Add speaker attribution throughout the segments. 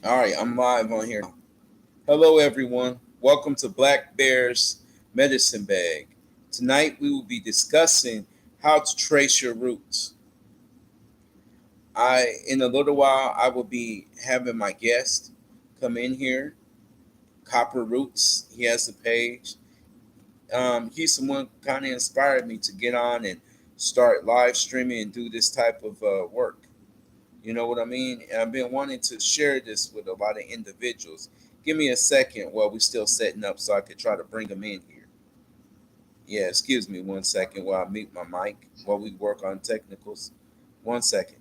Speaker 1: All right, I'm live on here. Hello, everyone. Welcome to Black Bear's Medicine Bag. Tonight, we will be discussing how to trace your roots. In a little while, I will be having my guest come in here, Copper Roots. He has a page. He's someone kind of inspired me to get on and start live streaming and do this type of work. You know what I mean? And I've been wanting to share this with a lot of individuals. Give me a second while we're still setting up so I could try to bring them in here. Yeah, excuse me 1 second while I mute my mic while we work on technicals. 1 second.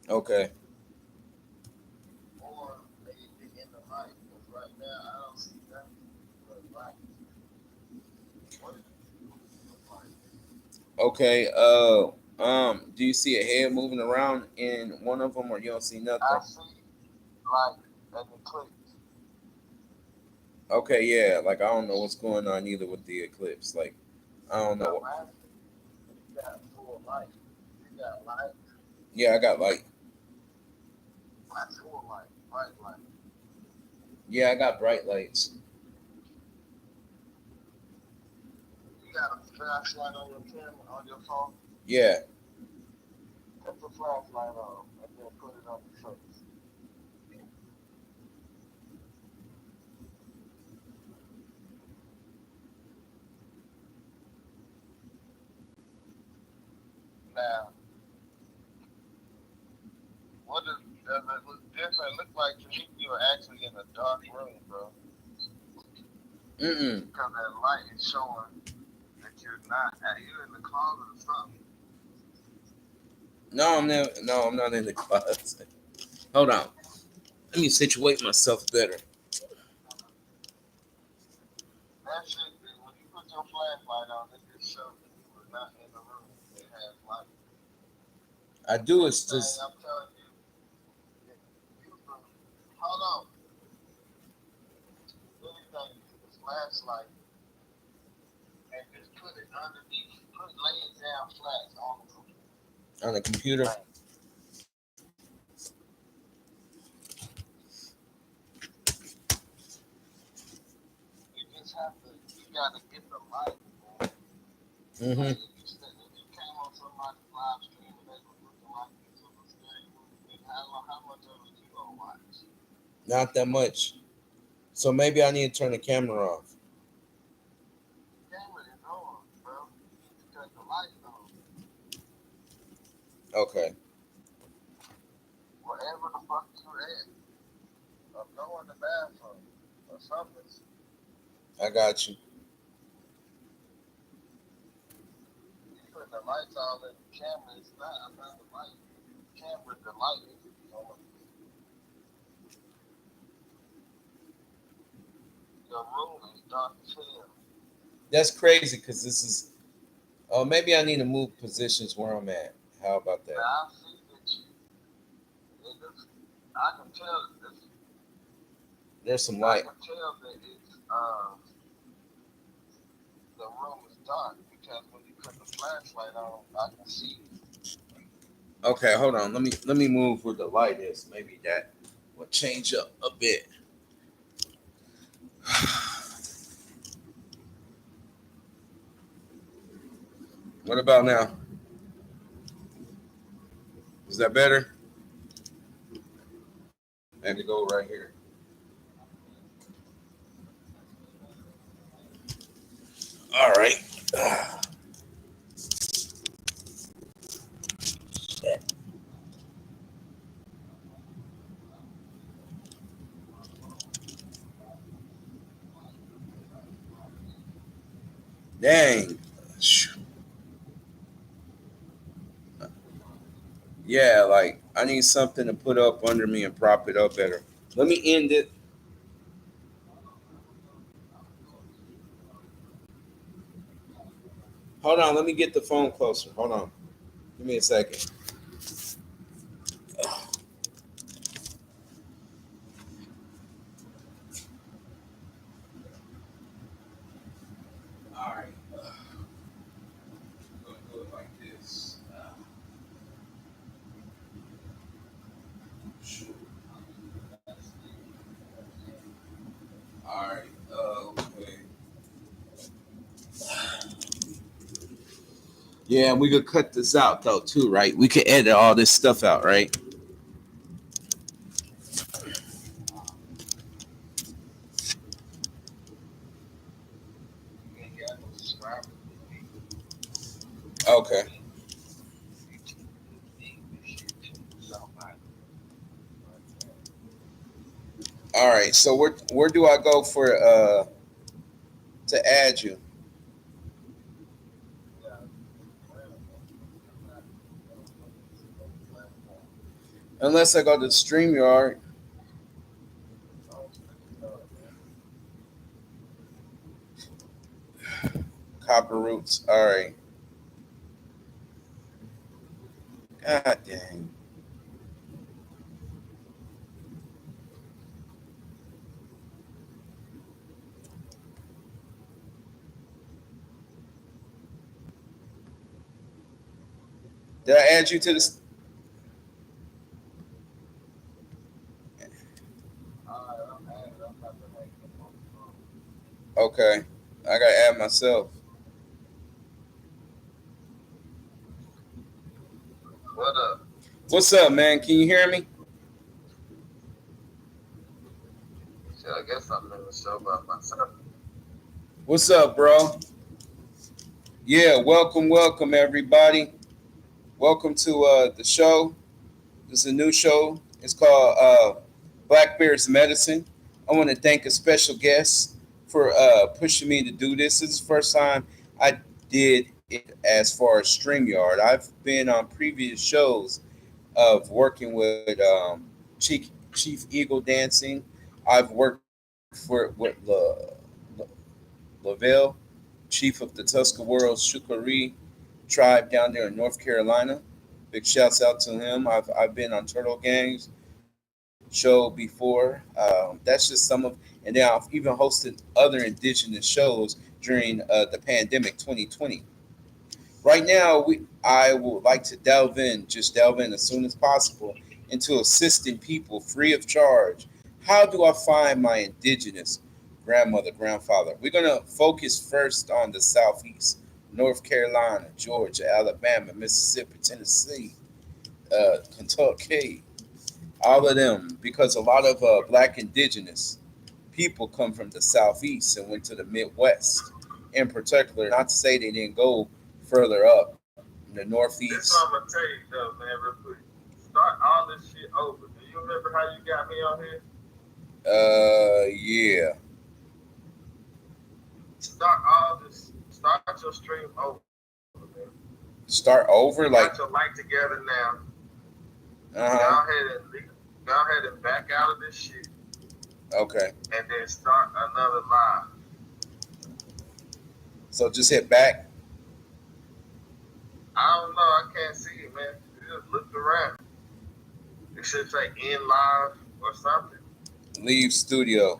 Speaker 1: Okay.
Speaker 2: or maybe in the light. Because right now I don't see nothing but light. What does it look like?
Speaker 1: Okay. Do you see a head moving around in one of them, or you don't see
Speaker 2: I
Speaker 1: nothing?
Speaker 2: see like an eclipse.
Speaker 1: Okay. Yeah. Like I don't know what's going on either with the eclipse. Like I don't
Speaker 2: So
Speaker 1: know.
Speaker 2: I'm asking you, you got full light. You got light,
Speaker 1: Yeah, I got light.
Speaker 2: not full light, bright light.
Speaker 1: Yeah, I got bright lights.
Speaker 2: You got a flashlight on your camera, on your phone.
Speaker 1: Yeah.
Speaker 2: Put the flashlight on and then put it on your face. Now, what does it look different? Look like to me you're actually in a dark room, bro.
Speaker 1: Mm.
Speaker 2: Because that light is showing that you're not you're in the closet or something.
Speaker 1: No, I'm never. No, I'm not in the closet. Hold on. Let me situate myself better.
Speaker 2: That shit, when you put your flashlight on, it just shows that you were not in the room that has light.
Speaker 1: I do. It's
Speaker 2: Anything
Speaker 1: just.
Speaker 2: I'm telling you, that you can, hold on, anything, use the flashlight and just put it underneath, lay it down flat on the
Speaker 1: On the computer.
Speaker 2: thing. You just have to, you gotta get the light, man.
Speaker 1: Mm-hmm.
Speaker 2: Like if you came on somebody's live stream and they was looking like this on the scary movie, then how much of it you gonna watch?
Speaker 1: Not that much. So maybe I need to turn the camera off.
Speaker 2: Camera is on, bro. You need to cut the lights on.
Speaker 1: Okay.
Speaker 2: Wherever the fuck you at, or go in the bathroom, or something.
Speaker 1: I got you.
Speaker 2: You put the lights on in the camera, it's not about the light. The camera, the light is on. Your room is dark as hell.
Speaker 1: That's crazy because this is. Oh, maybe I need to move positions where I'm at. How about that?
Speaker 2: Now I see that you, it looks, I can tell this,
Speaker 1: There's some
Speaker 2: I
Speaker 1: light.
Speaker 2: can tell that it's, the room is dark because when you put the flashlight on, I can see you.
Speaker 1: Okay, hold on. Let me move where the light is. Maybe that will change up a bit. What about now? Is that better? Maybe go right here. All right. Dang. Yeah, like I need something to put up under me and prop it up better. Let me end it. Hold on. Let me get the phone closer. Hold on. Give me a second. All right. I'm gonna do it like this. Sure. All right. Okay. Yeah, we could cut this out though too, right? We could edit all this stuff out, right?
Speaker 2: You ain't got no subscribers with me.
Speaker 1: Okay.
Speaker 2: YouTube is big this year too. Somebody like that.
Speaker 1: All right. So where do I go for to add you?
Speaker 2: You gotta, well, I'm not, I don't know, it's a platform.
Speaker 1: Unless I go to StreamYard.
Speaker 2: Oh, StreamYard, man.
Speaker 1: Copper Roots. All right. God dang. Did I add you to this?
Speaker 2: All right, I'm added. I'm about to hang up on the phone.
Speaker 1: Okay. I gotta add myself.
Speaker 2: What up?
Speaker 1: What's up, man? Can you hear me?
Speaker 2: Shit, I guess I'm in the show by myself.
Speaker 1: What's up, bro? Yeah, welcome, everybody. Welcome to the show. This is a new show. It's called Black Bears Medicine. I want to thank a special guest for pushing me to do this. This is the first time I did it as far as StreamYard. I've been on previous shows of working with Chief Eagle Dancing. I've worked for with Lavelle, Chief of the Tuscarora Shukari tribe down there in North Carolina. Big shouts out to him. I've been on Turtle Gang's show before. That's just some of, and then I've even hosted other indigenous shows during the pandemic 2020. Right now, I would like to delve in as soon as possible into assisting people free of charge. How do I find my indigenous grandmother, grandfather? We're gonna focus first on the southeast, North Carolina, Georgia, Alabama, Mississippi, Tennessee, Kentucky, all of them, because a lot of black indigenous people come from the southeast and went to the Midwest, in particular. Not to say they didn't go further up in the
Speaker 2: This
Speaker 1: northeast.
Speaker 2: what I'm gonna tell you though, man, real quick. Start all this shit over. Do you remember how you got me on here?
Speaker 1: Yeah.
Speaker 2: Start all this. Start your stream over, man.
Speaker 1: Start
Speaker 2: You
Speaker 1: over,
Speaker 2: got
Speaker 1: like,
Speaker 2: your mic together now. Go
Speaker 1: uh huh.
Speaker 2: ahead and go ahead and back out of this shit,
Speaker 1: Okay.
Speaker 2: and then start another live.
Speaker 1: So just hit back,
Speaker 2: I don't know. I can't see it, man. You just look around. It should say in live or something.
Speaker 1: leave studio.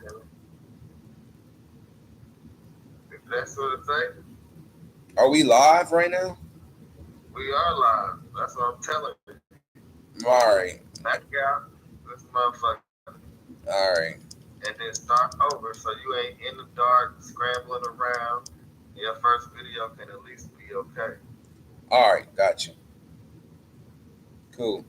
Speaker 2: If that's what it say,
Speaker 1: Are we live right now?
Speaker 2: we are live. That's what I'm telling you.
Speaker 1: All right.
Speaker 2: Back out this motherfucker,
Speaker 1: All right.
Speaker 2: and then start over so you ain't in the dark scrambling around. Your first video can at least be okay.
Speaker 1: All right. Got you. Cool.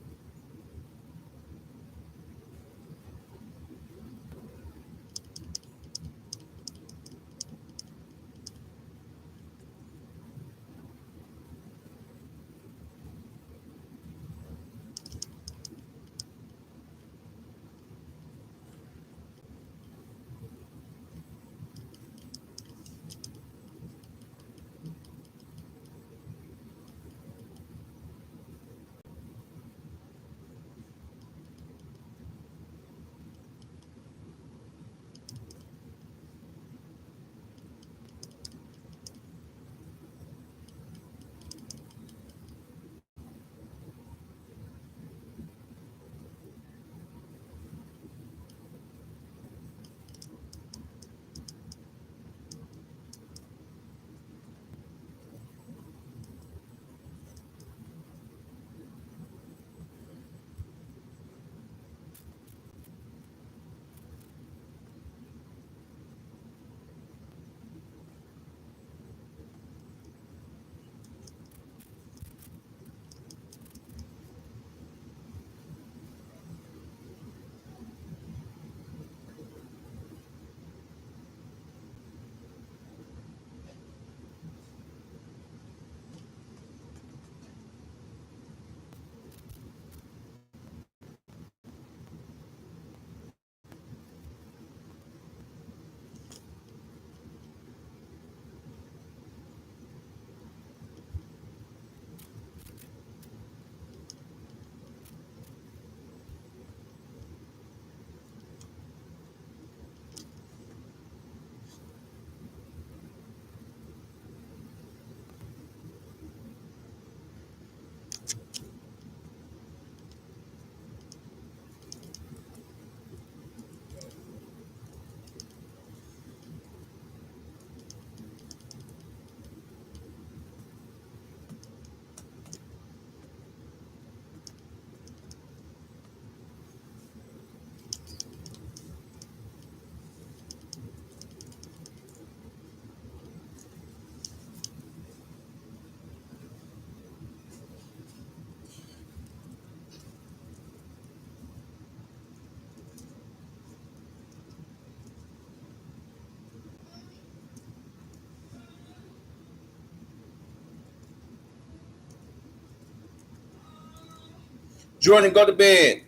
Speaker 1: Jordan, go to bed.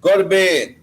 Speaker 1: Go to bed.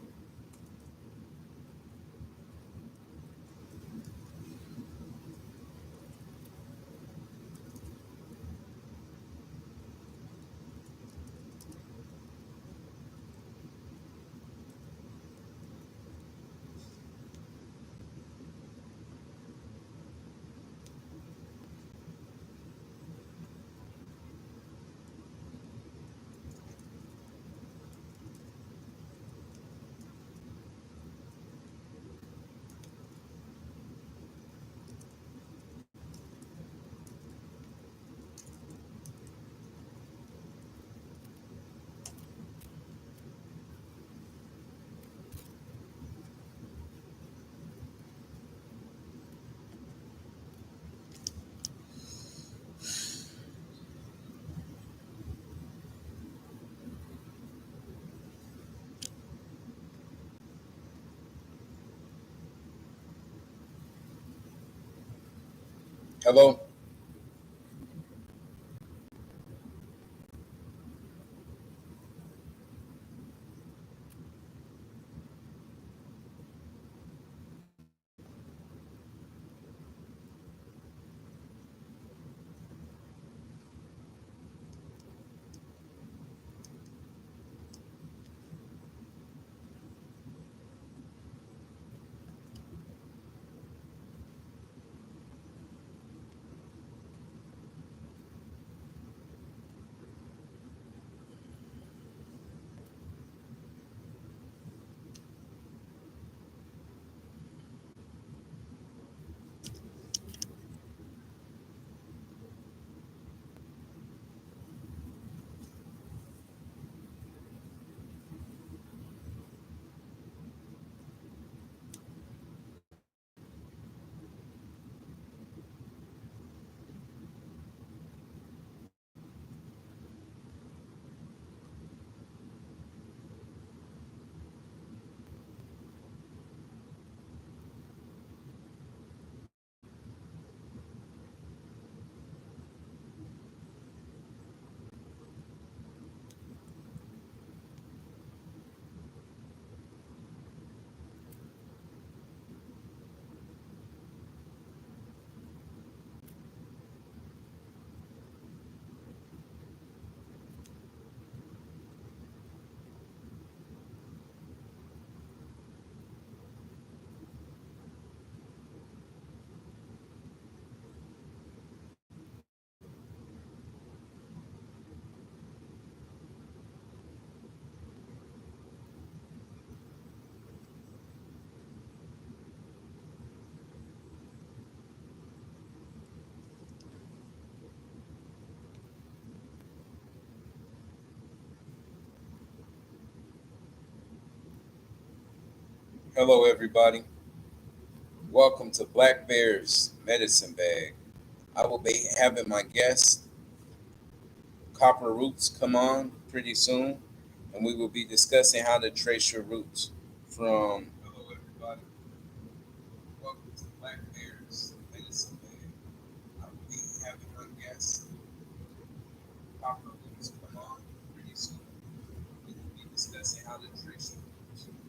Speaker 1: Hello. Hello, everybody. Welcome to Black Bear's Medicine Bag. I will be having my guest, Copper Roots, come on pretty soon, and we will be discussing how to trace your roots from. Hello, everybody. Welcome to Black Bear's Medicine Bag. I will be having my guest, Copper Roots, come on pretty soon. We will be discussing how to trace your roots from.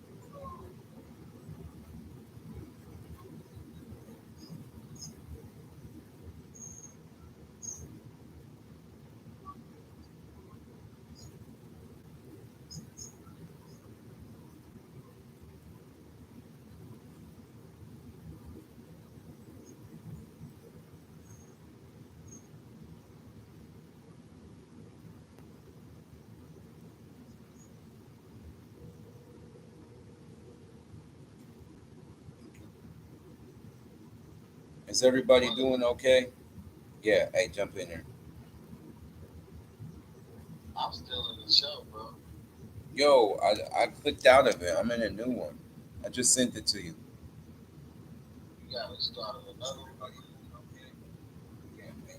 Speaker 1: Is everybody doing okay? Yeah, hey, jump in there.
Speaker 2: I'm still in the show, bro.
Speaker 1: Yo, I clicked out of it. I'm in a new one. I just sent it to you.
Speaker 2: You gotta start another one.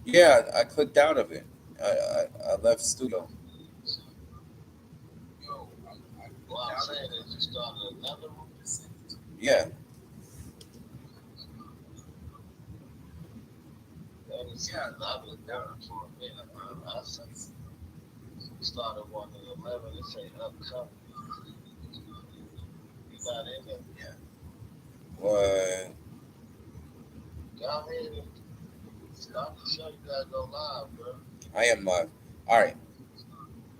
Speaker 1: Yeah, I clicked out of it. I left studio.
Speaker 2: what I'm saying is you started another one.
Speaker 1: Yeah.
Speaker 2: That was I was down for a minute, man. I said you started one at 11. It say upcoming. You not in there.
Speaker 1: What?
Speaker 2: Go ahead and start the show. You gotta go live, bro.
Speaker 1: I am live. All right.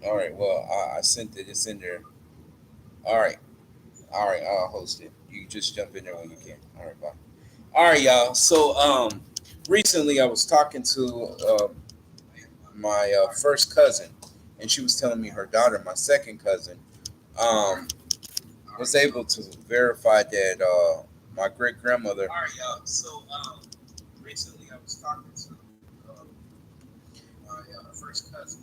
Speaker 1: All right. Well, I sent it. It's in there. All right. All right. I'll host it. You just jump in there when you can. All right. Bye. All right, y'all. So, recently I was talking to my first cousin, and she was telling me her daughter, my second cousin, um, was able to verify that my great grandmother. All right, y'all. So, recently I was talking to my first cousin,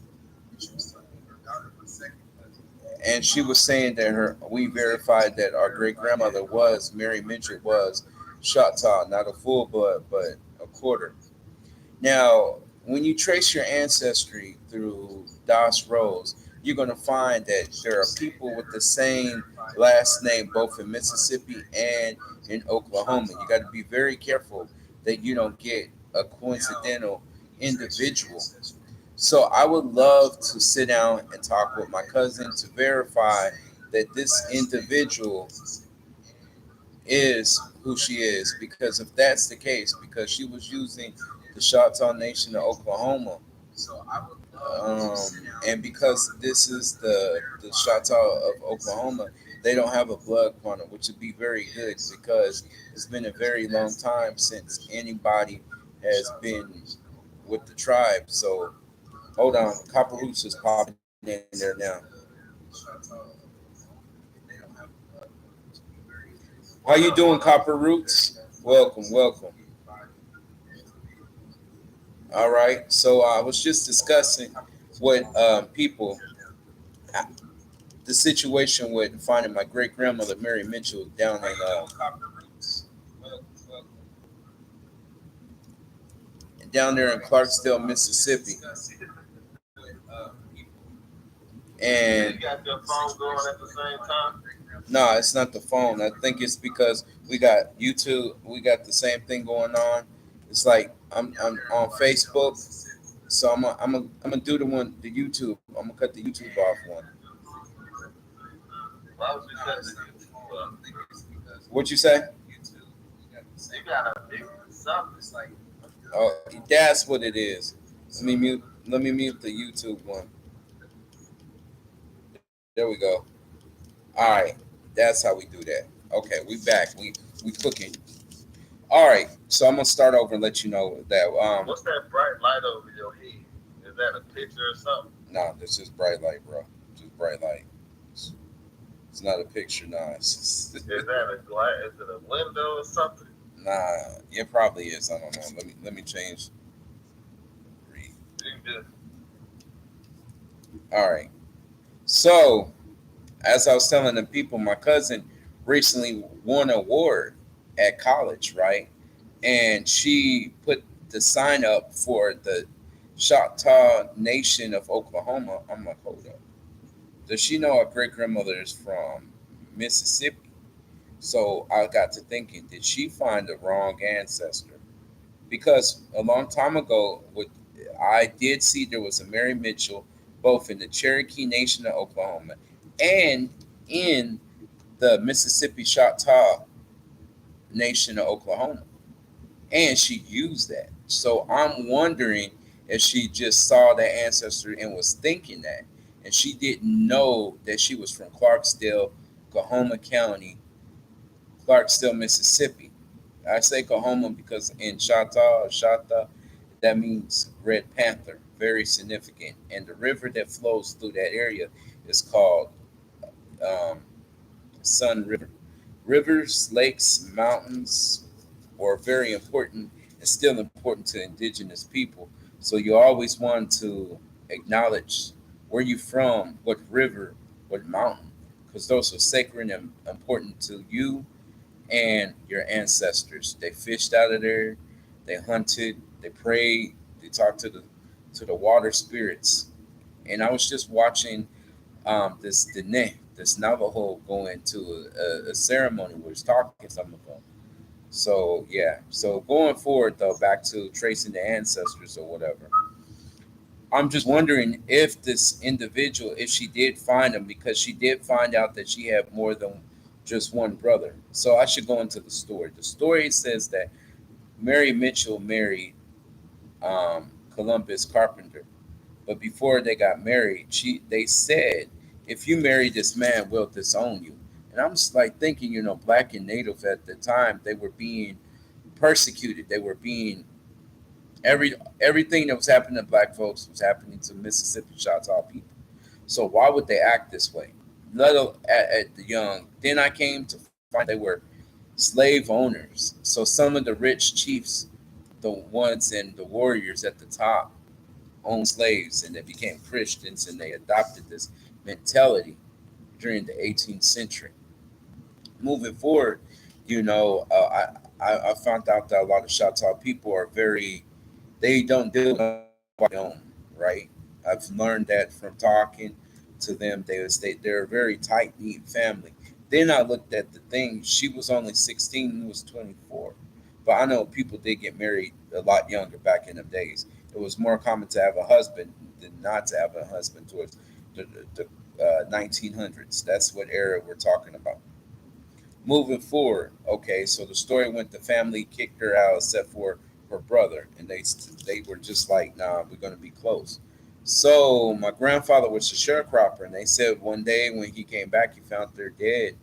Speaker 1: and she was telling me her daughter, my second cousin, and she was saying that her we verified that our great grandmother was Mary Mitchell was Choctaw, not a full blood, but a quarter. Now, when you trace your ancestry through Dawes Roads, you're going to find that there are people with the same last name both in Mississippi and in Oklahoma. You got to be very careful that you don't get a coincidental individual. So I would love to sit down and talk with my cousin to verify that this individual is who she is. Because if that's the case, because she was using the Choctaw Nation of Oklahoma, um, and because this is the Choctaw of Oklahoma, they don't have a blood quantum, which would be very good because it's been a very long time since anybody has been with the tribe. So hold on, Copper Roots is popping in there now. How you doing, Copper Roots? Welcome, welcome. All right. So I was just discussing with people the situation with finding my great grandmother Mary Mitchell down in down there in Clarksdale, Mississippi,
Speaker 2: You
Speaker 1: and
Speaker 2: got your phone going at the same time.
Speaker 1: no, it's not the phone. I think it's because we got YouTube. We got the same thing going on. It's like I'm on Facebook, so I'm gonna do the YouTube. I'm gonna cut the YouTube off one.
Speaker 2: Why would you cut the YouTube off?
Speaker 1: What you say?
Speaker 2: You gotta mute something.
Speaker 1: Oh, that's what it is. Let me mute. Let me mute the YouTube one. There we go. All right, that's how we do that. Okay, we back. We cooking. All right, so I'm gonna start over and let you know that
Speaker 2: What's that bright light over your head? Is that a picture or something?
Speaker 1: no, this is bright light, bro. Just bright light. It's, it's not a picture, nah. It's just,
Speaker 2: Is that a glass? Is it a window or something?
Speaker 1: nah. It probably is. I don't know. Let me change. Read.
Speaker 2: You just
Speaker 1: All right. So as I was telling the people, my cousin recently won an award at college, right? And she put the sign up for the Choctaw Nation of Oklahoma. I'm like, hold up. Does she know her great grandmother is from Mississippi? So I got to thinking, did she find the wrong ancestor? Because a long time ago, what I did see there was a Mary Mitchell, both in the Cherokee Nation of Oklahoma and in the Mississippi Choctaw Nation of Oklahoma, and she used that. So I'm wondering if she just saw that ancestor and was thinking that, and she didn't know that she was from Clarksdale, Coahoma County, Clarksdale, Mississippi. I say Coahoma because in Chata, that means Red Panther, very significant. And the river that flows through that area is called um, Sun River. Rivers, lakes, mountains are very important and still important to indigenous people. So you always want to acknowledge where you're from, what river, what mountain, because those are sacred and important to you and your ancestors. They fished out of there, they hunted, they prayed, they talked to the water spirits. And I was just watching this Dene. this Navajo going to a ceremony where he's talking to some of them. So yeah, so going forward though, back to tracing the ancestors or whatever. I'm just wondering if this individual, if she did find him, because she did find out that she had more than just one brother. So I should go into the story. The story says that Mary Mitchell married Columbus Carpenter, but before they got married, they said, if you marry this man, we'll disown you. And I'm just like thinking, black and native at the time, they were being persecuted. They were being everything that was happening to black folks was happening to Mississippi Choctaw people. So why would they act this way? Little at the young. Then I came to find out they were slave owners. So some of the rich chiefs, the ones and the warriors at the top, owned slaves and they became Christians and they adopted this mentality during the 18th century. Moving forward, I found out that a lot of Choctaw people are they don't deal with their own, right? I've learned that from talking to them. They're a very tight knit family. Then I looked at the thing. She was only 16, he was 24. But I know people did get married a lot younger back in the days. It was more common to have a husband than not to have a husband towards the 1900s. That's what era we're talking about. Moving forward, okay, so the story went the family kicked her out except for her brother, and they were just like, nah, we're gonna be close. So my grandfather was a sharecropper, and they said one day when he came back, he found her dead.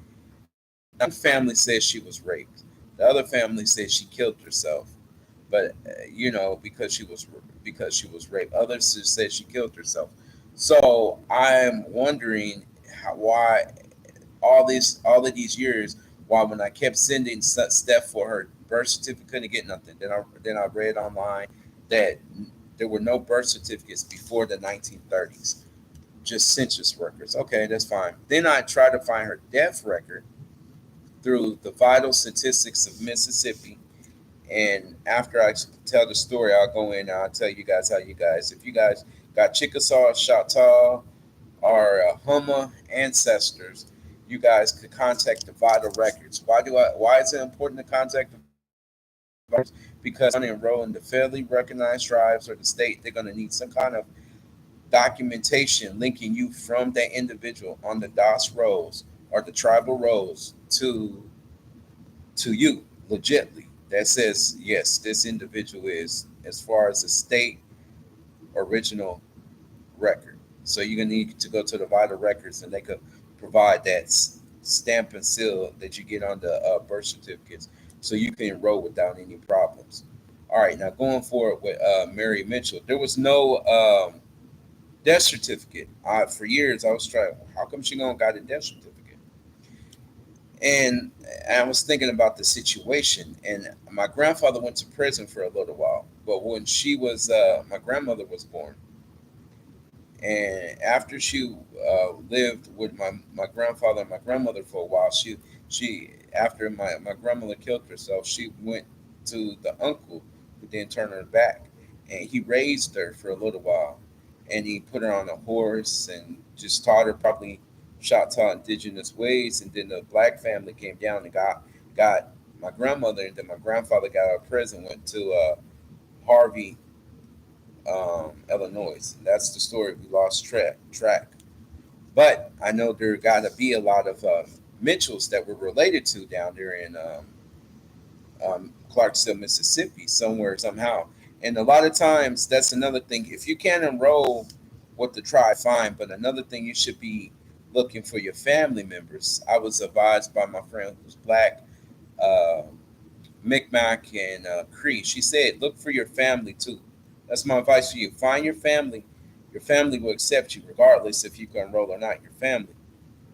Speaker 1: One family says she was raped. The other family says she killed herself, but because she was raped. Others just said she killed herself. So I'm wondering why all of these years, why when I kept sending stuff for her birth certificate, couldn't get nothing. Then I read online that there were no birth certificates before the 1930s, just census records. Okay, that's fine. Then I tried to find her death record through the vital statistics of Mississippi. And after I tell the story, I'll go in and I'll tell you guys if you guys got Chickasaw, Choctaw, our Hummer ancestors, you guys could contact the vital records. Why is it important to contact the vital records? Because when enroll in the federally recognized tribes or the state, they're going to need some kind of documentation linking you from that individual on the DOS rolls or the tribal rolls to you legitly. That says yes, this individual is as far as the state original record. So you're gonna need to go to the vital records, and they could provide that stamp and seal that you get on the birth certificates, so you can enroll without any problems. All right, now going forward with Mary Mitchell, there was no death certificate. For years I was trying. How come she gonna got a death certificate? And I was thinking about the situation. And my grandfather went to prison for a little while, but when my grandmother was born, and after she lived with my grandfather and my grandmother for a while, she after my grandmother killed herself, she went to the uncle who then turned her back, and he raised her for a little while, and he put her on a horse and just taught her probably Choctaw indigenous ways, and then the black family came down and got my grandmother, and then my grandfather got out of prison, went to Harvey, Illinois. That's the story. We lost track. But I know there got to be a lot of Mitchells that were related to down there in Clarksville, Mississippi, somewhere, somehow. And a lot of times, that's another thing. If you can't enroll with the tribe, fine. But another thing, you should be looking for your family members. I was advised by my friend who's black, uh, Micmac and Cree. She said, look for your family too. That's my advice to you. Find your family. Your family will accept you regardless if you can enroll or not. Your family,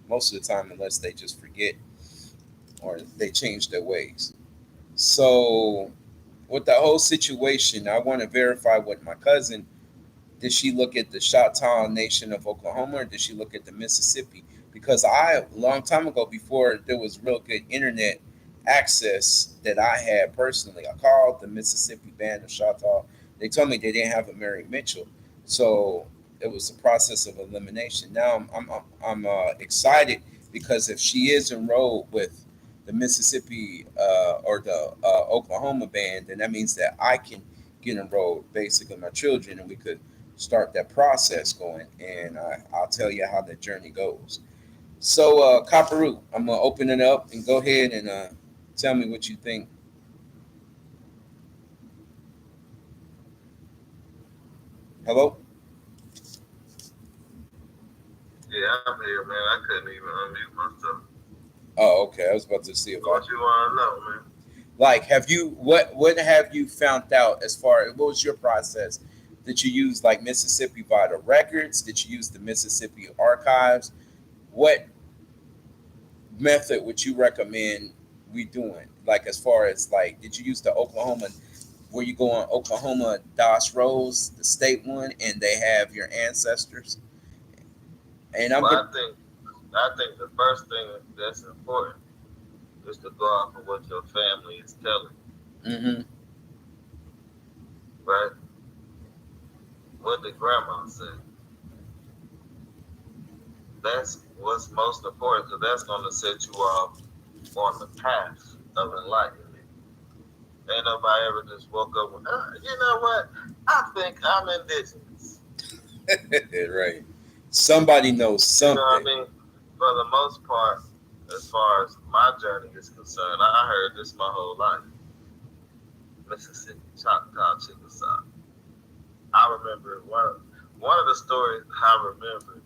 Speaker 1: most of the time, unless they just forget or they change their ways. So, with the whole situation, I want to verify with my cousin. Did she look at the Choctaw Nation of Oklahoma, or did she look at the Mississippi? Because a long time ago, before there was real good internet access that I had personally, I called the Mississippi Band of Choctaw. They told me they didn't have a Mary Mitchell. So it was a process of elimination. Now I'm excited because if she is enrolled with the Mississippi or the Oklahoma band, then that means that I can get enrolled, basically my children, and we could start that process going. And I'll tell you how that journey goes. So, Copper Root, I'm gonna open it up and go ahead and tell me what you think. Hello.
Speaker 2: Yeah, I'm here, man. I couldn't even unmute myself.
Speaker 1: Oh, okay. I was about to see if
Speaker 2: What
Speaker 1: I
Speaker 2: you want to know, man?
Speaker 1: like. Have you what have you found out as far what was your process? Did you use like Mississippi Vital Records? Did you use the Mississippi Archives? What method would you recommend we doing? Like as far as like, did you use the Oklahoma where you go on Oklahoma Doss Rose, the state one, and they have your ancestors? And I'm
Speaker 2: Well,
Speaker 1: gonna.
Speaker 2: I think the first thing that's important is to go off of what your family is telling you,
Speaker 1: Mm-hmm.
Speaker 2: right? What did grandma say? That's what's most important because that's going to set you off on the path of enlightenment. Ain't nobody ever just woke up with, you know what? I think I'm indigenous.
Speaker 1: Right. Somebody knows
Speaker 2: You know what I
Speaker 1: something.
Speaker 2: mean? For the most part, as far as my journey is concerned, I heard this my whole life. Mississippi, Choctaw, Chickasaw. I remember one of the stories I remember.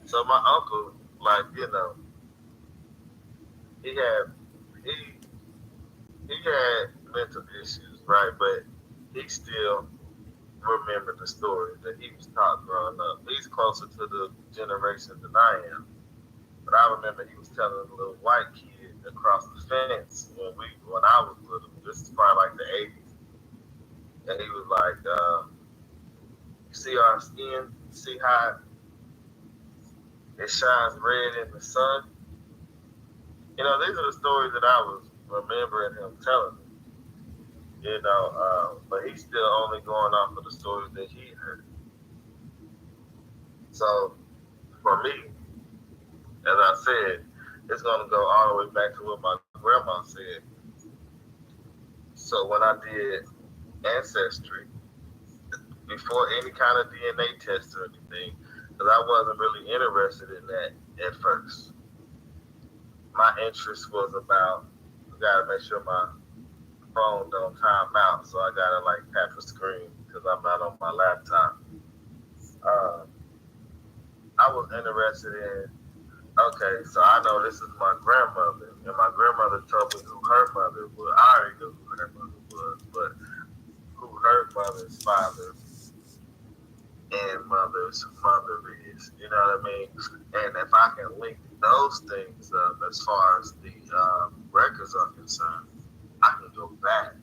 Speaker 2: So my uncle, like he had he he had mental issues, right? But he still remembered the stories that he was taught growing up. He's closer to the generation than I am. But I remember he was telling a little white kid across the fence when I was little. This is probably like the 80s, and he was like, "You see our skin? You see how it shines red in the sun?" These are the stories that I was remembering him telling me. But he's still only going off of the stories that he heard. So for me, as I said, it's gonna go all the way back to what my grandma said. So when I did ancestry, before any kind of DNA test or anything, because I wasn't really interested in that at first. My interest was about I gotta make sure my phone don't time out, so I gotta like tap the screen because I'm not on my laptop. Uh, I was interested in okay, so I know this is my grandmother, and my grandmother told me who her mother was. I already knew who her mother was, but who her mother's father and mother's mother is. You know what I mean? And if I can link those things up as far as the records are concerned, I can go back.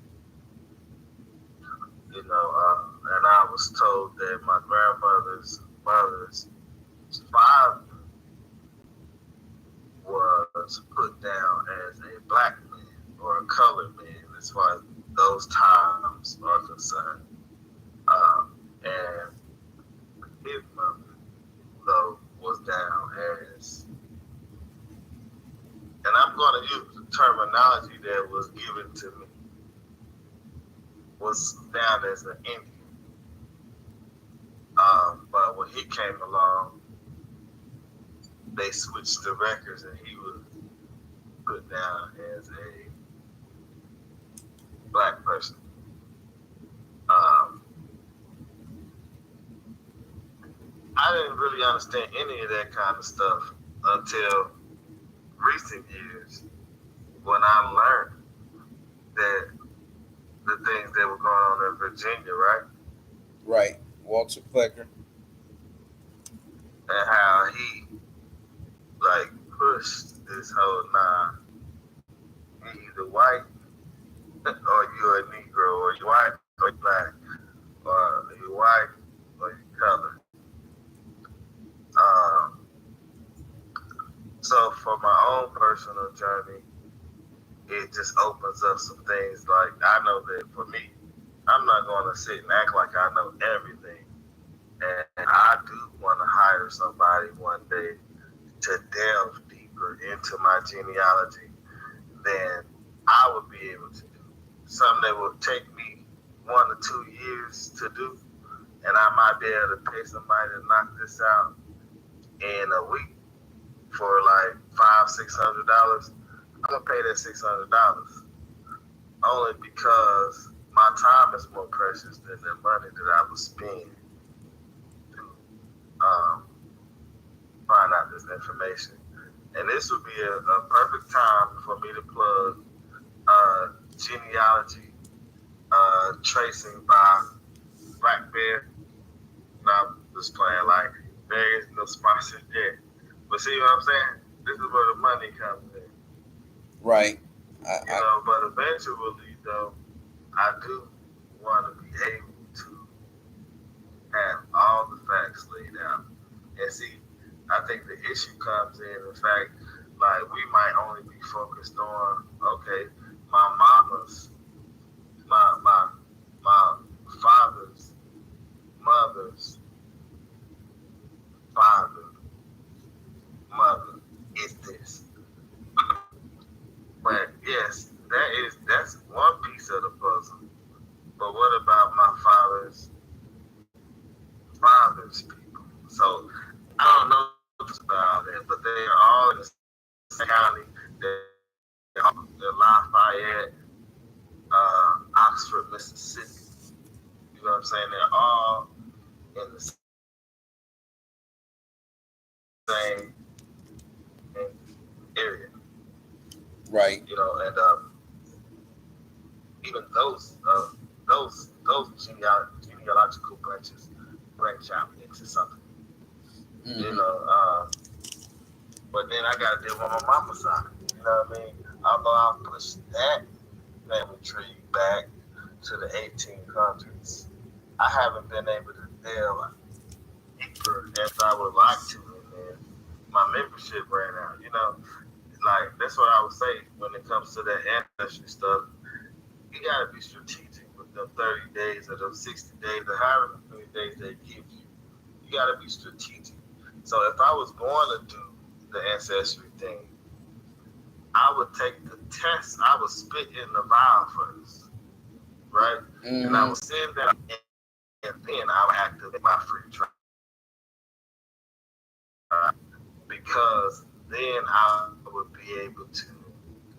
Speaker 2: And I was told that my grandmother's mother's father was put down as a black man or a colored man as far as those times are concerned. And his mother, though, was down as, and I'm going to use the terminology that was given to me, was down as an Indian. But when he came along, they switched the records and he was put down as a black person. Um, I didn't really understand any of that kind of stuff until recent years when I learned that the things that were going on in Virginia, right?
Speaker 1: Right. Walter Plecker.
Speaker 2: And how he like pushed this whole you either white or you're a Negro, or you white or you black, or you white or you color. Um, so for my own personal journey, it just opens up some things. Like I know that for me, I'm not going to sit and act like I know everything. And I do want to hire somebody one day to delve deeper into my genealogy than I would be able to do. Something that will take me 1 to 2 years to do, and I might be able to pay somebody to knock this out in a week for like $500-600. I'm gonna pay that $600 only because my time is more precious than the money that I would spend to um, find out this information. And this would be a perfect time for me to plug genealogy tracing by Black Bear. Now, I'm just playing like there is no sponsor there. But see what I'm saying? This is where the money comes in.
Speaker 1: Right.
Speaker 2: But eventually, though, I do want to be able to have all the facts laid out. And see, I think the issue comes in the fact, like, we might only be focused on, okay, my mama's, my my father's mother's father, mother is this. But yes, that's one piece of the puzzle. But what about my father's people? So I don't know about that, but they are all in the same county. They're Lafayette, Oxford, Mississippi. You know what I'm saying? They're all in the same area.
Speaker 1: Right.
Speaker 2: And even those genealogical branches branch out into something.
Speaker 1: Mm-hmm.
Speaker 2: But then I got to deal with my mama's side. You know what I mean? Although I pushed that family tree back to the 1800s, I haven't been able to delve deeper as I would like to. And then my membership ran out. Like that's what I would say when it comes to that ancestry stuff. You gotta be strategic with them 30 days or those 60 days or however many days they give you. You gotta be strategic. So if I was going to do the ancestry thing, I would take the test. I would spit in the vial first, right?
Speaker 1: Mm-hmm.
Speaker 2: And I would send that, and then I would activate my free trial because then I would be able to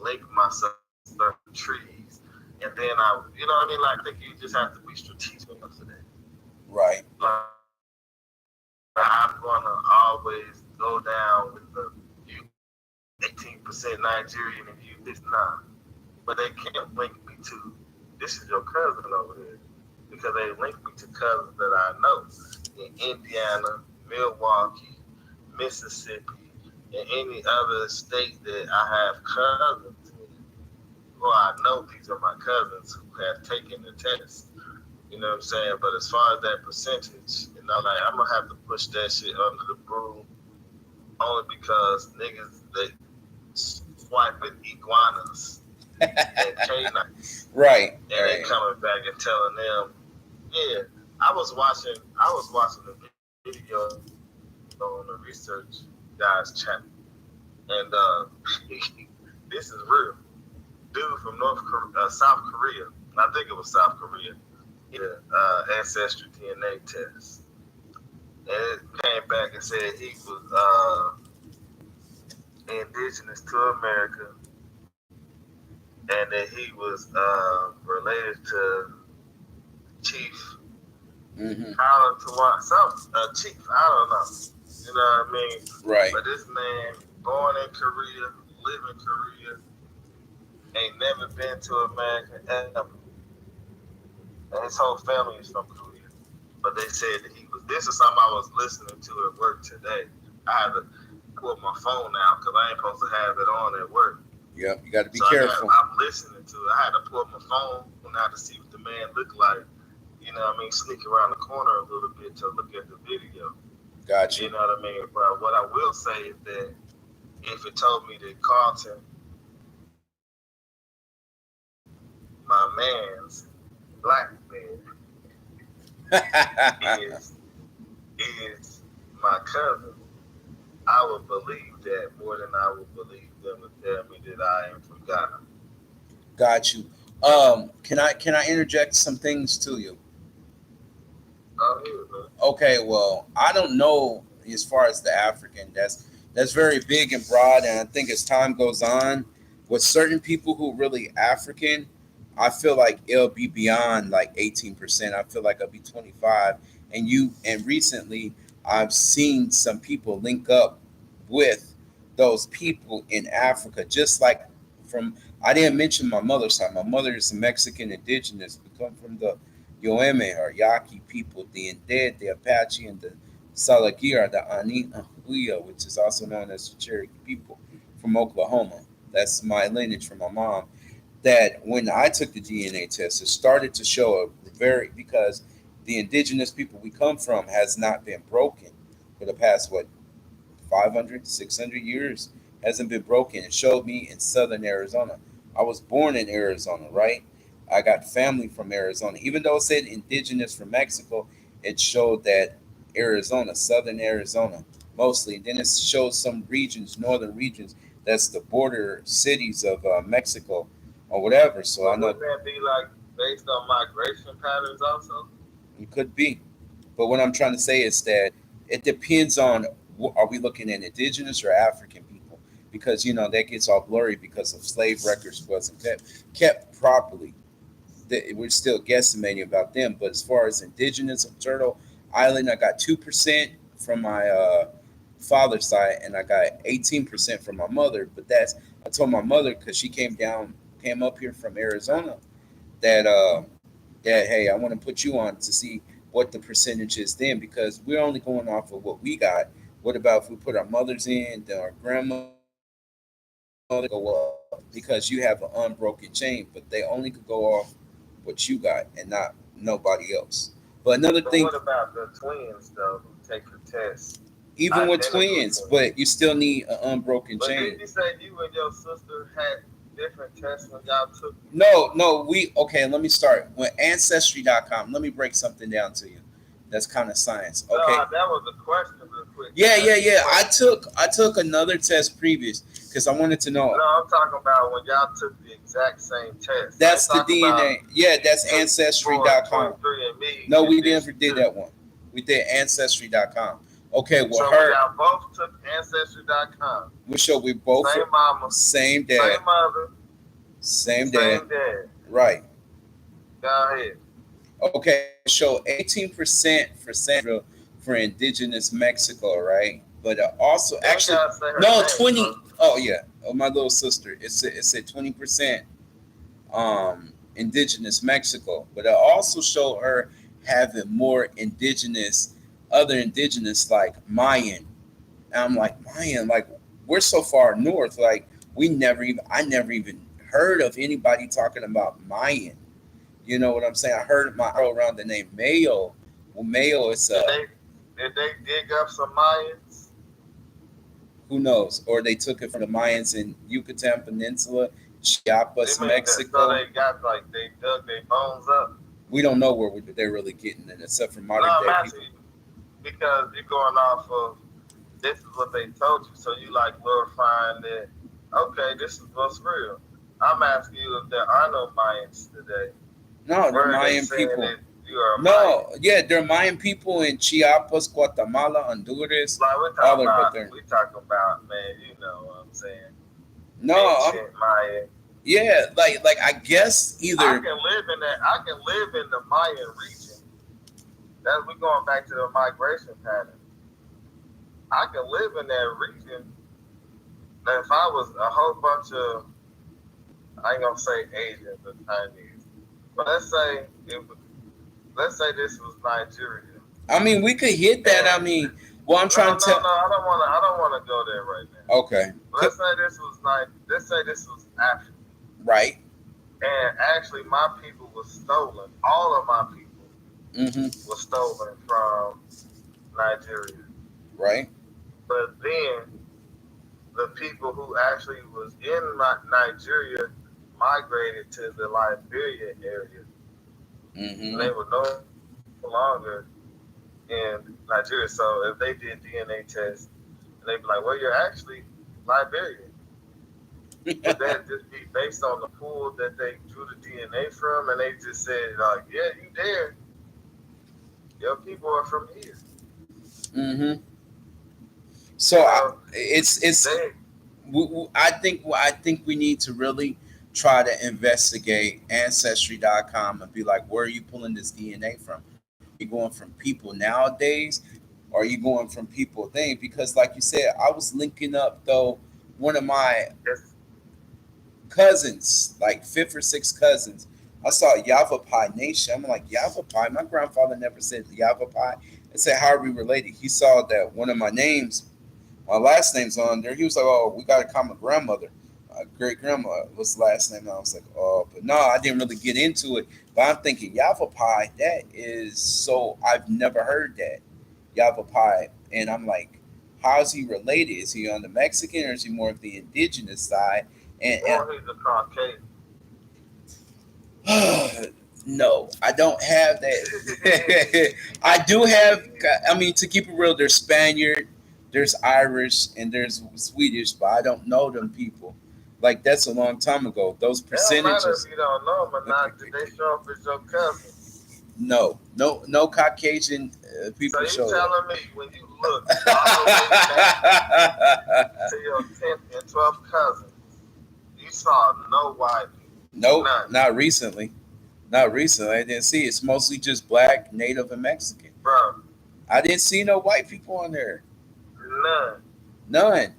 Speaker 2: link myself to certain trees, and then you know what I mean? Like, I think you just have to be strategic enough for that.
Speaker 1: Right.
Speaker 2: Like, I'm gonna always go down with the you 18% Nigerian and you this not. But they can't link me to this is your cousin over here. Because they link me to cousins that I know in Indiana, Milwaukee, Mississippi, and any other state that I have cousins in. Well, I know these are my cousins who have taken the test. You know what I'm saying? But as far as that percentage, like I'm gonna have to push that shit under the broom only because niggas they swiping iguanas and canines.
Speaker 1: Right.
Speaker 2: And they coming back and telling them, yeah, I was watching a video on the research guys channel, and this is real. Dude from South Korea, I think it was South Korea, ancestry DNA test, and it came back and said he was indigenous to America, and that he was related to Chief Colin to some chief. I don't know. You know what I mean?
Speaker 1: Right.
Speaker 2: But this man, born in Korea, live in Korea, ain't never been to America ever, and his whole family is from Korea. But they said that he was. This is something I was listening to at work today. I had to pull my phone out because I ain't supposed to have it on at work.
Speaker 1: Yep, you got to be careful.
Speaker 2: I'm listening to it. I had to pull my phone out to see what the man looked like. You know what I mean? Sneak around the corner a little bit to look at the video.
Speaker 1: Gotcha.
Speaker 2: You know what I mean? But what I will say is that if it told me that Carlton, my man's black man, is is my cousin, I would believe that more than I would believe them to tell me that I am from Ghana.
Speaker 1: Got you. Can I interject some things to you?
Speaker 2: Oh, here, man.
Speaker 1: Okay, well, I don't know as far as the African. That's very big and broad, and I think as time goes on, with certain people who really African, I feel like it'll be beyond like 18%. I feel like it'll be 25. And recently, I've seen some people link up with those people in Africa, just like from. I didn't mention my mother's side. My mother is a Mexican indigenous. We come from the Yoeme or Yaqui people, the Indeed, the Apache, and the Salagir, the Ani Ahuya, which is also known as the Cherokee people from Oklahoma. That's my lineage from my mom. That when I took the DNA test, it started to show a very, because the indigenous people we come from has not been broken for the past, what, 500, 600 years, hasn't been broken. It showed me in southern Arizona. I was born in Arizona, right? I got family from Arizona. Even though it said indigenous from Mexico, it showed that Arizona, southern Arizona, mostly. And then it shows some regions, northern regions, that's the border cities of Mexico or whatever. So I
Speaker 2: But
Speaker 1: know
Speaker 2: wouldn't that be like based on migration patterns also?
Speaker 1: it could be. But what I'm trying to say is that it depends on are we looking at indigenous or African people? Because that gets all blurry because of slave records wasn't kept properly. We're still guesstimating about them. But as far as indigenous of Turtle Island, I got 2% from my father's side, and I got 18% from my mother. But I told my mother because she came up here from Arizona that that hey, I want to put you on to see what the percentage is then because we're only going off of what we got. What about if we put our mothers in, then our grandmother go up because you have an unbroken chain, but they only could go off what you got and not nobody else. But another
Speaker 2: So
Speaker 1: thing,
Speaker 2: what about the twins though who take the test?
Speaker 1: even with
Speaker 2: Identical
Speaker 1: twins,
Speaker 2: twins.
Speaker 1: but you still need an unbroken
Speaker 2: But
Speaker 1: chain.
Speaker 2: did you say you and your sister had different tests when y'all took?
Speaker 1: No, we okay. Let me start with ancestry.com. Let me break something down to you. That's kind of science.
Speaker 2: No,
Speaker 1: Okay.
Speaker 2: that was a question real quick.
Speaker 1: Yeah,
Speaker 2: That's
Speaker 1: yeah,
Speaker 2: the
Speaker 1: yeah. I
Speaker 2: question.
Speaker 1: took I took another test previous because I wanted to know.
Speaker 2: No, I'm talking about when y'all took the exact same test. I
Speaker 1: That's
Speaker 2: ain't
Speaker 1: the
Speaker 2: talking about
Speaker 1: DNA. Yeah,
Speaker 2: you
Speaker 1: that's
Speaker 2: took for
Speaker 1: ancestry.com.
Speaker 2: 23 and me
Speaker 1: No,
Speaker 2: and
Speaker 1: we
Speaker 2: then
Speaker 1: never
Speaker 2: she
Speaker 1: did
Speaker 2: took.
Speaker 1: that one. We did ancestry.com. Okay, well,
Speaker 2: So when
Speaker 1: her,
Speaker 2: y'all both took Ancestry.com,
Speaker 1: we show we both
Speaker 2: same mama,
Speaker 1: same dad,
Speaker 2: same mother,
Speaker 1: same dad,
Speaker 2: same dad.
Speaker 1: right?
Speaker 2: Go ahead.
Speaker 1: Okay, show 18% for Sandra for indigenous Mexico, right? But also,
Speaker 2: You ain't
Speaker 1: actually,
Speaker 2: gotta say her
Speaker 1: no,
Speaker 2: name,
Speaker 1: 20.
Speaker 2: bro.
Speaker 1: Oh yeah, oh, my little sister. It said 20% indigenous Mexico, but it also showed her having more indigenous, other indigenous like Mayan. And I'm like Mayan, like we're so far north, like I never even heard of anybody talking about Mayan. You know what I'm saying? I heard my around the name Mayo. Well, Mayo is
Speaker 2: Did they dig up some Mayans?
Speaker 1: who knows, or they took it from the Mayans in Yucatan Peninsula,
Speaker 2: You
Speaker 1: Chiapas,
Speaker 2: mean that so
Speaker 1: Mexico.
Speaker 2: they got like they dug their bones up?
Speaker 1: We don't know where they're really getting it, except for
Speaker 2: No,
Speaker 1: modern
Speaker 2: I'm
Speaker 1: day
Speaker 2: asking
Speaker 1: people.
Speaker 2: you because you're going off of this is what they told you, so you like glorifying that. Okay, this is what's real. I'm asking you if there are no Mayans today.
Speaker 1: No, they're
Speaker 2: Where are they
Speaker 1: Mayan
Speaker 2: saying
Speaker 1: people.
Speaker 2: that you are a Mayan?
Speaker 1: No, yeah, they're Mayan people in Chiapas, Guatemala, Honduras,
Speaker 2: Like we're
Speaker 1: all
Speaker 2: talking
Speaker 1: of but
Speaker 2: about,
Speaker 1: they're
Speaker 2: we talking about, man. You know what I'm saying?
Speaker 1: no,
Speaker 2: Ancient Mayan.
Speaker 1: yeah, like I guess
Speaker 2: I
Speaker 1: either
Speaker 2: can live in that. I can live in the Mayan region. That's we going back to the migration pattern. I can live in that region. Now, if I was a whole bunch of, I ain't gonna say Asians or Chinese, but let's say this was Nigeria,
Speaker 1: I mean we could hit that. I
Speaker 2: and
Speaker 1: mean, well, I'm
Speaker 2: no,
Speaker 1: trying to
Speaker 2: no,
Speaker 1: tell.
Speaker 2: no, I don't wanna go there right now.
Speaker 1: Okay,
Speaker 2: Let's say this was let's say this was Africa,
Speaker 1: right.
Speaker 2: and actually my people was stolen. All of my people
Speaker 1: Mm-hmm.
Speaker 2: was stolen from Nigeria,
Speaker 1: Right.
Speaker 2: but then the people who actually was in Nigeria migrated to the Liberia area, and they
Speaker 1: Mm-hmm.
Speaker 2: were no longer in Nigeria. in Nigeria. So if they did DNA tests and they'd be like, well, you're actually Liberian, would that just be based on the pool that they drew the DNA from, and they just said, like, yeah, you there, your people are from here.
Speaker 1: Hmm.
Speaker 2: You
Speaker 1: So
Speaker 2: know,
Speaker 1: it's
Speaker 2: they
Speaker 1: I think we need to really try to investigate ancestry.com and be like, where are you pulling this DNA from? Are you going from people nowadays? Or are you going from people then? Because like you said, I was linking up though one of my
Speaker 2: just
Speaker 1: cousins, like fifth or sixth cousins. I saw Yavapai Nation. I'm like, Yavapai? My grandfather never said Yavapai. I said, how are we related? He saw that one of my names, my last name's on there. He was like, oh, we got a common grandmother. Great grandma was the last name. And I was like, oh, but no, I didn't really get into it. But I'm thinking Yavapai, that is so, I've never heard that. Yavapai. And I'm like, how is he related? Is he on the Mexican or is he more of the indigenous side? And
Speaker 2: more he's a Caucasian.
Speaker 1: no, I don't have that. I do have. I mean, to keep it real, there's Spaniard, there's Irish, and there's Swedish, but I don't know them people. Like that's a long time ago. Those
Speaker 2: It don't matter
Speaker 1: percentages.
Speaker 2: if you don't know him or not. Did they show up as your cousin?
Speaker 1: No, no, no Caucasian
Speaker 2: So
Speaker 1: people
Speaker 2: you
Speaker 1: showed up.
Speaker 2: telling me when you look all the way back to your 10th and 12th cousins, you saw no white people,
Speaker 1: Nope,
Speaker 2: none,
Speaker 1: not recently. Not recently. I didn't see. It's mostly just black, native, and Mexican.
Speaker 2: bro,
Speaker 1: I didn't see no white people on there.
Speaker 2: none.
Speaker 1: None.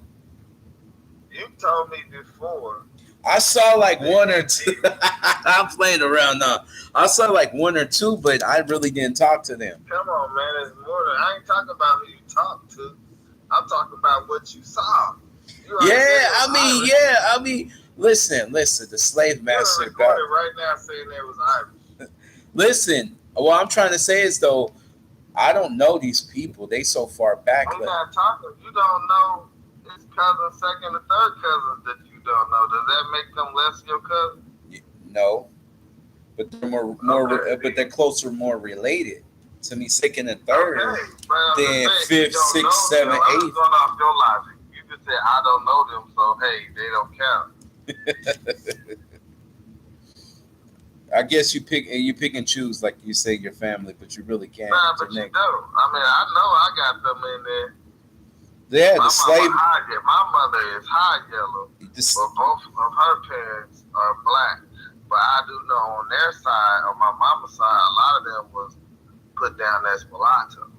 Speaker 2: You told me before
Speaker 1: I saw like
Speaker 2: that
Speaker 1: one or
Speaker 2: you
Speaker 1: two.
Speaker 2: didn't.
Speaker 1: I'm playing around now. I saw like one or two, but I really didn't talk to them.
Speaker 2: Come on, man, it's more than I ain't talking about who you talked to. I'm talking about what you saw. You
Speaker 1: Yeah,
Speaker 2: already said it was Irish.
Speaker 1: I mean, listen. The slave
Speaker 2: You are
Speaker 1: master got.
Speaker 2: recorded right now saying they was Irish.
Speaker 1: Listen, what I'm trying to say is though, I don't know these people. They so far back,
Speaker 2: I'm
Speaker 1: but
Speaker 2: not talking. You don't know his cousin, second, and third cousins that you don't know. Does that make them less your cousin?
Speaker 1: no. But they're
Speaker 2: Okay,
Speaker 1: but they're closer, more related to me, second and third
Speaker 2: okay. But I'm just
Speaker 1: than
Speaker 2: saying, you
Speaker 1: fifth,
Speaker 2: don't
Speaker 1: sixth,
Speaker 2: know them.
Speaker 1: seventh,
Speaker 2: I'm just
Speaker 1: eighth.
Speaker 2: going off your logic. You just said, I don't know them, so hey, they don't count.
Speaker 1: I guess you pick and choose like you say your family, but you really can't
Speaker 2: Nah, but you
Speaker 1: connect.
Speaker 2: don't. I mean, I know I got them in there.
Speaker 1: Yeah,
Speaker 2: My
Speaker 1: the
Speaker 2: mama
Speaker 1: slave.
Speaker 2: high yellow. My mother is high yellow,
Speaker 1: This,
Speaker 2: but both of her parents are black. But I do know on their side, on my mama's side, a lot of them was put down as mulatto.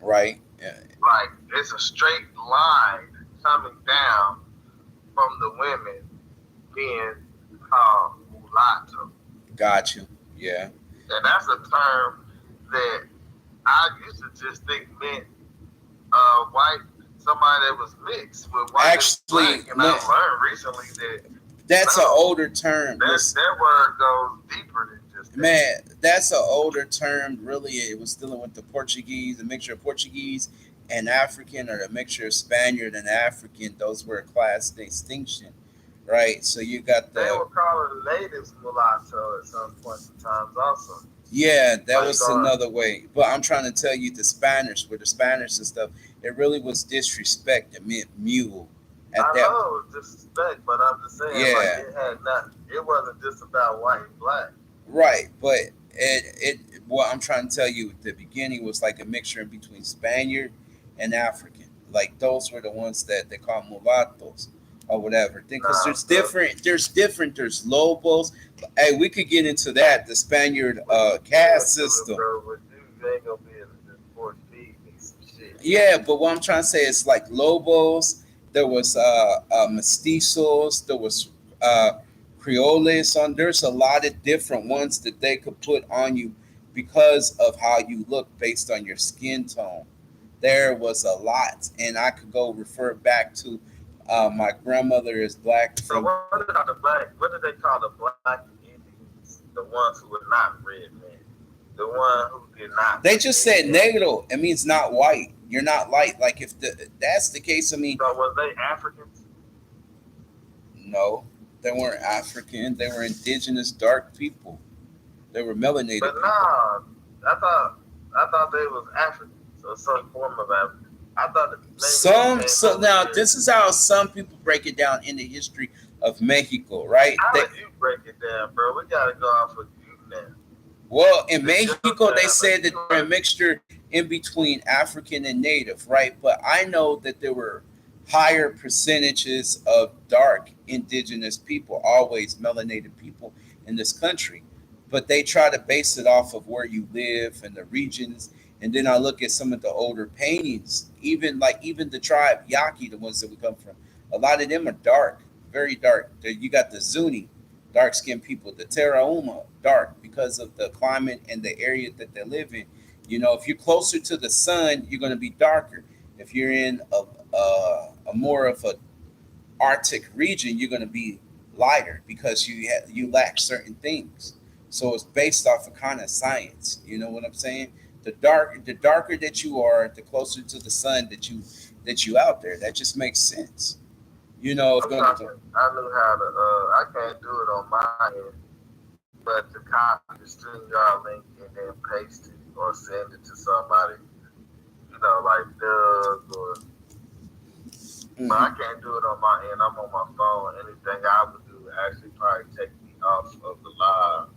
Speaker 1: right. Yeah,
Speaker 2: Like it's a straight line coming down from the women being called mulatto.
Speaker 1: got you. Yeah.
Speaker 2: And that's a term that I used to just think meant white, somebody that was mixed with white and
Speaker 1: Actually,
Speaker 2: black. And I've learned recently that
Speaker 1: that's an
Speaker 2: no,
Speaker 1: older term. Listen,
Speaker 2: that word goes deeper than just that.
Speaker 1: man, that's an older term. Really, it was dealing with the Portuguese, a mixture of Portuguese and African, or a mixture of Spaniard and African. Those were a class distinction, right? So you got
Speaker 2: They
Speaker 1: the
Speaker 2: were calling natives mulatto at some points in times also.
Speaker 1: yeah, that
Speaker 2: Like
Speaker 1: was another way. But I'm trying to tell you, the Spanish, with the Spanish and stuff, it really was disrespect. It meant mule at
Speaker 2: I
Speaker 1: that.
Speaker 2: know it was disrespect, but I'm just saying, like
Speaker 1: Yeah,
Speaker 2: it had nothing. It wasn't just about white and black.
Speaker 1: right. But it what I'm trying to tell you at the beginning was like a mixture in between Spaniard and African. Like those were the ones that they call mulattoes or whatever. Because
Speaker 2: Nah,
Speaker 1: there's
Speaker 2: so
Speaker 1: different. There's lobos. Hey, we could get into that. The Spaniard
Speaker 2: what you gonna
Speaker 1: caste
Speaker 2: do it,
Speaker 1: system.
Speaker 2: bro? With you ain't gonna be able to just force feed me some shit.
Speaker 1: Yeah, but what I'm trying to say is like Lobos. There was mestizos. There was creoles. On there's a lot of different ones that they could put on you because of how you look based on your skin tone. There was a lot, and I could go refer back to my grandmother is black
Speaker 2: So
Speaker 1: from.
Speaker 2: what about the black? What did they call the black Indians? The ones who were not red men. The one who did not.
Speaker 1: They just said negro. It means not white. You're not light. Like if that's the case, I mean,
Speaker 2: So was they Africans?
Speaker 1: no, they weren't African. They were indigenous dark people. They were melanated
Speaker 2: But
Speaker 1: people.
Speaker 2: nah, I thought they was Africans. or some form of African. I thought that maybe they
Speaker 1: Some
Speaker 2: came
Speaker 1: so
Speaker 2: over
Speaker 1: now
Speaker 2: here.
Speaker 1: this is how some people break it down in the history of Mexico, right?
Speaker 2: How would you break it down, bro? We gotta go off of you now.
Speaker 1: Well, in
Speaker 2: It's your
Speaker 1: Mexico, they
Speaker 2: time.
Speaker 1: said
Speaker 2: You
Speaker 1: that they're a
Speaker 2: are.
Speaker 1: mixture in between African and Native, right? But I know that there were higher percentages of dark indigenous people, always melanated people in this country. But they try to base it off of where you live and the regions. And then I look at some of the older paintings, even the tribe Yaqui, the ones that we come from. A lot of them are dark, very dark. You got the Zuni, dark skinned people, the Terrauma, dark because of the climate and the area that they live in. If you're closer to the sun, you're going to be darker. If you're in a more of a Arctic region, you're going to be lighter because you lack certain things. So it's based off of kind of science. You know what I'm saying? The darker that you are, the closer to the sun that you out there. That just makes sense. It's
Speaker 2: I'm
Speaker 1: going
Speaker 2: talking.
Speaker 1: to.
Speaker 2: I knew how to. I can't do it on my end, but to copy the StreamYard link and then paste it or send it to somebody, like Doug or. But I
Speaker 1: Mhm.
Speaker 2: can't do it on my end. I'm on my phone. Anything I would do would actually probably take me off of the live.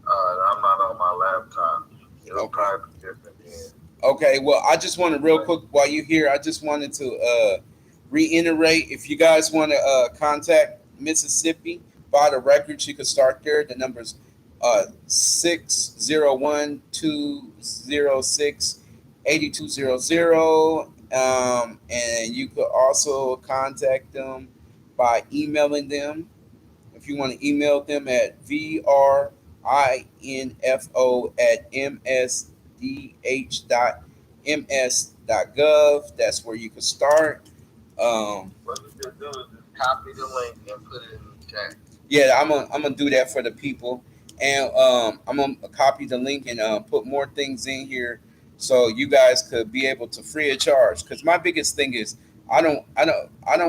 Speaker 2: I'm not on my laptop. It'll
Speaker 1: Okay.
Speaker 2: probably be different then.
Speaker 1: Okay, well, I just wanted real quick while you're here. I just wanted to reiterate if you guys want to contact Mississippi, buy the records. You can start there. The number's 601-206-8200. And you could also contact them by emailing them if you want to email them at vrinfo@msdh.ms.gov. That's where you can start. Um,
Speaker 2: What you can do is just copy the link and put it in the chat.
Speaker 1: yeah, I'm gonna do that for the people, and I'm gonna copy the link and put more things in here so you guys could be able to free of charge. Because my biggest thing is I don't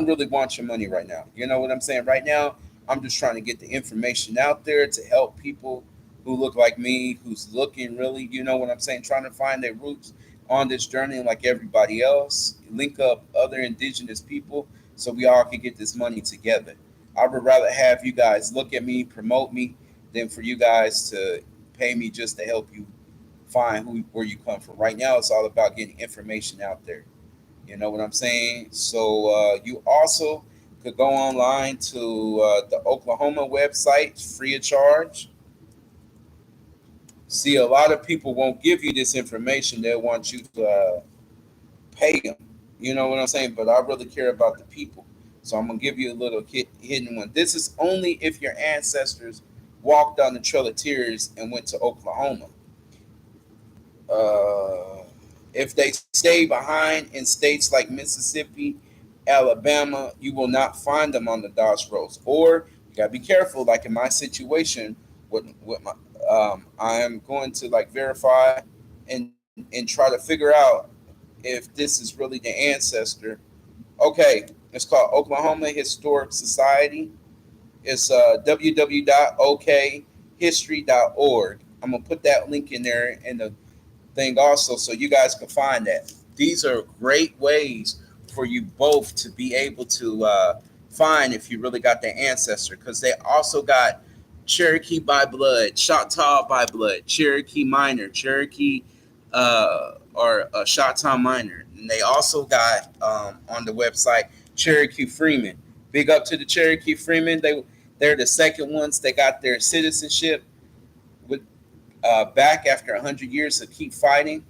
Speaker 1: really want your money right now. You know what I'm saying? Right now, I'm just trying to get the information out there to help people who look like me, who's looking really, you know what I'm saying, trying to find their roots on this journey like everybody else. Link up other indigenous people so we all can get this money together. I would rather have you guys look at me, promote me, than for you guys to pay me just to help you find where you come from. Right now, it's all about getting information out there. You know what I'm saying? So you also could go online to the Oklahoma website, free of charge. See, a lot of people won't give you this information. They want you to pay them. You know what I'm saying? But I really care about the people. So I'm gonna give you a little hidden one. This is only if your ancestors walked on the Trail of Tears and went to Oklahoma. Uh, if they stay behind in states like Mississippi, Alabama, you will not find them on the Dawes roads. Or you gotta be careful. Like in my situation, with my I am going to like verify and try to figure out if this is really the ancestor. Okay, it's called Oklahoma Historic Society. It's www.okhistory.org. I'm gonna put that link in there in the thing also so you guys can find that. These are great ways for you both to be able to find if you really got their ancestor because they also got Cherokee by blood, Choctaw by blood, Cherokee minor, Cherokee or Choctaw minor. And they also got on the website Cherokee Freeman. Big up to the Cherokee Freeman. They're the second ones. They got their citizenship with back after 100 years of keep fighting.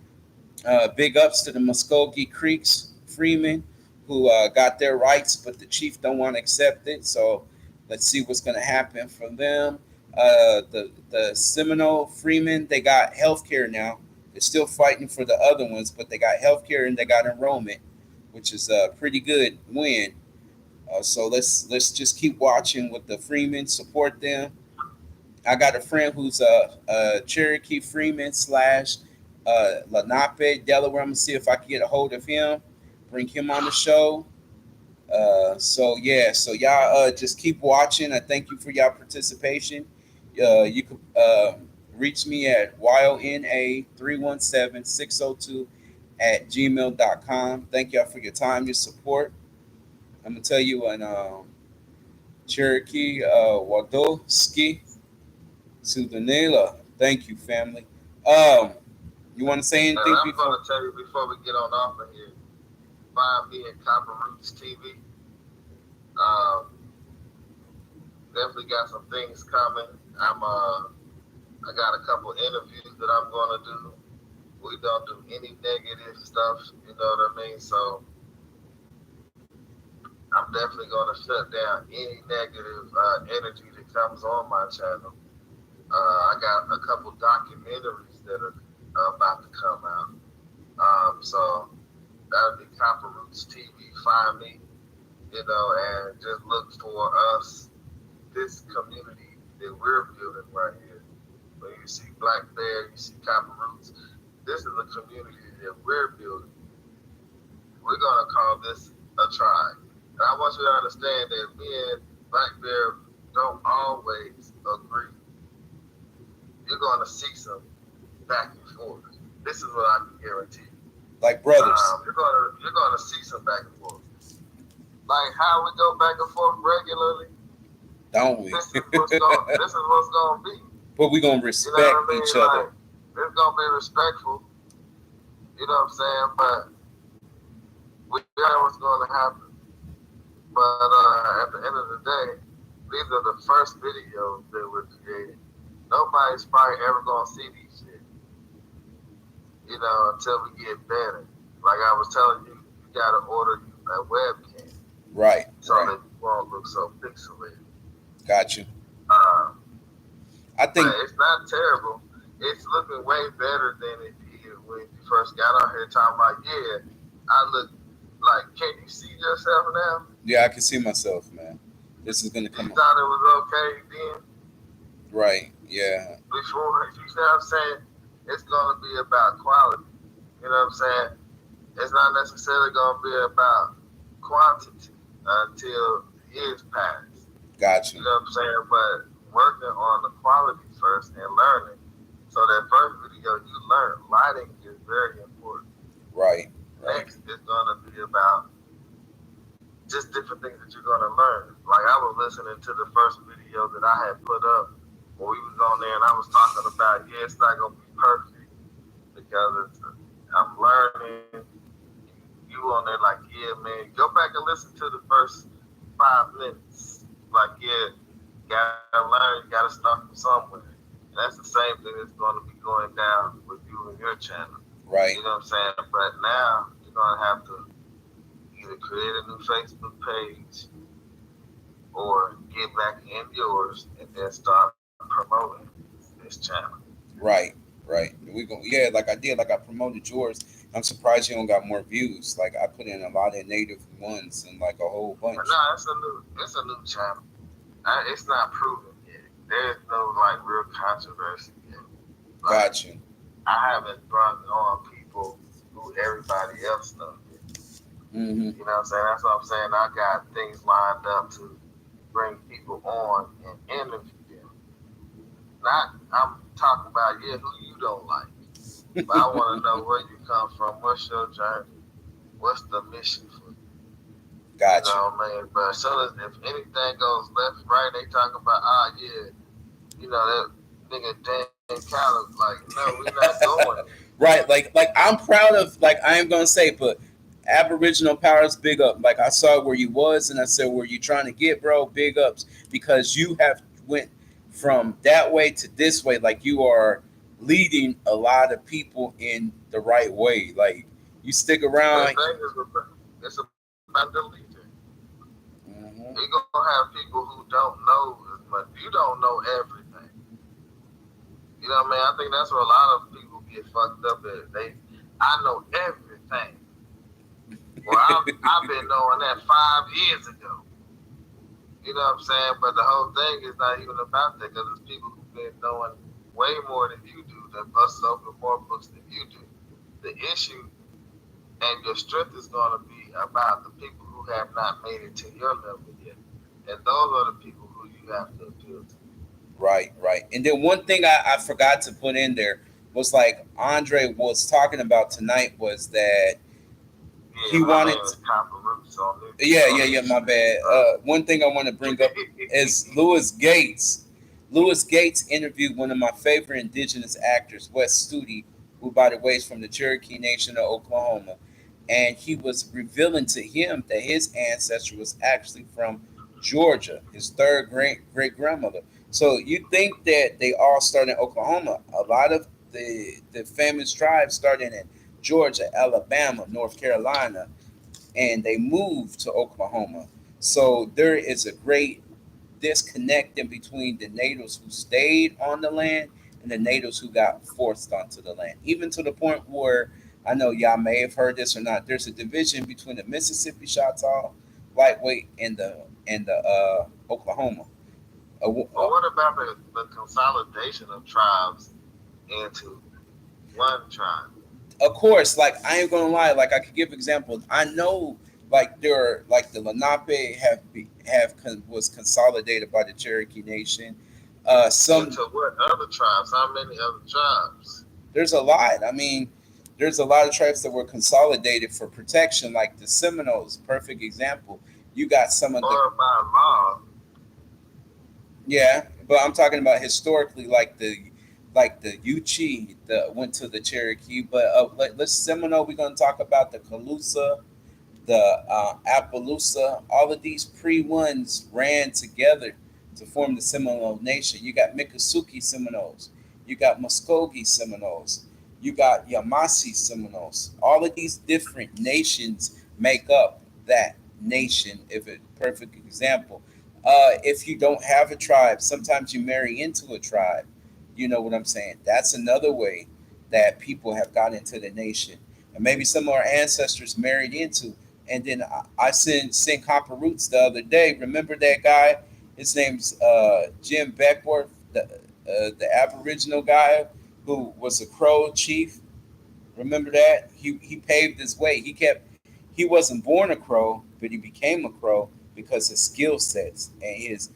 Speaker 1: Big ups to the Muskogee Creeks Freemen who got their rights, but the chief don't want to accept it. So let's see what's going to happen for them. The Seminole Freemen, they got health care now. They're still fighting for the other ones, but they got health care and they got enrollment, which is a pretty good win. So let's just keep watching with the Freemen, support them. I got a friend who's a Cherokee Freeman slash Lenape, Delaware. I'm gonna see if I can get a hold of him, bring him on the show. So yeah, so y'all just keep watching. I thank you for y'all participation. You can reach me at YONA 317 602 at gmail.com. Thank y'all for your time, your support. I'm gonna tell you in Cherokee, Wadowski, Sudanela. Thank you, family. You want to say
Speaker 2: And
Speaker 1: anything
Speaker 2: I'm
Speaker 1: before?
Speaker 2: gonna tell you before we get on off of here, find me at Copper Roots TV. Um, definitely got some things coming. I got a couple interviews that I'm gonna do. We don't do any negative stuff, you know what I mean? So I'm definitely gonna shut down any negative energy that comes on my channel. I got a couple documentaries that are about to come out. So that'll be Copper Roots TV. Find me, you know, and just look for us, this community that we're building right here. When you see Black Bear, you see Copper Roots. This is a community that we're building. We're gonna call this a tribe. And I want you to understand that me and Black Bear don't always agree. You're gonna see some back and forth. This is what I can guarantee.
Speaker 1: Like brothers,
Speaker 2: You're gonna see some back and forth. Like how we go back and forth regularly.
Speaker 1: don't we?
Speaker 2: This is what's gonna be.
Speaker 1: But we gonna
Speaker 2: You know
Speaker 1: respect
Speaker 2: what I mean?
Speaker 1: each
Speaker 2: Like
Speaker 1: other.
Speaker 2: it's gonna be respectful. You know what I'm saying? But we know what's gonna happen. But at the end of the day, these are the first videos that were created. Nobody's probably ever gonna see these shit, you know, until we get better. Like I was telling you, you gotta order you a webcam
Speaker 1: Right,
Speaker 2: so
Speaker 1: right.
Speaker 2: that you won't look so pixelated.
Speaker 1: Got you.
Speaker 2: Uh,
Speaker 1: I
Speaker 2: but
Speaker 1: think
Speaker 2: it's not terrible. It's looking way better than it did when you first got on here talking about, yeah, I look like, can you see yourself now?
Speaker 1: yeah, I can see myself, man. This is gonna
Speaker 2: You
Speaker 1: come up.
Speaker 2: thought it was okay then?
Speaker 1: Right. Yeah.
Speaker 2: Before, you see what I'm saying? It's going to be about quality. You know what I'm saying? It's not necessarily going to be about quantity until years pass.
Speaker 1: Got
Speaker 2: You
Speaker 1: you.
Speaker 2: know what I'm saying? But working on the quality first and learning. So that first video you learn, lighting is very important.
Speaker 1: Right. Right.
Speaker 2: Next is going to be about just different things that you're going to learn. Like I was listening to the first video that I had put up when we was on there, and I was talking about, yeah, it's not going to be perfect because I'm learning. You on there like, yeah, man, go back and listen to the first 5 minutes. Like, yeah, you gotta learn, you gotta start from somewhere. And that's the same thing that's going to be going down with you and your channel.
Speaker 1: Right.
Speaker 2: You know what I'm saying? But now you're going to have to either create a new Facebook page or get back in yours and then start promoting this channel.
Speaker 1: Right. Right. We go. Yeah. Like I did. Like I promoted yours. I'm surprised you don't got more views. Like I put in a lot of native ones and like a whole
Speaker 2: But
Speaker 1: bunch.
Speaker 2: no, it's a new channel. It's not proven yet. There's no like real controversy yet. Like
Speaker 1: Got you.
Speaker 2: I haven't brought on people who everybody else knows.
Speaker 1: Mm-hmm.
Speaker 2: You know what I'm saying? That's what I'm saying. I got things lined up to bring people on and interview them. Not I'm talking about, yeah, who you don't like. But I want to know where you come from. What's your journey? What's the mission for you? You
Speaker 1: Got you.
Speaker 2: know what I mean? But as soon as if anything goes left, right, they talk about, yeah, you know, that nigga Dan Callum. Like, no, we're not going there.
Speaker 1: Right. Like I'm proud of. Like I am gonna say, but Aboriginal powers, big up. Like I saw where you was, and I said, where you trying to get, bro? Big ups because you have went from that way to this way. Like you are leading a lot of people in the right way. Like you stick
Speaker 2: But the
Speaker 1: around.
Speaker 2: thing is, it's about the leader.
Speaker 1: Mhm.
Speaker 2: You're going to have people who don't know as much. You don't know everything. You know what I mean? I think that's where a lot of people get fucked up at. I know everything. Well, I've been knowing that 5 years ago. You know what I'm saying? But the whole thing is not even about that because there's people who've been knowing way more than you do, that bust open more books than you do. The issue and your strength is going to be about the people who have not made it to your level yet. And those are the people who you have to appeal to.
Speaker 1: Right, right. And then one thing I forgot to put in there, was like Andre was talking about tonight was that
Speaker 2: Yeah,
Speaker 1: he
Speaker 2: my
Speaker 1: wanted.
Speaker 2: name is Copper Roots
Speaker 1: Yeah.
Speaker 2: on
Speaker 1: My
Speaker 2: YouTube.
Speaker 1: bad. One thing I want to bring up
Speaker 2: Uh,
Speaker 1: is Lewis Gates. Lewis Gates interviewed one of my favorite indigenous actors, Wes Studi, who, by the way, is from the Cherokee Nation of Oklahoma, and he was revealing to him that his ancestor was actually from Georgia, his third great grandmother. So you think that they all started in Oklahoma? A lot of the famous tribes started in Georgia, Alabama, North Carolina, and they moved to Oklahoma. So there is a great disconnect in between the natives who stayed on the land and the natives who got forced onto the land. Even to the point where I know y'all may have heard this or not. There's a division between the Mississippi Choctaw, lightweight, and the Oklahoma.
Speaker 2: but what about the consolidation of tribes into one tribe?
Speaker 1: Of course, like I ain't gonna lie, like I could give examples. I know, like there are like the Lenape was consolidated by the Cherokee Nation. Some
Speaker 2: Into what other tribes? How many other tribes?
Speaker 1: there's a lot. I mean, there's a lot of tribes that were consolidated for protection, like the Seminoles. Perfect example. You got some of the
Speaker 2: Or by law?
Speaker 1: yeah, but I'm talking about historically, like the Yuchi that went to the Cherokee. But let's Seminole. We're gonna talk about the Calusa, the Appaloosa, all of these pre-ones ran together to form the Seminole Nation. You got Miccosukee Seminoles, you got Muskogee Seminoles, you got Yamasee Seminoles. All of these different nations make up that nation. If a perfect example, if you don't have a tribe, sometimes you marry into a tribe. You know what I'm saying? That's another way that people have got into the nation, and maybe some of our ancestors married into. And then I sent Copper Roots the other day. Remember that guy? His name's Jim Beckworth, the Aboriginal guy who was a Crow chief. Remember that? He paved his way. He wasn't born a Crow, but he became a Crow because his skill sets and his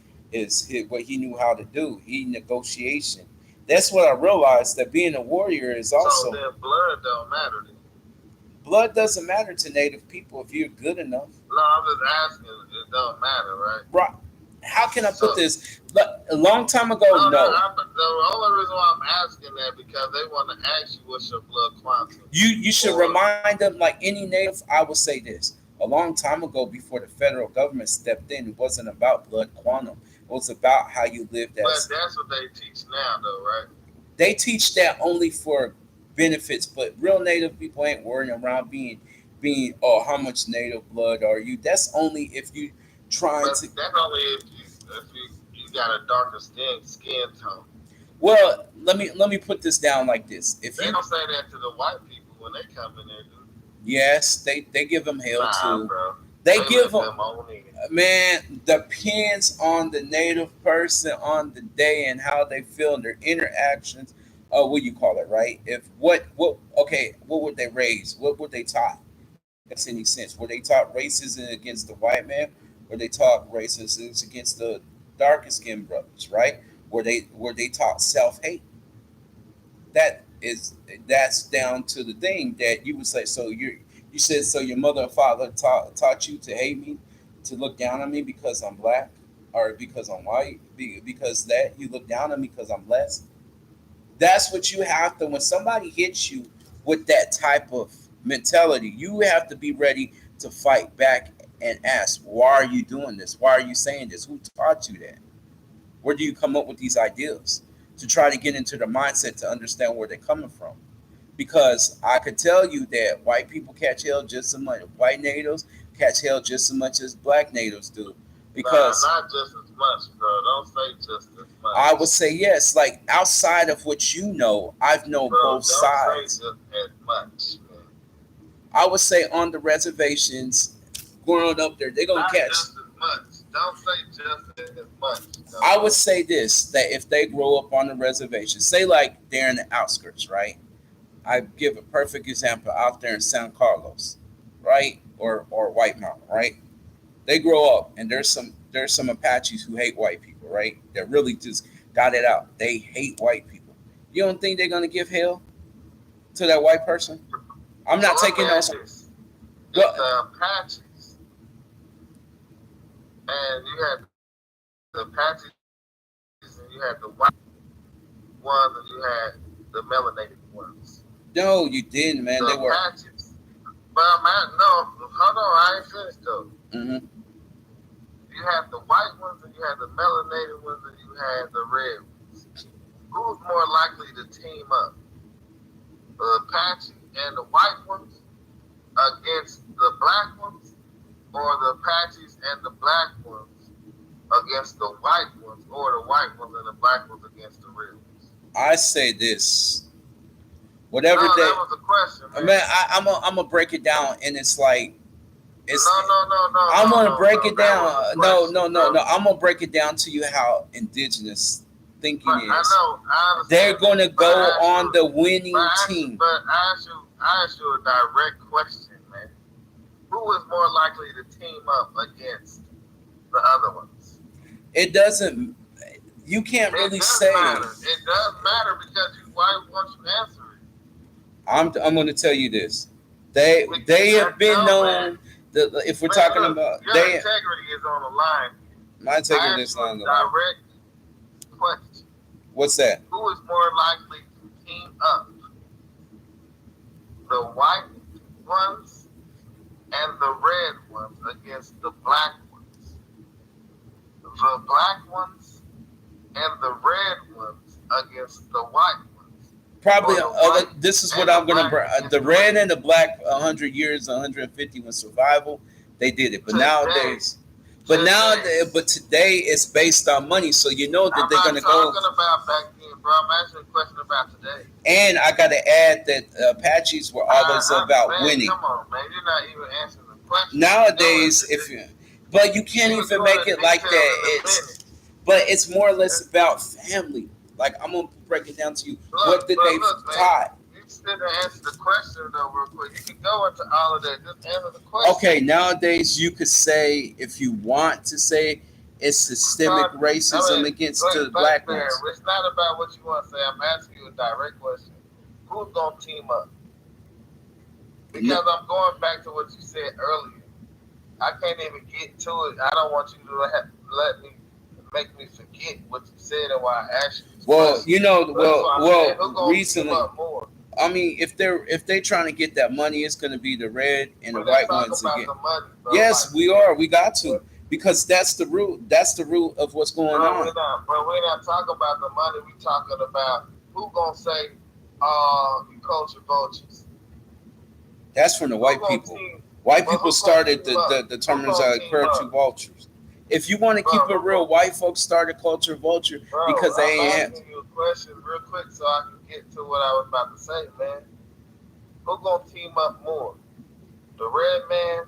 Speaker 1: what he knew how to do. He negotiation. That's what I realized, that being a warrior is
Speaker 2: So
Speaker 1: also
Speaker 2: then blood don't matter then.
Speaker 1: blood doesn't matter to native people if you're good enough.
Speaker 2: No, I'm just asking. It don't matter, right?
Speaker 1: Right. How can I put
Speaker 2: So
Speaker 1: this? But a long time
Speaker 2: no,
Speaker 1: ago,
Speaker 2: no.
Speaker 1: no.
Speaker 2: The only reason why I'm asking that because they want to ask you what's your blood quantum,
Speaker 1: You should
Speaker 2: or
Speaker 1: remind them, like any native. I would say this: a long time ago, before the federal government stepped in, it wasn't about blood quantum. It was about how you lived
Speaker 2: but
Speaker 1: as.
Speaker 2: that's what they teach now, though, right?
Speaker 1: They teach that only for benefits, but real native people ain't worrying around being oh how much native blood are you? That's only if you trying
Speaker 2: But
Speaker 1: to.
Speaker 2: that's only if you got a darker skin tone.
Speaker 1: Well, let me put this down like this: if
Speaker 2: They
Speaker 1: you
Speaker 2: don't say that to the white people when they come in there, do
Speaker 1: yes, they give them
Speaker 2: they?
Speaker 1: hell
Speaker 2: Nah,
Speaker 1: too.
Speaker 2: bro.
Speaker 1: They
Speaker 2: They
Speaker 1: give
Speaker 2: let
Speaker 1: them
Speaker 2: them on in.
Speaker 1: man depends on the native person on the day and how they feel and their interactions. What you call it, right? If what okay, what would they raise? What were they taught? If that makes any sense. Were they taught racism against the white man? Or they taught racism against the darker skinned brothers, right? Were they taught self hate? That is that's down to the thing that you would say. So you said so your mother and father taught you to hate me, to look down on me because I'm black or because I'm white, because that you look down on me because I'm less. That's what you have to when somebody hits you with that type of mentality. You have to be ready to fight back and ask, why are you doing this? Why are you saying this? Who taught you that? Where do you come up with these ideas to try to get into the mindset to understand where they're coming from? Because I could tell you that white people catch hell just as much, white natives catch hell just as much as black natives do.
Speaker 2: Nah,
Speaker 1: Because
Speaker 2: not just as much, bro. Don't say just as
Speaker 1: I would
Speaker 2: much,
Speaker 1: say yes, like outside of what you know, I've known
Speaker 2: bro.
Speaker 1: both
Speaker 2: Don't say
Speaker 1: sides.
Speaker 2: just as much, man.
Speaker 1: I would say on the reservations, growing up there, they're gonna
Speaker 2: Not
Speaker 1: catch.
Speaker 2: just as much. Don't say just as much, though.
Speaker 1: I would say this that if they grow up on the reservation, say like they're in the outskirts, right? I give a perfect example out there in San Carlos, right? Or White Mountain, right? They grow up and there's some Apaches who hate white people, right? That really just got it out. They hate white people. You don't think they're gonna give hell? to that white person. I'm
Speaker 2: So
Speaker 1: not
Speaker 2: let me
Speaker 1: taking
Speaker 2: ask
Speaker 1: those.
Speaker 2: this:
Speaker 1: Well,
Speaker 2: it's Apaches, and you had the Apaches, and you had the white ones, and you had the melanated ones.
Speaker 1: no, you didn't,
Speaker 2: The
Speaker 1: man. They were.
Speaker 2: Apaches, but I'm at, no, hold on, I ain't finished though.
Speaker 1: Hmm.
Speaker 2: You had the white ones, and you had the melanated ones, and you had the red ones. Who's more likely to team up, the Apache and the white ones against the black ones, or the Apaches and the black ones against the white ones, or the white ones and the black ones against the red ones?
Speaker 1: I say this.
Speaker 2: No,
Speaker 1: Whatever
Speaker 2: that
Speaker 1: they,
Speaker 2: was a question,
Speaker 1: I
Speaker 2: man.
Speaker 1: mean, I'm gonna break it down, and it's like
Speaker 2: No,
Speaker 1: it's.
Speaker 2: no, no, no,
Speaker 1: I'm
Speaker 2: no,
Speaker 1: gonna
Speaker 2: no,
Speaker 1: break
Speaker 2: no.
Speaker 1: it
Speaker 2: That
Speaker 1: down.
Speaker 2: was a
Speaker 1: No,
Speaker 2: question,
Speaker 1: no, no,
Speaker 2: bro.
Speaker 1: no. I'm gonna break it down to you how indigenous thinking
Speaker 2: But I
Speaker 1: is.
Speaker 2: know, I
Speaker 1: They're
Speaker 2: understand that.
Speaker 1: gonna
Speaker 2: But
Speaker 1: go on the winning team.
Speaker 2: I asked you, a direct question, man. Who is more likely to team up against the other ones?
Speaker 1: It doesn't. You can't
Speaker 2: It
Speaker 1: really
Speaker 2: does
Speaker 1: say.
Speaker 2: matter. It does matter because you. Why won't you answer it?
Speaker 1: I'm going to tell you this. They have been
Speaker 2: No, man.
Speaker 1: known. That if we're
Speaker 2: Man,
Speaker 1: talking
Speaker 2: look,
Speaker 1: about
Speaker 2: your
Speaker 1: they,
Speaker 2: integrity is on the line.
Speaker 1: my
Speaker 2: I
Speaker 1: integrity
Speaker 2: asked
Speaker 1: is
Speaker 2: you a
Speaker 1: not on the line.
Speaker 2: direct question.
Speaker 1: What's that?
Speaker 2: Who is more likely to team up? The white ones and the red ones against the black ones. The black ones and the red ones against the white ones.
Speaker 1: Probably.
Speaker 2: Or the white
Speaker 1: This is what
Speaker 2: and the
Speaker 1: I'm going to.
Speaker 2: black
Speaker 1: The
Speaker 2: against the
Speaker 1: red
Speaker 2: red.
Speaker 1: and the black, 100 years, 150 when survival, they did it. But
Speaker 2: Today,
Speaker 1: nowadays,
Speaker 2: today.
Speaker 1: but today it's based on money. So you know that
Speaker 2: I'm
Speaker 1: they're going
Speaker 2: not
Speaker 1: to go.
Speaker 2: talking about back then, bro. I'm asking a question about today.
Speaker 1: And I got to add that Apaches were always about
Speaker 2: Man,
Speaker 1: winning.
Speaker 2: come on, man. You're not even answering the question.
Speaker 1: Nowadays, if you, but you can't
Speaker 2: You
Speaker 1: even
Speaker 2: go
Speaker 1: make
Speaker 2: into
Speaker 1: it like
Speaker 2: detail
Speaker 1: that.
Speaker 2: in a
Speaker 1: It's,
Speaker 2: minute.
Speaker 1: but it's more or less about family. Like I'm gonna break it down to you. What
Speaker 2: Look,
Speaker 1: did
Speaker 2: but
Speaker 1: they
Speaker 2: look, man.
Speaker 1: taught?
Speaker 2: You just didn't answer the question though, real quick. You can go into all of that. Just answer the question.
Speaker 1: Okay, nowadays you could say if you want to say it's systemic
Speaker 2: Start. I
Speaker 1: racism
Speaker 2: mean,
Speaker 1: against the
Speaker 2: back
Speaker 1: black
Speaker 2: there.
Speaker 1: ones.
Speaker 2: It's not about what you want to say. I'm asking you a direct question. Who's gonna team up? Because I'm going back to what you said earlier. I can't even get to it. I don't want you to let me make me forget what you said and why I asked you this
Speaker 1: Well,
Speaker 2: question.
Speaker 1: you know,
Speaker 2: So that's why I'm saying who's gonna team
Speaker 1: recently,
Speaker 2: up more?
Speaker 1: I mean, if they're trying to get that money, it's going to be the red and the
Speaker 2: We're not
Speaker 1: white
Speaker 2: talking
Speaker 1: ones
Speaker 2: about
Speaker 1: again.
Speaker 2: the money, bro.
Speaker 1: Yes,
Speaker 2: Like,
Speaker 1: we are. We got to because that's the root. That's the root of what's going
Speaker 2: bro,
Speaker 1: on.
Speaker 2: we're not talking about the money. We talking about who gonna say, you culture vultures.
Speaker 1: That's from the
Speaker 2: Who
Speaker 1: white
Speaker 2: gonna
Speaker 1: people.
Speaker 2: team?
Speaker 1: White
Speaker 2: But
Speaker 1: people
Speaker 2: who gonna
Speaker 1: started
Speaker 2: team up?
Speaker 1: the
Speaker 2: Who
Speaker 1: terms
Speaker 2: gonna team
Speaker 1: culture
Speaker 2: up,
Speaker 1: vultures. If you want to keep
Speaker 2: bro?
Speaker 1: it real, white folks started culture vulture
Speaker 2: Bro,
Speaker 1: because they
Speaker 2: I'm
Speaker 1: ain't
Speaker 2: asking you a question real quick so I can get to what I was about to say, man. Who gonna team up more? The red man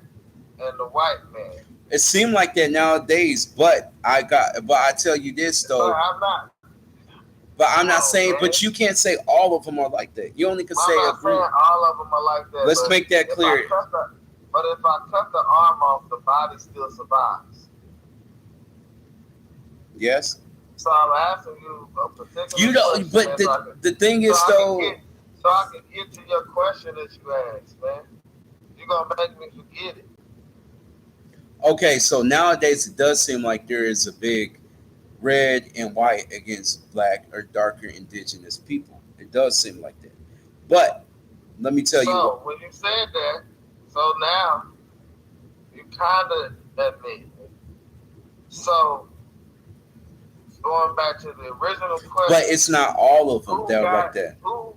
Speaker 2: and the white man.
Speaker 1: it seemed like that nowadays. But I tell you this
Speaker 2: But
Speaker 1: though.
Speaker 2: I'm not.
Speaker 1: But I'm
Speaker 2: Come
Speaker 1: not
Speaker 2: on,
Speaker 1: saying.
Speaker 2: man.
Speaker 1: But you can't say all of them are like that. You only can
Speaker 2: I'm
Speaker 1: say a
Speaker 2: not saying
Speaker 1: group.
Speaker 2: all of them are like that,
Speaker 1: Let's
Speaker 2: but
Speaker 1: make that
Speaker 2: if I
Speaker 1: clear.
Speaker 2: cut the if I cut the arm off, the body still survives.
Speaker 1: Yes.
Speaker 2: So I'm asking you a particular
Speaker 1: You don't.
Speaker 2: question,
Speaker 1: But
Speaker 2: man,
Speaker 1: the thing is though.
Speaker 2: so I can get to your question that you asked, man. You're gonna make me forget it.
Speaker 1: Okay, so nowadays it does seem like there is a big red and white against black or darker indigenous people. It does seem like that. But let me tell you what.
Speaker 2: So when you said that, so now you kind of admit it. So going back to the original
Speaker 1: But
Speaker 2: question,
Speaker 1: it's not all of them
Speaker 2: who
Speaker 1: that are like
Speaker 2: got
Speaker 1: that.
Speaker 2: who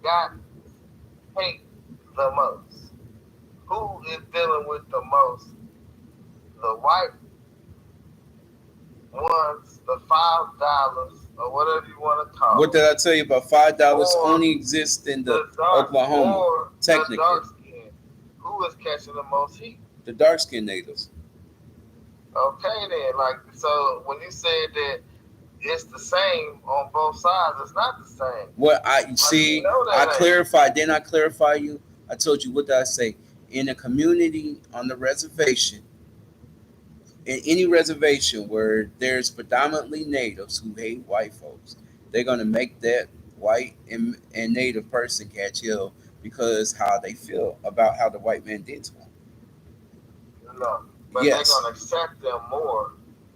Speaker 2: got hate the most? Who is dealing with the most? The white ones, the $5 or whatever you want to
Speaker 1: What
Speaker 2: call
Speaker 1: did
Speaker 2: it,
Speaker 1: I tell you about $5
Speaker 2: or
Speaker 1: only exists in the
Speaker 2: the dark
Speaker 1: Oklahoma,
Speaker 2: or the
Speaker 1: technically.
Speaker 2: dark skin? Who is catching the most heat?
Speaker 1: The dark skinned natives.
Speaker 2: Okay, then, like, so when you said that it's the same on both sides, it's not the same.
Speaker 1: What I
Speaker 2: Like, you
Speaker 1: see,
Speaker 2: know
Speaker 1: I
Speaker 2: that ain't.
Speaker 1: clarified. Didn't I clarify you? I told you what did I say? In a community on the reservation, in any reservation where there's predominantly natives who hate white folks, they're gonna make that white and native person catch hell because how they feel about how the white man did to them.
Speaker 2: No, but they're
Speaker 1: Yes,
Speaker 2: gonna accept them more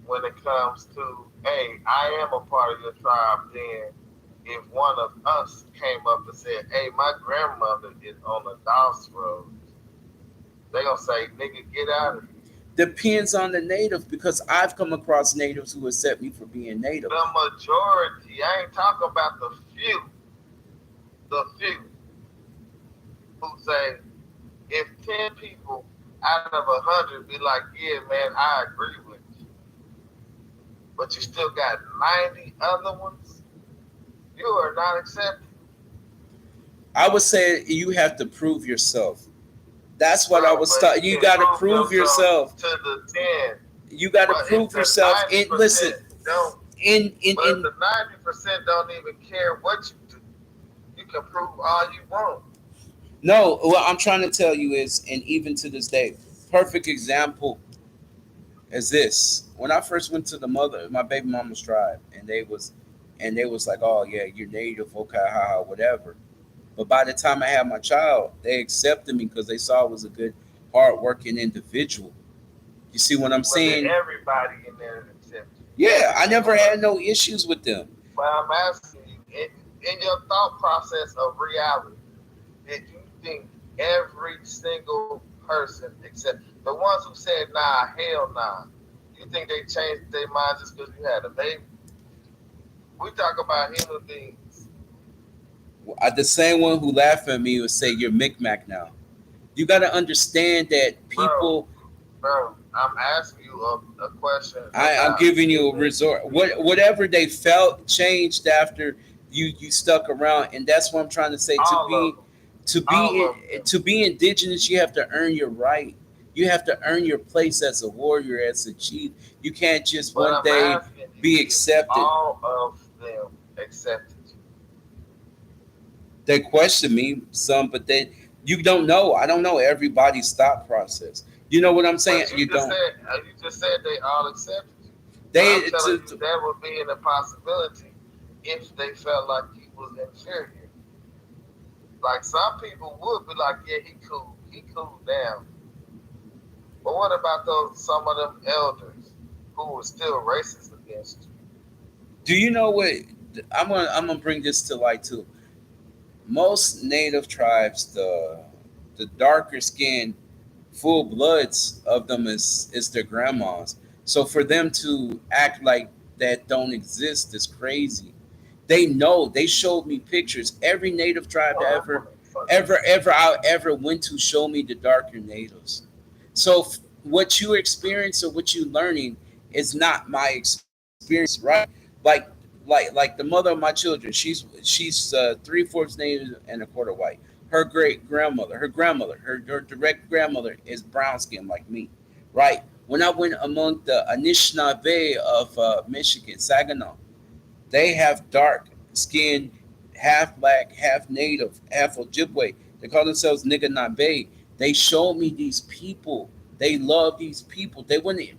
Speaker 2: when it comes to, hey, I am a part of your tribe. Then, if one of us came up and said, hey, my grandmother is on the Dawes road, they gonna say, nigga, get out of here.
Speaker 1: depends on the native because I've come across natives who accept me for being native.
Speaker 2: The majority, I ain't talking about the few who say, if 10 people out of 100 be like, yeah, man, I agree with you, but you still got 90 other ones, you are not accepted.
Speaker 1: I would say you have to prove yourself. That's what I
Speaker 2: Bro,
Speaker 1: was
Speaker 2: but
Speaker 1: start.
Speaker 2: you
Speaker 1: You
Speaker 2: can
Speaker 1: got to
Speaker 2: prove
Speaker 1: prove
Speaker 2: yourself
Speaker 1: yourself.
Speaker 2: to the 10.
Speaker 1: You got to
Speaker 2: But if
Speaker 1: prove
Speaker 2: the
Speaker 1: yourself. And listen,
Speaker 2: 90% don't, but if
Speaker 1: in
Speaker 2: the 90% don't even care what you do, you can prove all you want.
Speaker 1: no, what I'm trying to tell you is, and even to this day, perfect example is this. When I first went to my baby mama's tribe, and they was like, oh yeah, you're native, okay, haha, whatever. But by the time I had my child, they accepted me because they saw I was a good, hardworking individual. You see what I'm
Speaker 2: But then
Speaker 1: saying?
Speaker 2: everybody in there accepts you.
Speaker 1: Yeah,
Speaker 2: Every
Speaker 1: I
Speaker 2: single
Speaker 1: never had
Speaker 2: person.
Speaker 1: no issues with them.
Speaker 2: But I'm asking you, in your thought process of reality, did you think every single person, except the ones who said, nah, hell nah, you think they changed their minds just because you had a baby? We talk about human beings.
Speaker 1: The same one who laughed at me would say, "You're Micmac now." You got to understand that
Speaker 2: Bro,
Speaker 1: people.
Speaker 2: bro, I'm asking you a question
Speaker 1: I'm
Speaker 2: about
Speaker 1: giving you a
Speaker 2: human
Speaker 1: resort.
Speaker 2: beings.
Speaker 1: Whatever they felt changed after you stuck around, and that's what I'm trying to say.
Speaker 2: All of them. All of them.
Speaker 1: To be indigenous, you have to earn your right. You have to earn your place as a warrior, as a chief. You can't just
Speaker 2: But
Speaker 1: one
Speaker 2: I'm
Speaker 1: day
Speaker 2: asking you
Speaker 1: be
Speaker 2: if
Speaker 1: accepted.
Speaker 2: all of them accepted you.
Speaker 1: They question me some, but they you don't know. I don't know everybody's thought process. You know what I'm saying?
Speaker 2: But
Speaker 1: You don't.
Speaker 2: you just said they all accepted you. But I'm
Speaker 1: They
Speaker 2: telling you that would be an impossibility if they felt like you was inferior. Like some people would be like, yeah, he cool down. But what about those some of them elders who were still racist against you?
Speaker 1: do you know what I'm gonna bring this to light too. Most native tribes, the darker skin, full bloods of them is their grandmas. So for them to act like that don't exist is crazy. They know. They showed me pictures. Every native tribe that
Speaker 2: Oh, that's what the fuck.
Speaker 1: I ever went to show me the darker natives. So what you experience or what you learning is not my experience, right? Like like the mother of my children. She's 3/4 native and a quarter white. Her her direct grandmother is brown skin like me, right? When I went among the Anishinaabe of Michigan, Saginaw, they have dark skin, half black, half native, half Ojibwe. They call themselves Nigga Nabe. They showed me these people. They love these people. They wouldn't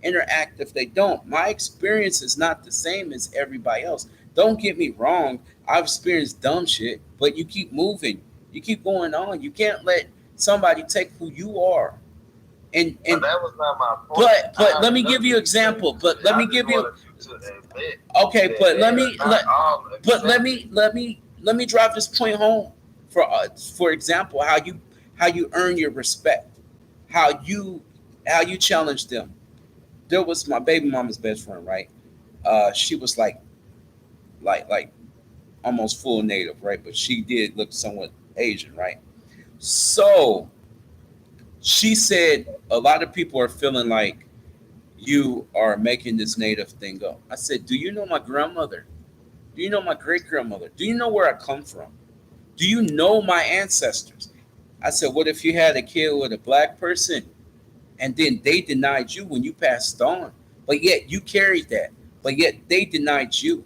Speaker 1: interact if they don't. My experience is not the same as everybody else. Don't get me wrong. I've experienced dumb shit, but you keep moving. You keep going on. You can't let somebody take who you are.
Speaker 2: But
Speaker 1: And
Speaker 2: that was not my point.
Speaker 1: but
Speaker 2: I
Speaker 1: let
Speaker 2: have
Speaker 1: me give you
Speaker 2: nothing
Speaker 1: an
Speaker 2: to say
Speaker 1: example.
Speaker 2: to
Speaker 1: But
Speaker 2: it.
Speaker 1: let
Speaker 2: I
Speaker 1: me
Speaker 2: just
Speaker 1: give you
Speaker 2: wanted you to admit
Speaker 1: okay.
Speaker 2: that
Speaker 1: But
Speaker 2: they are not all
Speaker 1: let
Speaker 2: accepted.
Speaker 1: me let me drive this point home for example how you earn your respect, how you how you challenge them. There was my baby mama's best friend, right? She was like almost full native, right? But she did look somewhat Asian, right? So she said a lot of people are feeling like you are making this native thing up. I said, do you know my grandmother? Do you know my great grandmother? Do you know where I come from? Do you know my ancestors? I said, what if you had a kid with a black person and then they denied you when you passed on? But yet you carried that. But yet they denied you.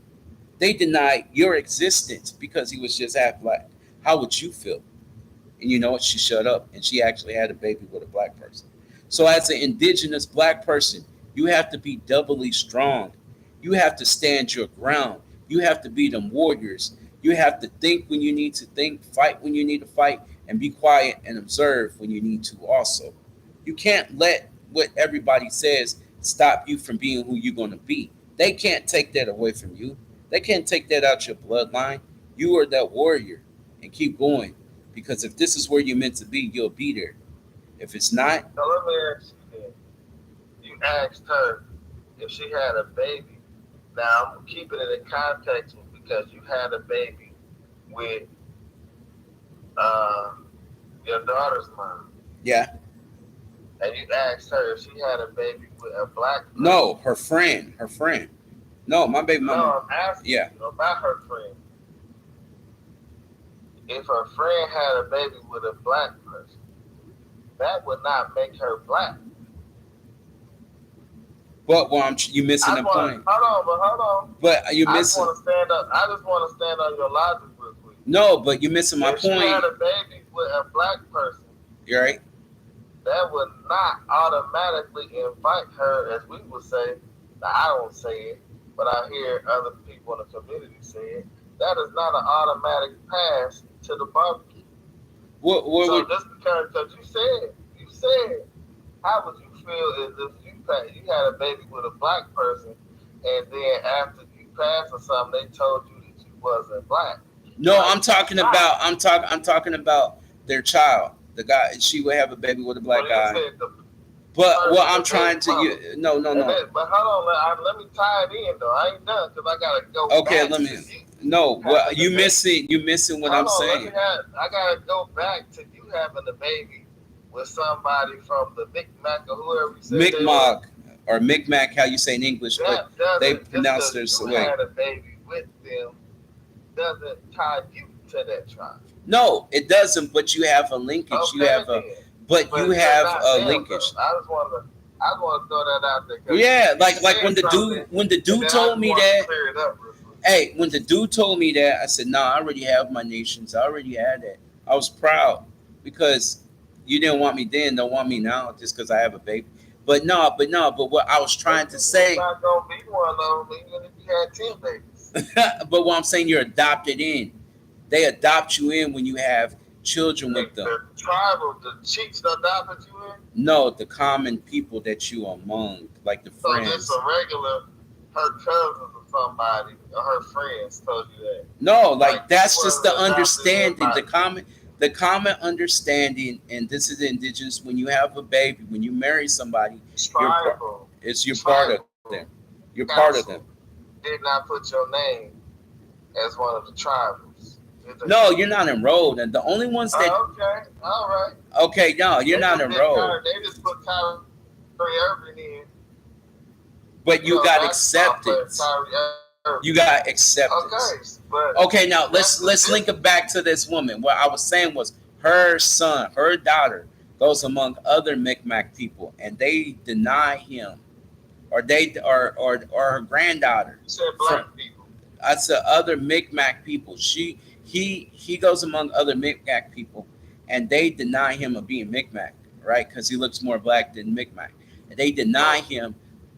Speaker 1: They denied your existence because he was just half black. How would you feel? And you know what? She shut up and she actually had a baby with a black person. So, as an indigenous black person, you have to be doubly strong. You have to stand your ground. You have to be them warriors. You have to think when you need to think, fight when you need to fight, and be quiet and observe when you need to also. You can't let what everybody says stop you from being who you're going to be. They can't take that away from you. They can't take that out your bloodline. You are that warrior and keep going. Because if this is where you're meant to be, you'll be there. If it's not,
Speaker 2: So let me ask you then. You asked her if she had a baby. Now I'm keeping it in context because you had a baby with uh, your daughter's mom,
Speaker 1: yeah.
Speaker 2: and you asked her if she had a baby with a black person.
Speaker 1: No, her friend. Her friend. No, my baby mama.
Speaker 2: No, I'm asking
Speaker 1: Yeah.
Speaker 2: you about her friend. If her friend had a baby with a black person, that would not make her black.
Speaker 1: But well, you missing
Speaker 2: I
Speaker 1: the
Speaker 2: just want
Speaker 1: point.
Speaker 2: to hold on, but hold on.
Speaker 1: But you're
Speaker 2: I just
Speaker 1: missing.
Speaker 2: want to stand up. I just want to stand on your logic real quick.
Speaker 1: No, but you're missing my
Speaker 2: If she
Speaker 1: point.
Speaker 2: had a baby with a black person,
Speaker 1: You're right.
Speaker 2: that would not automatically invite her, as we would say. Now, I don't say it, but I hear other people in the community say it. That is not an automatic pass to the barbecue.
Speaker 1: What
Speaker 2: So
Speaker 1: would
Speaker 2: just because you said, how would you feel if you had a baby with a black person, and then after you passed or something, they told you that you wasn't black?
Speaker 1: no?
Speaker 2: Like,
Speaker 1: I'm talking
Speaker 2: stop.
Speaker 1: about. I'm talking about their child. The guy. She would have a baby with a black
Speaker 2: Well, you
Speaker 1: guy.
Speaker 2: said the
Speaker 1: But what
Speaker 2: person, the
Speaker 1: I'm
Speaker 2: baby
Speaker 1: trying to
Speaker 2: mama.
Speaker 1: you. No, no,
Speaker 2: And
Speaker 1: no.
Speaker 2: then, but hold on, let me tie it in though. I ain't done because I gotta go
Speaker 1: Okay,
Speaker 2: back
Speaker 1: let
Speaker 2: to
Speaker 1: me.
Speaker 2: you
Speaker 1: No,
Speaker 2: having
Speaker 1: what
Speaker 2: the
Speaker 1: you
Speaker 2: baby.
Speaker 1: missing? You missing what I'm
Speaker 2: Hold on, let me
Speaker 1: saying?
Speaker 2: have. I gotta go back to you having the baby with somebody from the Micmac or whoever you said they were.
Speaker 1: Mi'kmaq or Micmac, how you say in English, but
Speaker 2: That
Speaker 1: they
Speaker 2: doesn't just
Speaker 1: pronounce
Speaker 2: because
Speaker 1: theirs
Speaker 2: you
Speaker 1: away.
Speaker 2: had a baby with them doesn't tie you to that tribe.
Speaker 1: No, it doesn't. But you have a linkage. You
Speaker 2: Okay
Speaker 1: have a,
Speaker 2: then,
Speaker 1: but you
Speaker 2: but you're
Speaker 1: have
Speaker 2: not
Speaker 1: a
Speaker 2: them
Speaker 1: linkage.
Speaker 2: though. I just want to throw that out there because
Speaker 1: Yeah,
Speaker 2: you
Speaker 1: like
Speaker 2: said something,
Speaker 1: when the
Speaker 2: and
Speaker 1: dude
Speaker 2: then I
Speaker 1: told
Speaker 2: just
Speaker 1: me
Speaker 2: want to
Speaker 1: that.
Speaker 2: clear it up real quick.
Speaker 1: Hey, when the dude told me that, I said, "Nah, I already have my nations. I already had that." I was proud because you didn't want me then, don't want me now, just because I have a baby. But no, but no, but what I was
Speaker 2: But
Speaker 1: trying to
Speaker 2: you're
Speaker 1: say,
Speaker 2: not gonna be one of them even if you had 10 babies.
Speaker 1: but what I'm saying, you're adopted in. They adopt you in when you have children with them.
Speaker 2: The tribe of the chiefs that adopted you in.
Speaker 1: No, the common people that you are among, like the
Speaker 2: So just
Speaker 1: friends.
Speaker 2: a regular, her cousins or somebody or her friends told you that.
Speaker 1: No,
Speaker 2: Like
Speaker 1: like
Speaker 2: you
Speaker 1: that's just the
Speaker 2: wasn't adopted in
Speaker 1: understanding,
Speaker 2: by
Speaker 1: the common understanding, and this is indigenous. When you have a baby, when you marry somebody, you're part.
Speaker 2: tribal.
Speaker 1: You're part of them.
Speaker 2: Tribal
Speaker 1: You're part of them.
Speaker 2: council did not put your name as one of the tribals. Did they?
Speaker 1: No, you're not enrolled, and the only ones that
Speaker 2: Oh, okay. All right.
Speaker 1: okay, no, you're
Speaker 2: They
Speaker 1: not
Speaker 2: just did
Speaker 1: enrolled,
Speaker 2: Kyrie. They just put Kyrie Irving in.
Speaker 1: but
Speaker 2: You
Speaker 1: you
Speaker 2: know,
Speaker 1: got
Speaker 2: basketball player
Speaker 1: acceptance.
Speaker 2: Kyrie Irving.
Speaker 1: You got
Speaker 2: Okay,
Speaker 1: acceptance.
Speaker 2: but
Speaker 1: Okay, now
Speaker 2: that's the
Speaker 1: let's link
Speaker 2: difference.
Speaker 1: it back to this woman. What I was saying was her son, her daughter, goes among other Micmac people, and they deny him, or they or her granddaughter.
Speaker 2: You said
Speaker 1: From
Speaker 2: black people.
Speaker 1: I said other Micmac people. He goes among other Micmac people, and they deny him of being Micmac, right? Because he looks more black than Micmac, and they deny
Speaker 2: Who?
Speaker 1: him.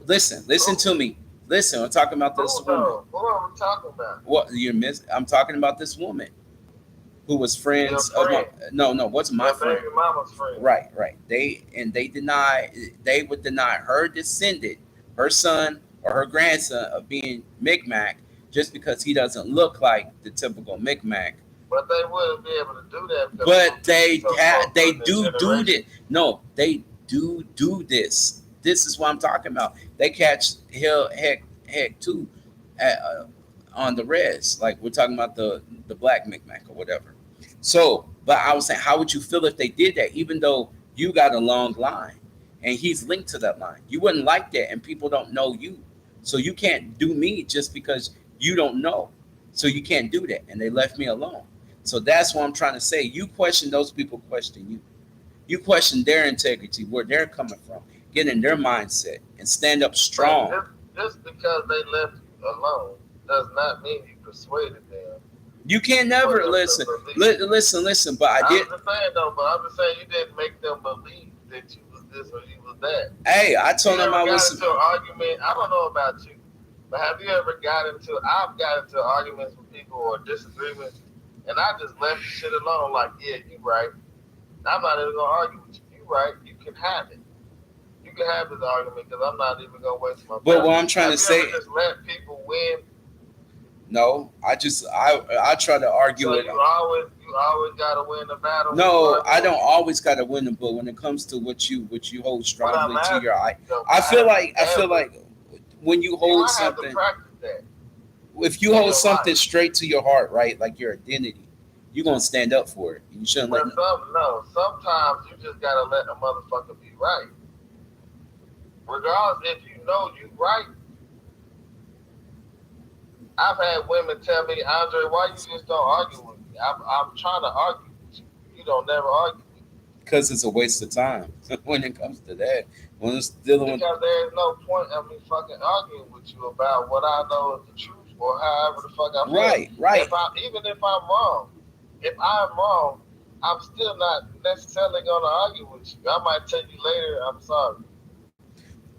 Speaker 1: Listen to
Speaker 2: Who?
Speaker 1: me. Listen, I'm talking about this
Speaker 2: Who
Speaker 1: woman.
Speaker 2: though? Who are we talking about?
Speaker 1: What you miss? I'm talking about this woman who was
Speaker 2: Your
Speaker 1: friends of my.
Speaker 2: friend.
Speaker 1: No, wasn't my
Speaker 2: Your
Speaker 1: friend.
Speaker 2: baby mama's friend.
Speaker 1: Right. They deny. They would deny her descendant, her son or her grandson of being Micmac just because he doesn't look like the typical Micmac.
Speaker 2: But they wouldn't be able to do that because
Speaker 1: But
Speaker 2: people be so close
Speaker 1: they
Speaker 2: in the
Speaker 1: do
Speaker 2: generation.
Speaker 1: this. No, they do this. This is what I'm talking about. They catch hell heck too, on the res. Like we're talking about the black Micmac or whatever. So, but I was saying, how would you feel if they did that? Even though you got a long line, and he's linked to that line, you wouldn't like that, and people don't know you, so you can't do me just because you don't know. So you can't do that, and they left me alone. So that's what I'm trying to say. You question those people, question you. You question their integrity, where they're coming from, get in their mindset, and stand up
Speaker 2: But
Speaker 1: strong.
Speaker 2: just because they left you alone does not mean you persuaded them
Speaker 1: You can't
Speaker 2: for
Speaker 1: never
Speaker 2: them to
Speaker 1: listen,
Speaker 2: believe.
Speaker 1: listen. But I
Speaker 2: I
Speaker 1: did.
Speaker 2: was just saying though, but I'm just saying you didn't make them believe that you was this or you was that.
Speaker 1: Hey, I
Speaker 2: You
Speaker 1: told them
Speaker 2: ever
Speaker 1: I
Speaker 2: got
Speaker 1: was.
Speaker 2: into an argument? I don't know about you, But have you ever got into? I've got into arguments with people or disagreements, and I just left the shit alone. Like, yeah, you right. I'm not even gonna argue with you. You right. You can have it. You can have this argument because I'm not even gonna waste my
Speaker 1: But
Speaker 2: breath.
Speaker 1: what I'm trying
Speaker 2: Have
Speaker 1: to
Speaker 2: you ever
Speaker 1: say,
Speaker 2: just let people win?
Speaker 1: no, I try to argue
Speaker 2: So
Speaker 1: it.
Speaker 2: you always gotta win the battle when you
Speaker 1: No, I
Speaker 2: argue with
Speaker 1: don't
Speaker 2: people.
Speaker 1: always got to win them, but when it comes to what you hold
Speaker 2: What I'm
Speaker 1: strongly to your
Speaker 2: asking
Speaker 1: eye,
Speaker 2: you though,
Speaker 1: I feel
Speaker 2: have you
Speaker 1: like I feel
Speaker 2: ever?
Speaker 1: like when you
Speaker 2: You
Speaker 1: hold
Speaker 2: might have to
Speaker 1: something,
Speaker 2: practice that
Speaker 1: if you
Speaker 2: in
Speaker 1: hold
Speaker 2: your
Speaker 1: something
Speaker 2: life.
Speaker 1: straight to your heart, right, like your identity, you're gonna stand up for it. You shouldn't let.
Speaker 2: But some no, sometimes you just gotta let a motherfucker be right. Regardless if you know you right. I've had women tell me, Andre, why you just don't argue with me? I'm trying to argue with you. You don't never argue with me.
Speaker 1: Because it's a waste of time when it comes to that. When it's dealing with
Speaker 2: Because there is no point of me fucking arguing with you about what I know is the truth or however the fuck I feel.
Speaker 1: right, right.
Speaker 2: Even if I'm wrong, if I'm wrong, I'm still not necessarily gonna argue with you. I might tell you later, I'm sorry.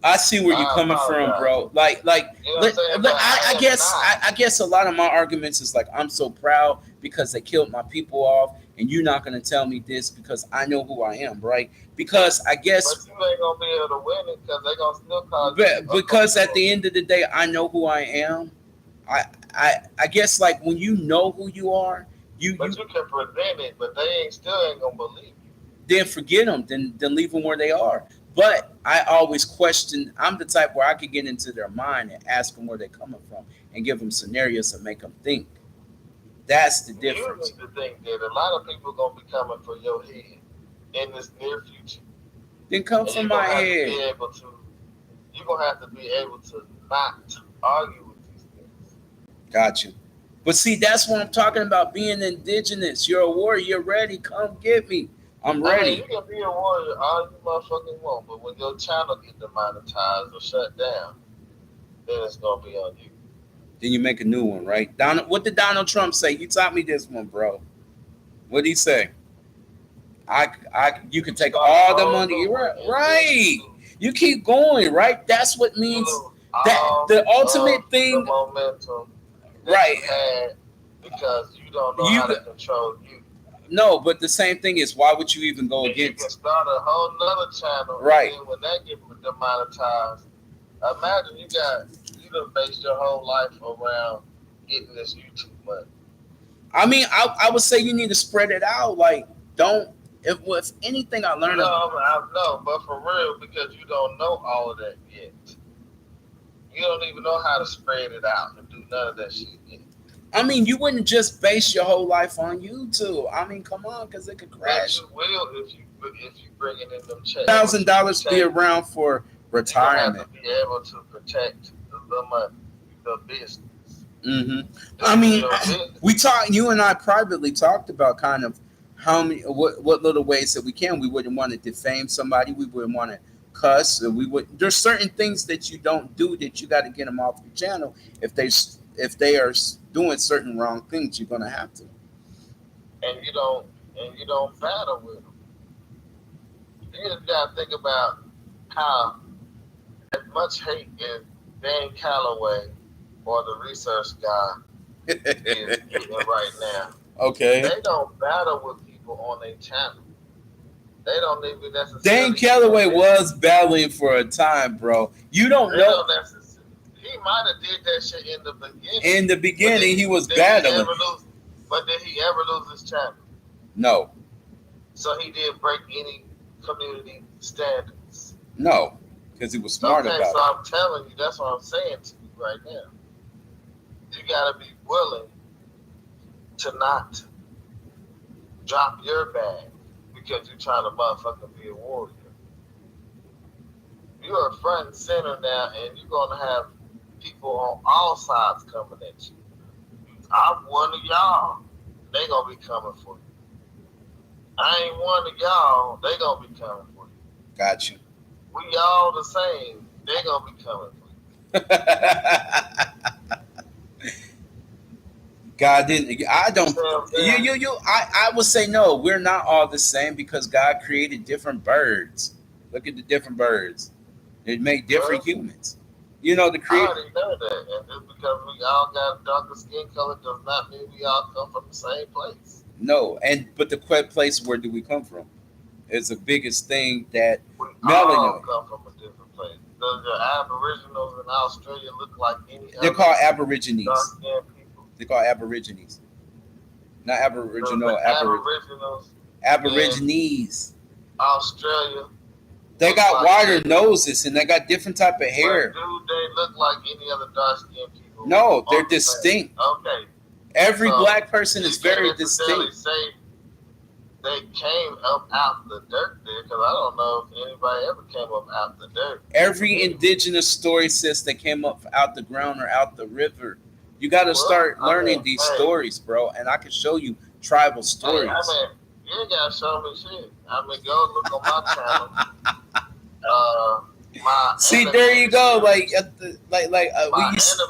Speaker 1: I see where you're
Speaker 2: I
Speaker 1: coming from,
Speaker 2: apologize.
Speaker 1: bro.
Speaker 2: You know what I'm saying? But
Speaker 1: I
Speaker 2: I am
Speaker 1: guess
Speaker 2: not.
Speaker 1: I guess a lot of my arguments is like I'm so proud because they killed my people off, and you're not gonna tell me this because I know who I am, right? Because I
Speaker 2: But
Speaker 1: guess,
Speaker 2: you ain't gonna be able to win it because they gonna still call you a
Speaker 1: because at
Speaker 2: believer.
Speaker 1: the end of the day, I know who I am. I guess like when you know who you are, you
Speaker 2: But you can present it, but they ain't still ain't gonna believe you.
Speaker 1: then forget them, then leave them where they are. But I always question. I'm the type where I could get into their mind and ask them where they're coming from and give them scenarios and make them think. That's the
Speaker 2: You
Speaker 1: difference.
Speaker 2: need to think that a lot of people gonna be coming for your head in this near future,
Speaker 1: Then come
Speaker 2: and
Speaker 1: from my head.
Speaker 2: you're gonna have to be able to not argue with these things.
Speaker 1: Got you. But see, that's what I'm talking about. Being indigenous. You're a warrior. You're ready. Come get me. I'm
Speaker 2: I mean,
Speaker 1: ready.
Speaker 2: you can be a warrior all you motherfucking want, but when your channel get demonetized or shut down, then it's gonna be on you.
Speaker 1: Then you make a new one, right? Donald, what did Donald Trump say? You taught me this one, bro. What did he say? You can
Speaker 2: You
Speaker 1: take
Speaker 2: start a
Speaker 1: all the
Speaker 2: whole
Speaker 1: money.
Speaker 2: new one,
Speaker 1: Right,
Speaker 2: and then
Speaker 1: right. You keep going, right? That's what
Speaker 2: you
Speaker 1: means
Speaker 2: lose
Speaker 1: that
Speaker 2: all
Speaker 1: the
Speaker 2: of
Speaker 1: ultimate
Speaker 2: the
Speaker 1: thing,
Speaker 2: momentum that
Speaker 1: right?
Speaker 2: you had because you don't know
Speaker 1: You
Speaker 2: how to control you.
Speaker 1: no, but the same thing is why would you even go
Speaker 2: And you can
Speaker 1: against?
Speaker 2: start a whole nother channel, and
Speaker 1: Right.
Speaker 2: then when that get demonetized, imagine you done based your whole life around getting this YouTube money.
Speaker 1: I mean, I would say you need to spread it out. Like, don't. If anything, I learned.
Speaker 2: No, I know, but for real, because you don't know all of that yet. You don't even know how to spread it out and do none of that shit yet.
Speaker 1: I mean, you wouldn't just base your whole life on YouTube. I mean, come on, because it could
Speaker 2: But
Speaker 1: crash.
Speaker 2: you will if you bringing in them checks, able to
Speaker 1: $1,000 be
Speaker 2: protect.
Speaker 1: around for
Speaker 2: You're gonna have to
Speaker 1: retirement.
Speaker 2: be able to protect the money, the business.
Speaker 1: Hmm. I
Speaker 2: This is
Speaker 1: mean,
Speaker 2: your business.
Speaker 1: we talked. You and I privately talked about kind of how many, what little ways that we can. We wouldn't want to defame somebody. We wouldn't want to cuss. Or we would. There's certain things that you don't do that you got to get them off your channel. If they are doing certain wrong things, you're gonna have to.
Speaker 2: and you don't and you don't battle with them. You just gotta think about how as much hate as Dan Calloway or the research guy is getting right now.
Speaker 1: Okay.
Speaker 2: They don't battle with people on their channel. They don't even
Speaker 1: Dan
Speaker 2: necessarily even
Speaker 1: Calloway
Speaker 2: mention.
Speaker 1: was battling for a time, bro. You don't
Speaker 2: They
Speaker 1: know.
Speaker 2: don't necessarily. He might have did that shit in the beginning,
Speaker 1: In the
Speaker 2: but
Speaker 1: beginning, he was
Speaker 2: did he
Speaker 1: battling.
Speaker 2: ever lose? But did he ever lose his channel?
Speaker 1: No,
Speaker 2: So he didn't break any community standards.
Speaker 1: no, because he was smart
Speaker 2: Okay,
Speaker 1: about
Speaker 2: so
Speaker 1: it.
Speaker 2: I'm telling you, that's what I'm saying to you right now. You gotta be willing to not drop your bag because you're trying to motherfucking be a warrior. You're a front and center now, and you're gonna have people on all sides coming at you. I'm one of y'all. They gonna be coming for you. I ain't one of y'all. They gonna be coming for you.
Speaker 1: Got you.
Speaker 2: We all the same. They gonna be coming for you.
Speaker 1: God didn't. I
Speaker 2: You
Speaker 1: don't.
Speaker 2: see what I'm
Speaker 1: You,
Speaker 2: saying?
Speaker 1: you, you. I would say no. We're not all the same because God created different birds. Look at the different birds. It made different
Speaker 2: Well,
Speaker 1: humans. You know the
Speaker 2: I
Speaker 1: create.
Speaker 2: already know that, and just because we all got darker skin color does not mean we all come from the same place.
Speaker 1: No, and but the place where do we come from is the biggest thing that
Speaker 2: We all
Speaker 1: melanin.
Speaker 2: come from a different place. Does the Aboriginals in Australia look like any
Speaker 1: They're
Speaker 2: other
Speaker 1: called
Speaker 2: dark
Speaker 1: aborigines.
Speaker 2: skinned people?
Speaker 1: They're called aborigines, not
Speaker 2: Does the
Speaker 1: aboriginal.
Speaker 2: Aboriginals in
Speaker 1: Aborigines.
Speaker 2: Australia
Speaker 1: They
Speaker 2: look
Speaker 1: got
Speaker 2: like
Speaker 1: wider
Speaker 2: any?
Speaker 1: noses and they got different type of
Speaker 2: But
Speaker 1: hair.
Speaker 2: do they look like any other dark skinned people
Speaker 1: No, they're
Speaker 2: on the planet?
Speaker 1: distinct.
Speaker 2: Okay,
Speaker 1: Every
Speaker 2: so
Speaker 1: black person
Speaker 2: you
Speaker 1: is
Speaker 2: can't
Speaker 1: very
Speaker 2: necessarily
Speaker 1: distinct.
Speaker 2: say they came up out the dirt there because I don't know if anybody ever came up out the dirt.
Speaker 1: Every indigenous story says they came up out the ground or out the river. You got to
Speaker 2: Well,
Speaker 1: start
Speaker 2: I
Speaker 1: learning
Speaker 2: mean,
Speaker 1: these
Speaker 2: hey,
Speaker 1: stories, bro. And I can show you tribal
Speaker 2: hey, I
Speaker 1: stories.
Speaker 2: mean, you ain't gotta show me shit. I mean, go look on my channel. Uh, my
Speaker 1: See, there you
Speaker 2: animated
Speaker 1: go. Like,
Speaker 2: series,
Speaker 1: we used.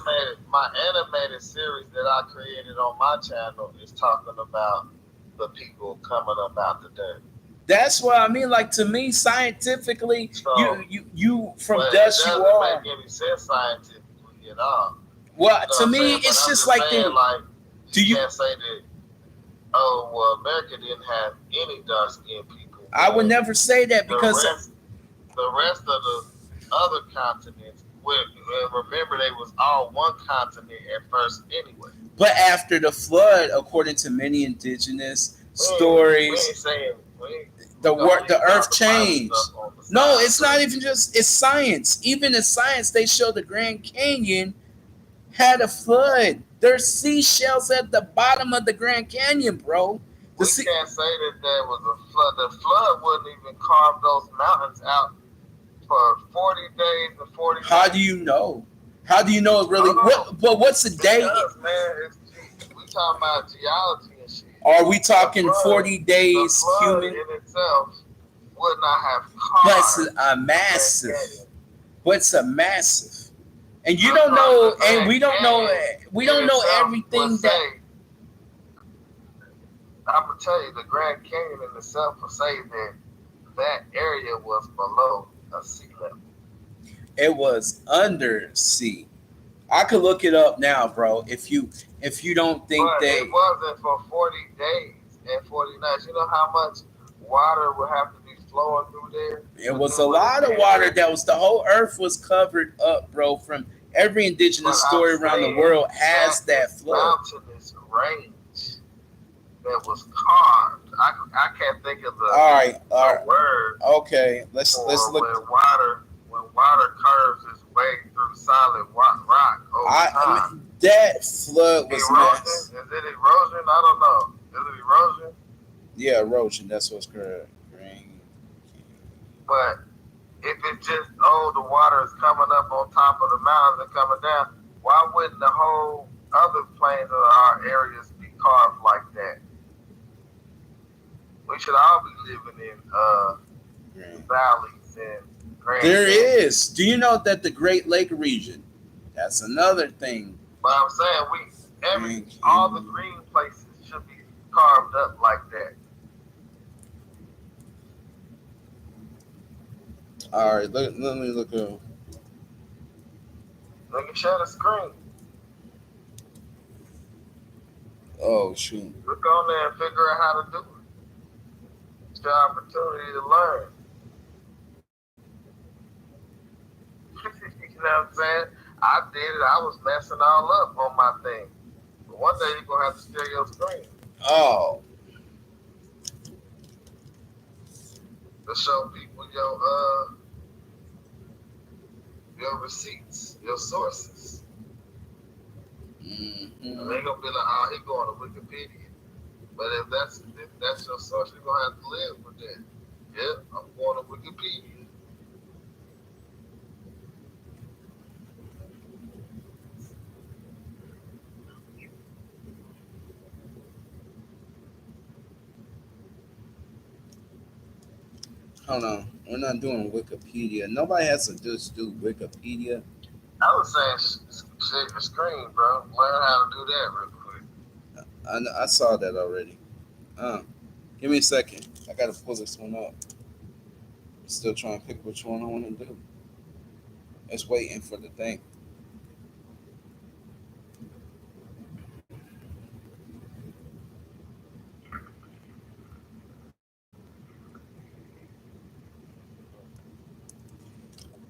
Speaker 2: my animated series that I created on my channel is talking about the people coming up out the dirt.
Speaker 1: That's what I mean. Like to me, scientifically,
Speaker 2: So,
Speaker 1: you from
Speaker 2: but it
Speaker 1: dust you
Speaker 2: doesn't make
Speaker 1: are.
Speaker 2: any sense scientifically at all.
Speaker 1: Well,
Speaker 2: You know
Speaker 1: to
Speaker 2: what I'm
Speaker 1: me,
Speaker 2: saying? But
Speaker 1: it's
Speaker 2: I'm
Speaker 1: just
Speaker 2: just
Speaker 1: like
Speaker 2: saying,
Speaker 1: the.
Speaker 2: like, you
Speaker 1: Do you?
Speaker 2: can't say that, oh, well, America didn't have any dark skinned people
Speaker 1: I would
Speaker 2: when
Speaker 1: never say that
Speaker 2: the
Speaker 1: because.
Speaker 2: rest of the other continents, remember, they was all one continent at first anyway.
Speaker 1: But after the flood, according to many indigenous
Speaker 2: We
Speaker 1: stories,
Speaker 2: ain't saying, we gonna
Speaker 1: the
Speaker 2: leave
Speaker 1: earth
Speaker 2: out the Bible
Speaker 1: changed.
Speaker 2: stuff on the
Speaker 1: No,
Speaker 2: side,
Speaker 1: it's not
Speaker 2: but
Speaker 1: even just it's science. Even in science, they show the Grand Canyon had a flood. There's seashells at the bottom of the Grand Canyon, bro. The
Speaker 2: we
Speaker 1: sea.
Speaker 2: can't say that there was a flood. The flood wouldn't even carve those mountains out for 40 days and 40
Speaker 1: How do you
Speaker 2: nights.
Speaker 1: know? How do you know it really?
Speaker 2: Hold on.
Speaker 1: What? But what's a day?
Speaker 2: Because, man, we talking about geology and shit.
Speaker 1: Are we
Speaker 2: The
Speaker 1: talking
Speaker 2: flood,
Speaker 1: 40
Speaker 2: the
Speaker 1: days
Speaker 2: flood
Speaker 1: human?
Speaker 2: in itself would not have
Speaker 1: But it's
Speaker 2: carved
Speaker 1: a
Speaker 2: the Grand
Speaker 1: massive.
Speaker 2: Canyon.
Speaker 1: But it's a massive. And you don't
Speaker 2: The
Speaker 1: know, and
Speaker 2: Grand Canyon
Speaker 1: we
Speaker 2: in
Speaker 1: don't know
Speaker 2: itself would
Speaker 1: everything that.
Speaker 2: say, I'm gonna tell you, the Grand Canyon in itself would say that that area was below a sea level.
Speaker 1: It was under sea. I could look it up now, bro. If you don't think
Speaker 2: But it
Speaker 1: they,
Speaker 2: wasn't for 40 days and 40 nights. You know how much water would have to be flowing through there
Speaker 1: it
Speaker 2: to
Speaker 1: was
Speaker 2: do
Speaker 1: a
Speaker 2: what it
Speaker 1: lot of
Speaker 2: did
Speaker 1: water
Speaker 2: there?
Speaker 1: that was the whole earth was covered up, bro. From every
Speaker 2: But
Speaker 1: indigenous
Speaker 2: I'm
Speaker 1: story around the
Speaker 2: saying
Speaker 1: world
Speaker 2: that
Speaker 1: has that flood.
Speaker 2: mountainous range that was carved. I can't think of
Speaker 1: All right, all
Speaker 2: the
Speaker 1: right,
Speaker 2: word
Speaker 1: okay. Let's
Speaker 2: for
Speaker 1: look.
Speaker 2: when water curves its way through solid rock over
Speaker 1: I
Speaker 2: time.
Speaker 1: mean, that flood was
Speaker 2: Erosion?
Speaker 1: mass.
Speaker 2: Is it erosion? I don't know. Is it erosion?
Speaker 1: Yeah, erosion. That's what's correct. Green.
Speaker 2: But if it's just, oh, the water is coming up on top of the mountains and coming down, why wouldn't the whole other plains of our areas be carved like that? We should all be living in
Speaker 1: Green.
Speaker 2: valleys and Grand
Speaker 1: There
Speaker 2: Canyons.
Speaker 1: is. Do you know that the Great Lake region? That's another thing.
Speaker 2: But I'm saying
Speaker 1: Green
Speaker 2: all the
Speaker 1: Canyon.
Speaker 2: green places should be carved up like that.
Speaker 1: All right, let me look up.
Speaker 2: They can share the screen.
Speaker 1: Oh shoot.
Speaker 2: Look on there and figure out how to do it. It's your opportunity to learn. You know what I'm saying? I did it. I was messing all up on my thing. But one day you're gonna have to share your screen
Speaker 1: Oh,
Speaker 2: to show people your receipts, your sources. And they gonna be like, oh, he going to Wikipedia. But if that's your source, you're gonna have to live with that. Yeah, I'm going to Wikipedia.
Speaker 1: hold on. We're not doing Wikipedia. Nobody has to just do Wikipedia.
Speaker 2: I was saying share your screen, bro. Learn how to do that real quick.
Speaker 1: I saw that already. Give me a second. I gotta pull this one up. Still trying to pick which one I want to do. It's waiting for the thing.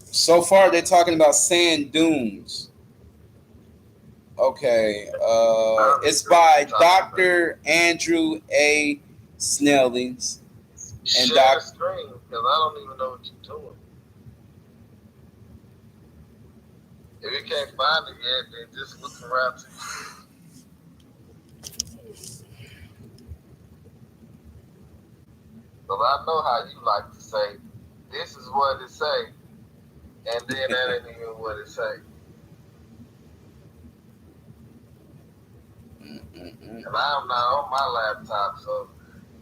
Speaker 1: So far, they're talking about sand dunes. Okay,
Speaker 2: I don't
Speaker 1: it's
Speaker 2: agree with you
Speaker 1: by
Speaker 2: talking about.
Speaker 1: Dr. Andrew A. Snellings and
Speaker 2: Share the
Speaker 1: Doc.
Speaker 2: screen because I don't even know what you're doing. If you can't find it yet, then just look around till you see it. Because I know how you like to say, this is what it say, and then that ain't even what it say.
Speaker 1: Mm-mm-mm.
Speaker 2: And I'm not on my laptop, so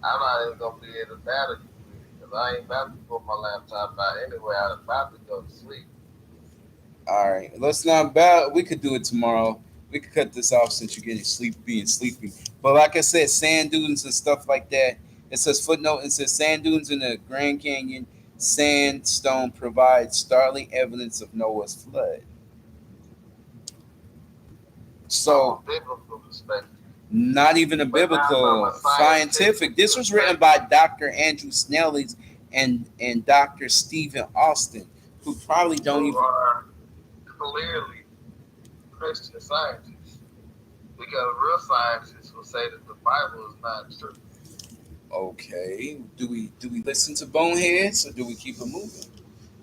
Speaker 2: I'm not even gonna be able to battle you with it. Because I ain't about to pull my laptop out anyway. I'm about to go to sleep.
Speaker 1: All right, let's not battle. We could do it tomorrow. We could cut this off since you're getting sleepy and sleepy. But like I said, sand dunes and stuff like that. It says footnote. It says sand dunes in the Grand Canyon sandstone provides startling evidence of Noah's flood.
Speaker 2: From a
Speaker 1: So
Speaker 2: biblical perspective,
Speaker 1: not even a
Speaker 2: but not from a
Speaker 1: biblical, scientific.
Speaker 2: scientific
Speaker 1: This was written by
Speaker 2: perspective.
Speaker 1: Dr. Andrew Snellings and Dr. Stephen Austin, who probably don't
Speaker 2: Who
Speaker 1: even.
Speaker 2: are clearly Christian scientists. Because real scientists will say that the Bible is not true.
Speaker 1: Okay, do we listen to boneheads or do we keep it moving?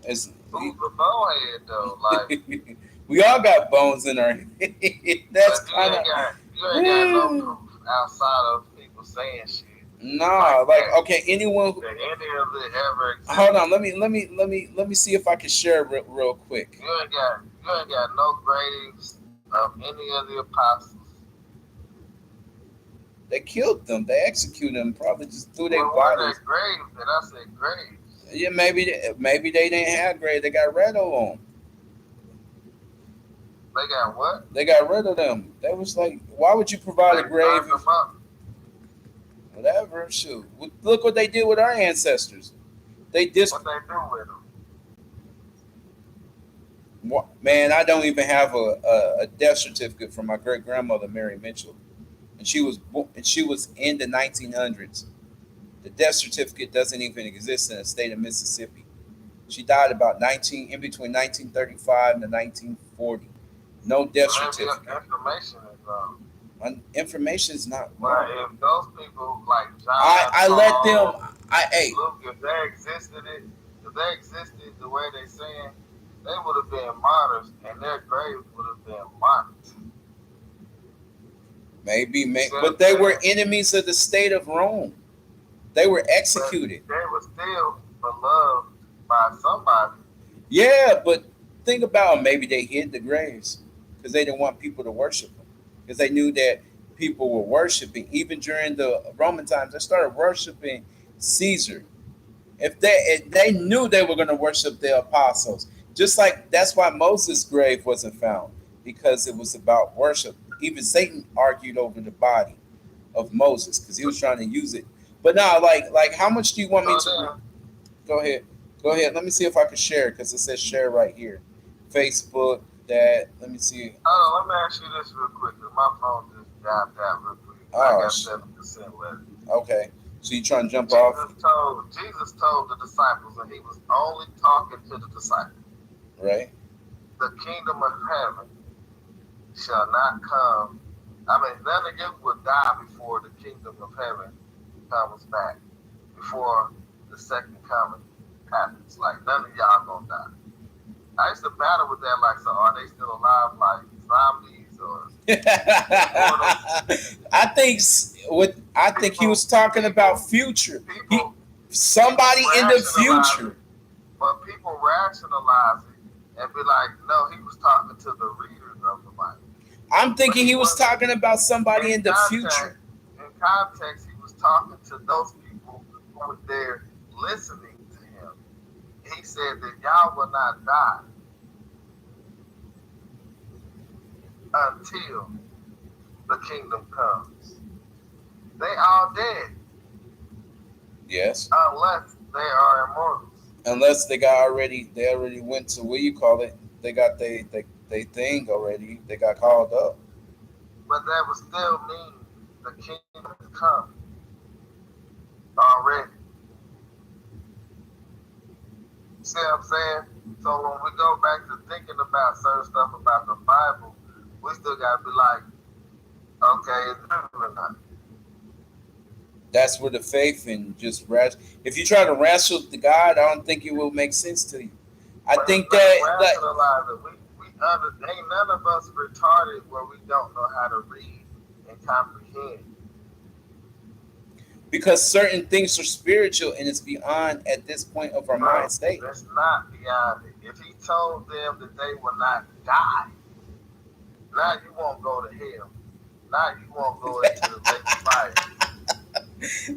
Speaker 1: As
Speaker 2: Who's the bonehead though? Like,
Speaker 1: we all got bones in our head. That's
Speaker 2: but
Speaker 1: kind of
Speaker 2: you ain't got no proof outside of people saying shit
Speaker 1: nah.
Speaker 2: like
Speaker 1: Like
Speaker 2: that
Speaker 1: okay, anyone.
Speaker 2: that any of it ever
Speaker 1: Hold on,
Speaker 2: existed.
Speaker 1: let me see if I can share real quick.
Speaker 2: You ain't got no graves of any of the apostles.
Speaker 1: They killed them. They executed them. Probably just threw their
Speaker 2: Well, were
Speaker 1: bodies.
Speaker 2: they graves? And I said graves.
Speaker 1: Yeah, maybe they didn't have grave. They got rid of them.
Speaker 2: They got what?
Speaker 1: They got rid of them. They was like, why would you provide a
Speaker 2: They
Speaker 1: grave
Speaker 2: burned
Speaker 1: if
Speaker 2: them up.
Speaker 1: whatever? Shoot, look what they did with our ancestors. They dis.
Speaker 2: What they do with them?
Speaker 1: Man, I don't even have a death certificate from my great grandmother Mary Mitchell, and she was in the 1900s. The death certificate doesn't even exist in the state of Mississippi. She died about 19 in between 1935 and 1940. No death
Speaker 2: So maybe
Speaker 1: certificate.
Speaker 2: information is
Speaker 1: My information is not
Speaker 2: Well,
Speaker 1: wrong.
Speaker 2: if those people like John,
Speaker 1: I let them.
Speaker 2: Paul,
Speaker 1: I hey
Speaker 2: Luke, if they existed the way they saying, they would have been martyrs, and their graves would have been marked.
Speaker 1: maybe
Speaker 2: You see what
Speaker 1: but
Speaker 2: I'm
Speaker 1: they were
Speaker 2: saying?
Speaker 1: enemies of the state of Rome. They were
Speaker 2: But
Speaker 1: executed.
Speaker 2: they were still beloved by somebody.
Speaker 1: Yeah, but think about it, maybe they hid the graves because they didn't want people to worship them because they knew that people were worshiping even during the Roman times. They started worshiping Caesar. If they knew they were going to worship the apostles, just like that's why Moses' grave wasn't found because it was about worship. Even Satan argued over the body of Moses because he was trying to use it. But now, like, how much do you want
Speaker 2: So
Speaker 1: me to?
Speaker 2: then,
Speaker 1: Go ahead. Go ahead. Let me see if I can share because it says share right here. Facebook. That. Let me see.
Speaker 2: let me ask you this real quick, 'cause my phone just died out real quick. I
Speaker 1: Oh,
Speaker 2: got 7% left.
Speaker 1: okay. So you trying to jump off,
Speaker 2: Jesus told the disciples, and he was only talking to the disciples.
Speaker 1: right?
Speaker 2: The kingdom of heaven shall not come. I mean, none of you will die before the kingdom of heaven comes back, before the second coming happens. Like, none of y'all gonna die. I used to battle with that, like, so are they still alive, like zombies or immortal?
Speaker 1: I think he was
Speaker 2: People,
Speaker 1: talking about
Speaker 2: people,
Speaker 1: future. He
Speaker 2: people, people
Speaker 1: somebody in the
Speaker 2: rationalize it,
Speaker 1: future.
Speaker 2: but people rationalize it and be like, no, he was talking to the readers of the Bible.
Speaker 1: I'm
Speaker 2: But
Speaker 1: thinking
Speaker 2: he
Speaker 1: he was
Speaker 2: wasn't.
Speaker 1: talking about somebody
Speaker 2: In
Speaker 1: in the future.
Speaker 2: context, he was talking to those people who were there listening to him. He said that y'all will not die until the kingdom comes. They all dead
Speaker 1: Yes.
Speaker 2: unless they are immortals.
Speaker 1: Unless they already went to what you call it. they got they thing already. They got called up.
Speaker 2: But that would still mean the kingdom has come already. See what I'm saying? So when we go back to thinking about certain stuff about the Bible, we still gotta be like, okay, is it true or not?
Speaker 1: That's where the faith and just if you try to wrestle the God, I don't think it will make sense to you. I
Speaker 2: But it's
Speaker 1: think
Speaker 2: not
Speaker 1: that like
Speaker 2: rationalizing. Ain't none of us retarded where we don't know how to read and comprehend.
Speaker 1: because certain things are spiritual and it's beyond at this point of our mind
Speaker 2: Bro,
Speaker 1: state.
Speaker 2: that's not beyond it. If he told them that they will not die, now you won't go to hell. Now you won't go into the lake of fire.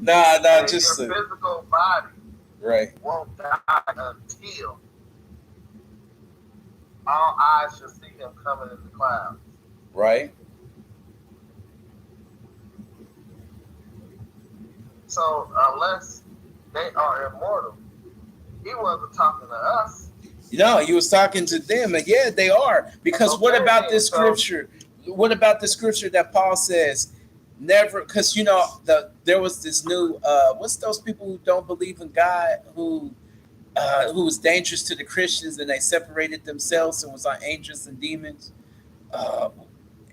Speaker 1: Nah,
Speaker 2: And your
Speaker 1: just
Speaker 2: physical body
Speaker 1: right,
Speaker 2: won't die until all eyes shall see him coming in the clouds.
Speaker 1: right.
Speaker 2: So unless they are immortal, he wasn't talking to us.
Speaker 1: He was talking to them, and yeah, they are. Because what
Speaker 2: Okay,
Speaker 1: about
Speaker 2: then.
Speaker 1: this
Speaker 2: So
Speaker 1: scripture? What about the scripture that Paul says, never? Because there was this new what's those people who don't believe in God who was dangerous to the Christians and they separated themselves and was on angels and demons. Uh,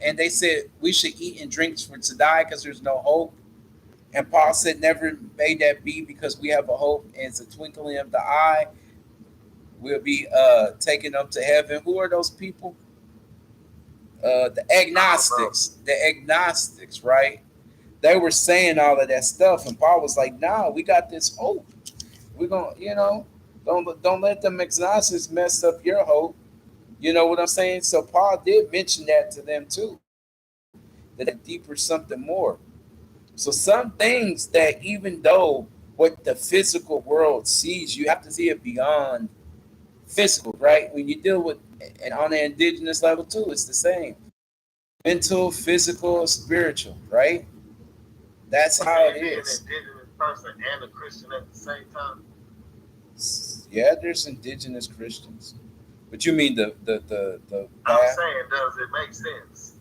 Speaker 1: and they said we should eat and drink for to die because there's no hope. And Paul said, never may that be because we have a hope and it's a twinkling of the eye. We'll be taken up to heaven. Who are those people? The
Speaker 2: I don't know.
Speaker 1: agnostics. The agnostics, right? They were saying all of that stuff, and Paul was like, "Nah, we got this hope. We're gonna, don't let them agnostics mess up your hope." You know what I'm saying? So Paul did mention that to them too. That deeper something more. So some things that even though what the physical world sees, you have to see it beyond physical, right? When you deal with and on the indigenous level too, it's the same. Mental, physical, spiritual, right? That's
Speaker 2: So
Speaker 1: how
Speaker 2: can
Speaker 1: it
Speaker 2: you be an
Speaker 1: is.
Speaker 2: indigenous person and a Christian at the same time?
Speaker 1: Yeah, there's indigenous Christians. But you mean the
Speaker 2: I'm
Speaker 1: path?
Speaker 2: saying, does it make sense?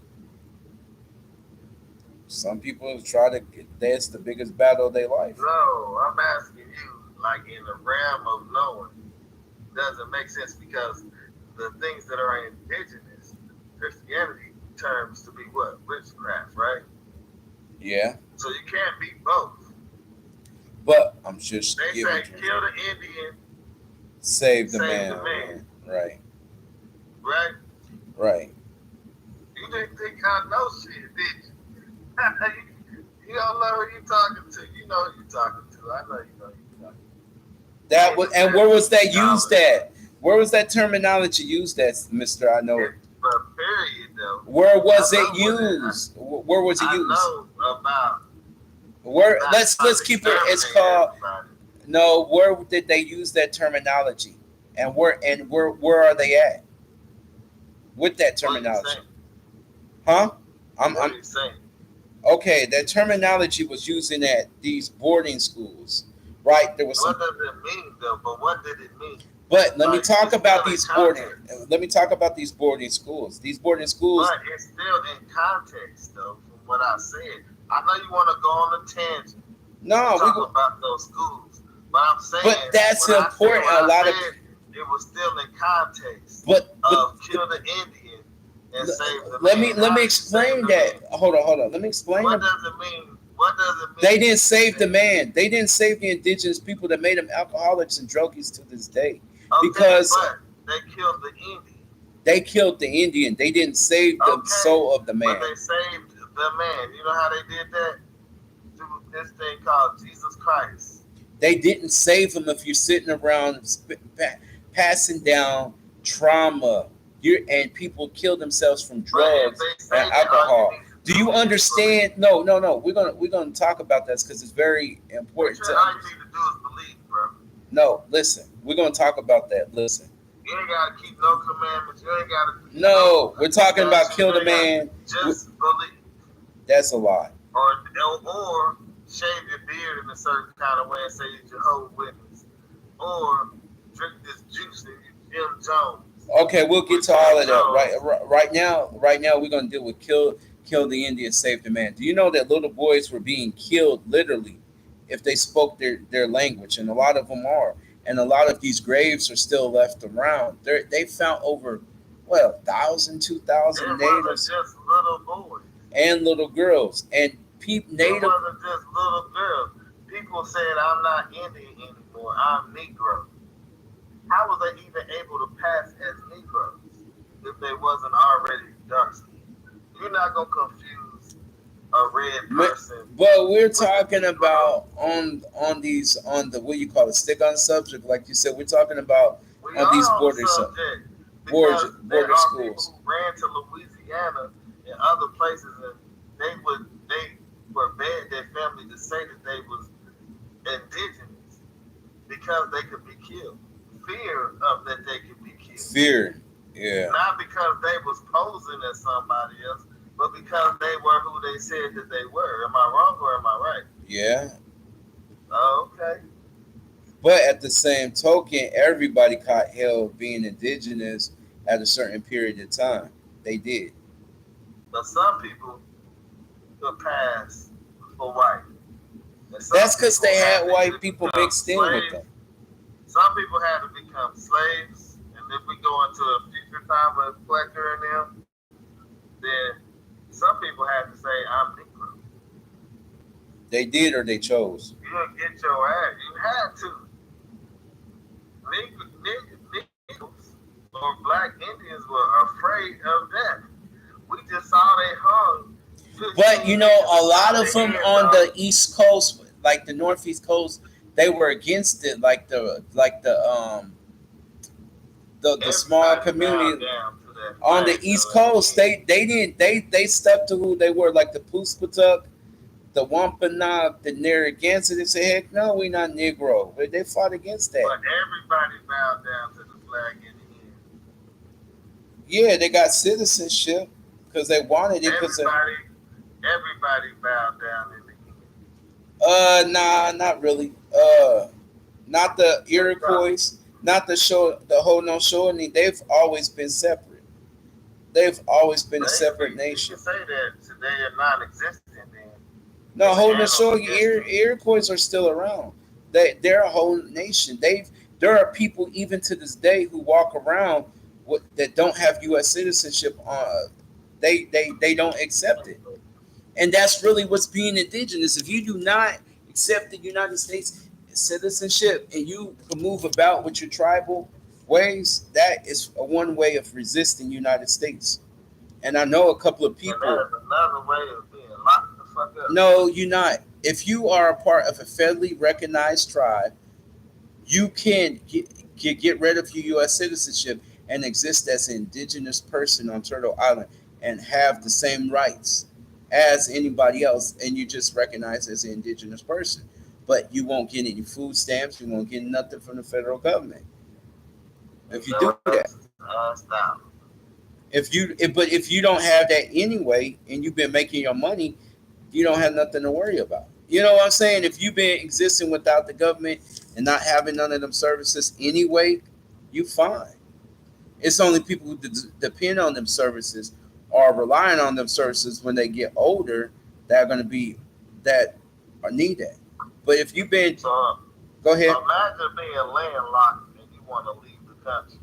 Speaker 1: Some people try to that's the biggest battle of their life.
Speaker 2: No, I'm asking you, like in the realm of knowing, does it make sense? Because the things that are indigenous, Christianity terms to be what? Witchcraft, right?
Speaker 1: Yeah.
Speaker 2: So you can't be both.
Speaker 1: But I'm just
Speaker 2: They
Speaker 1: giving
Speaker 2: say
Speaker 1: you
Speaker 2: kill the Indian,
Speaker 1: save the
Speaker 2: save the
Speaker 1: man,
Speaker 2: man,
Speaker 1: man. Right.
Speaker 2: right?
Speaker 1: Right.
Speaker 2: You didn't think I know shit, did you? You don't know who you talking to. You know who you talking to. I know you know who you talking to.
Speaker 1: That
Speaker 2: I ain't
Speaker 1: was
Speaker 2: just
Speaker 1: and where
Speaker 2: telling
Speaker 1: was
Speaker 2: you
Speaker 1: that used
Speaker 2: knowledge.
Speaker 1: at? Where was that terminology used at, Mister? I know it.
Speaker 2: It's for period though.
Speaker 1: Where
Speaker 2: I
Speaker 1: was it
Speaker 2: know what it.
Speaker 1: used? Where was it
Speaker 2: I
Speaker 1: used?
Speaker 2: know about
Speaker 1: Where
Speaker 2: not
Speaker 1: let's
Speaker 2: trying to
Speaker 1: keep it. It's
Speaker 2: exterminate
Speaker 1: called
Speaker 2: everybody.
Speaker 1: no. Where did they use that terminology? And where are they at with that
Speaker 2: What are you
Speaker 1: terminology?
Speaker 2: saying?
Speaker 1: Huh?
Speaker 2: What
Speaker 1: I'm
Speaker 2: are you saying?
Speaker 1: okay. That terminology was using at these boarding schools, right? There was
Speaker 2: What
Speaker 1: some.
Speaker 2: does it mean though? But what did it mean?
Speaker 1: But let me
Speaker 2: Like
Speaker 1: talk
Speaker 2: it's
Speaker 1: about
Speaker 2: still in
Speaker 1: these boarding.
Speaker 2: context.
Speaker 1: Let me talk about these boarding schools. These boarding schools.
Speaker 2: But it's still in context though, from what I said. I know you want to go on a tangent and
Speaker 1: No, we
Speaker 2: talk
Speaker 1: go.
Speaker 2: about those schools, but I'm
Speaker 1: But
Speaker 2: saying
Speaker 1: that's important.
Speaker 2: when
Speaker 1: A
Speaker 2: I
Speaker 1: lot of.
Speaker 2: said it was still in context
Speaker 1: But
Speaker 2: of kill the Indian and save the
Speaker 1: let
Speaker 2: man.
Speaker 1: me let
Speaker 2: How
Speaker 1: me
Speaker 2: do you save
Speaker 1: explain
Speaker 2: the
Speaker 1: that.
Speaker 2: man?
Speaker 1: Hold on. Let me explain.
Speaker 2: What does it mean? What does it
Speaker 1: They
Speaker 2: mean
Speaker 1: didn't
Speaker 2: to
Speaker 1: save the
Speaker 2: save?
Speaker 1: man. They didn't save the indigenous people that made them alcoholics and druggies to this day,
Speaker 2: Okay,
Speaker 1: because
Speaker 2: but they killed the Indian.
Speaker 1: they killed the Indian. They didn't save the
Speaker 2: Okay,
Speaker 1: soul of the
Speaker 2: but
Speaker 1: man.
Speaker 2: they saved the man. You know how they did that? Through this thing called Jesus Christ.
Speaker 1: They didn't save him if you're sitting around passing down trauma. And people kill themselves from
Speaker 2: But if
Speaker 1: drugs
Speaker 2: they
Speaker 1: and
Speaker 2: saved it, all you
Speaker 1: alcohol.
Speaker 2: need to
Speaker 1: Do
Speaker 2: do
Speaker 1: you
Speaker 2: is believe.
Speaker 1: understand? No. We're gonna talk about this because it's very
Speaker 2: What
Speaker 1: important
Speaker 2: you
Speaker 1: to
Speaker 2: all you
Speaker 1: understand.
Speaker 2: need to do is believe, bro.
Speaker 1: No, listen. We're gonna talk about that. Listen.
Speaker 2: You ain't gotta keep no commandments. You ain't gotta do no
Speaker 1: No, we're talking about
Speaker 2: statutes.
Speaker 1: kill
Speaker 2: You
Speaker 1: the
Speaker 2: ain't gotta
Speaker 1: man.
Speaker 2: just believe.
Speaker 1: That's a lie.
Speaker 2: Or shave your beard in a certain kind of way and say you're Jehovah's Witness. Or drink this juice and you Jim Jones.
Speaker 1: Okay, we'll get
Speaker 2: which
Speaker 1: to
Speaker 2: they
Speaker 1: all of that.
Speaker 2: chose.
Speaker 1: Right now, we're gonna deal with kill the Indian, save the man. Do you know that little boys were being killed literally if they spoke their language, and a lot of them are, and a lot of these graves are still left around. They found over, well, 1,000, two
Speaker 2: It
Speaker 1: thousand
Speaker 2: wasn't
Speaker 1: natives
Speaker 2: just little boys.
Speaker 1: and little girls and
Speaker 2: It
Speaker 1: native.
Speaker 2: wasn't just little girls. People said, I'm not Indian anymore, I'm Negro. How was they even able to pass as Negroes if they wasn't already dark skinned? You're not going to confuse a red person
Speaker 1: But we're
Speaker 2: with a
Speaker 1: talking
Speaker 2: Negro.
Speaker 1: about on these on the what you call it, stick on subject, like you said. We're talking about
Speaker 2: We
Speaker 1: on these
Speaker 2: are on the subject because there
Speaker 1: border
Speaker 2: are people
Speaker 1: schools.
Speaker 2: who ran to Louisiana and other places and they forbade their family to say that they was indigenous because they could be killed. Fear of that they could be killed.
Speaker 1: Fear, yeah,
Speaker 2: Not because they was posing as somebody else, but because they were who they said that they were. Am I wrong or am I right?
Speaker 1: yeah.
Speaker 2: Oh, okay.
Speaker 1: But at the same token, everybody caught hell being indigenous at a certain period of time. They did.
Speaker 2: But some people could pass for white. And some
Speaker 1: That's because
Speaker 2: people
Speaker 1: they
Speaker 2: had
Speaker 1: had
Speaker 2: to
Speaker 1: white
Speaker 2: either
Speaker 1: people
Speaker 2: become
Speaker 1: mixed in with them.
Speaker 2: slaves. Some people had to become slaves. And if we go into a future time with Fletcher and them, then some people had to say, I'm Negro.
Speaker 1: They did or they chose.
Speaker 2: You didn't get your ass. You had to. Negroes or black Indians were afraid of that. We just saw they hung
Speaker 1: But
Speaker 2: 15
Speaker 1: you know,
Speaker 2: niggas
Speaker 1: a
Speaker 2: and
Speaker 1: lot
Speaker 2: chopped
Speaker 1: of
Speaker 2: their
Speaker 1: them
Speaker 2: heads
Speaker 1: on
Speaker 2: off.
Speaker 1: the East Coast, like the Northeast Coast, they were against it. The small
Speaker 2: Everybody bowed
Speaker 1: community
Speaker 2: down to that
Speaker 1: on the
Speaker 2: flag
Speaker 1: East
Speaker 2: though at the
Speaker 1: Coast,
Speaker 2: end.
Speaker 1: they didn't they stuck to who they were, like the Pusquetuk, the Wampanoag, the Narragansett. They said, heck no, we not Negro. But they fought against that.
Speaker 2: But everybody bowed down to the flag in the end.
Speaker 1: Yeah, they got citizenship because they wanted it. Because
Speaker 2: Everybody, everybody bowed down in the end.
Speaker 1: nah, not really. Not the
Speaker 2: What about
Speaker 1: Iroquois, not the Haudenosaunee. They've always been separate. They've always been a separate
Speaker 2: we can
Speaker 1: nation.
Speaker 2: say that today are non-existent then in
Speaker 1: No,
Speaker 2: the annals of
Speaker 1: Haudenosaunee
Speaker 2: history.
Speaker 1: Iroquois are still around. They're a whole nation. There are people even to this day who walk around that don't have U.S. citizenship. They don't accept it, and that's really what's being indigenous. If you do not accept the United States citizenship and you can move about with your tribal ways, that is a one way of resisting United States. And I know a couple of
Speaker 2: And that
Speaker 1: people.
Speaker 2: is another way of being locked the fuck up.
Speaker 1: No, you're not. If you are a part of a federally recognized tribe, you can get rid of your U.S. citizenship and exist as an indigenous person on Turtle Island and have the same rights as anybody else, and you just recognize as an indigenous person. But you won't get any food stamps. You won't get nothing from the federal government if you do that.
Speaker 2: That's down.
Speaker 1: But if you don't have that anyway, and you've been making your money, you don't have nothing to worry about. You know what I'm saying? If you've been existing without the government and not having none of them services anyway, you fine. It's only people who depend on them services or relying on them services when they get older that are going to be that or need that. But if you've been,
Speaker 2: So
Speaker 1: go ahead.
Speaker 2: imagine being landlocked and you want to leave the country,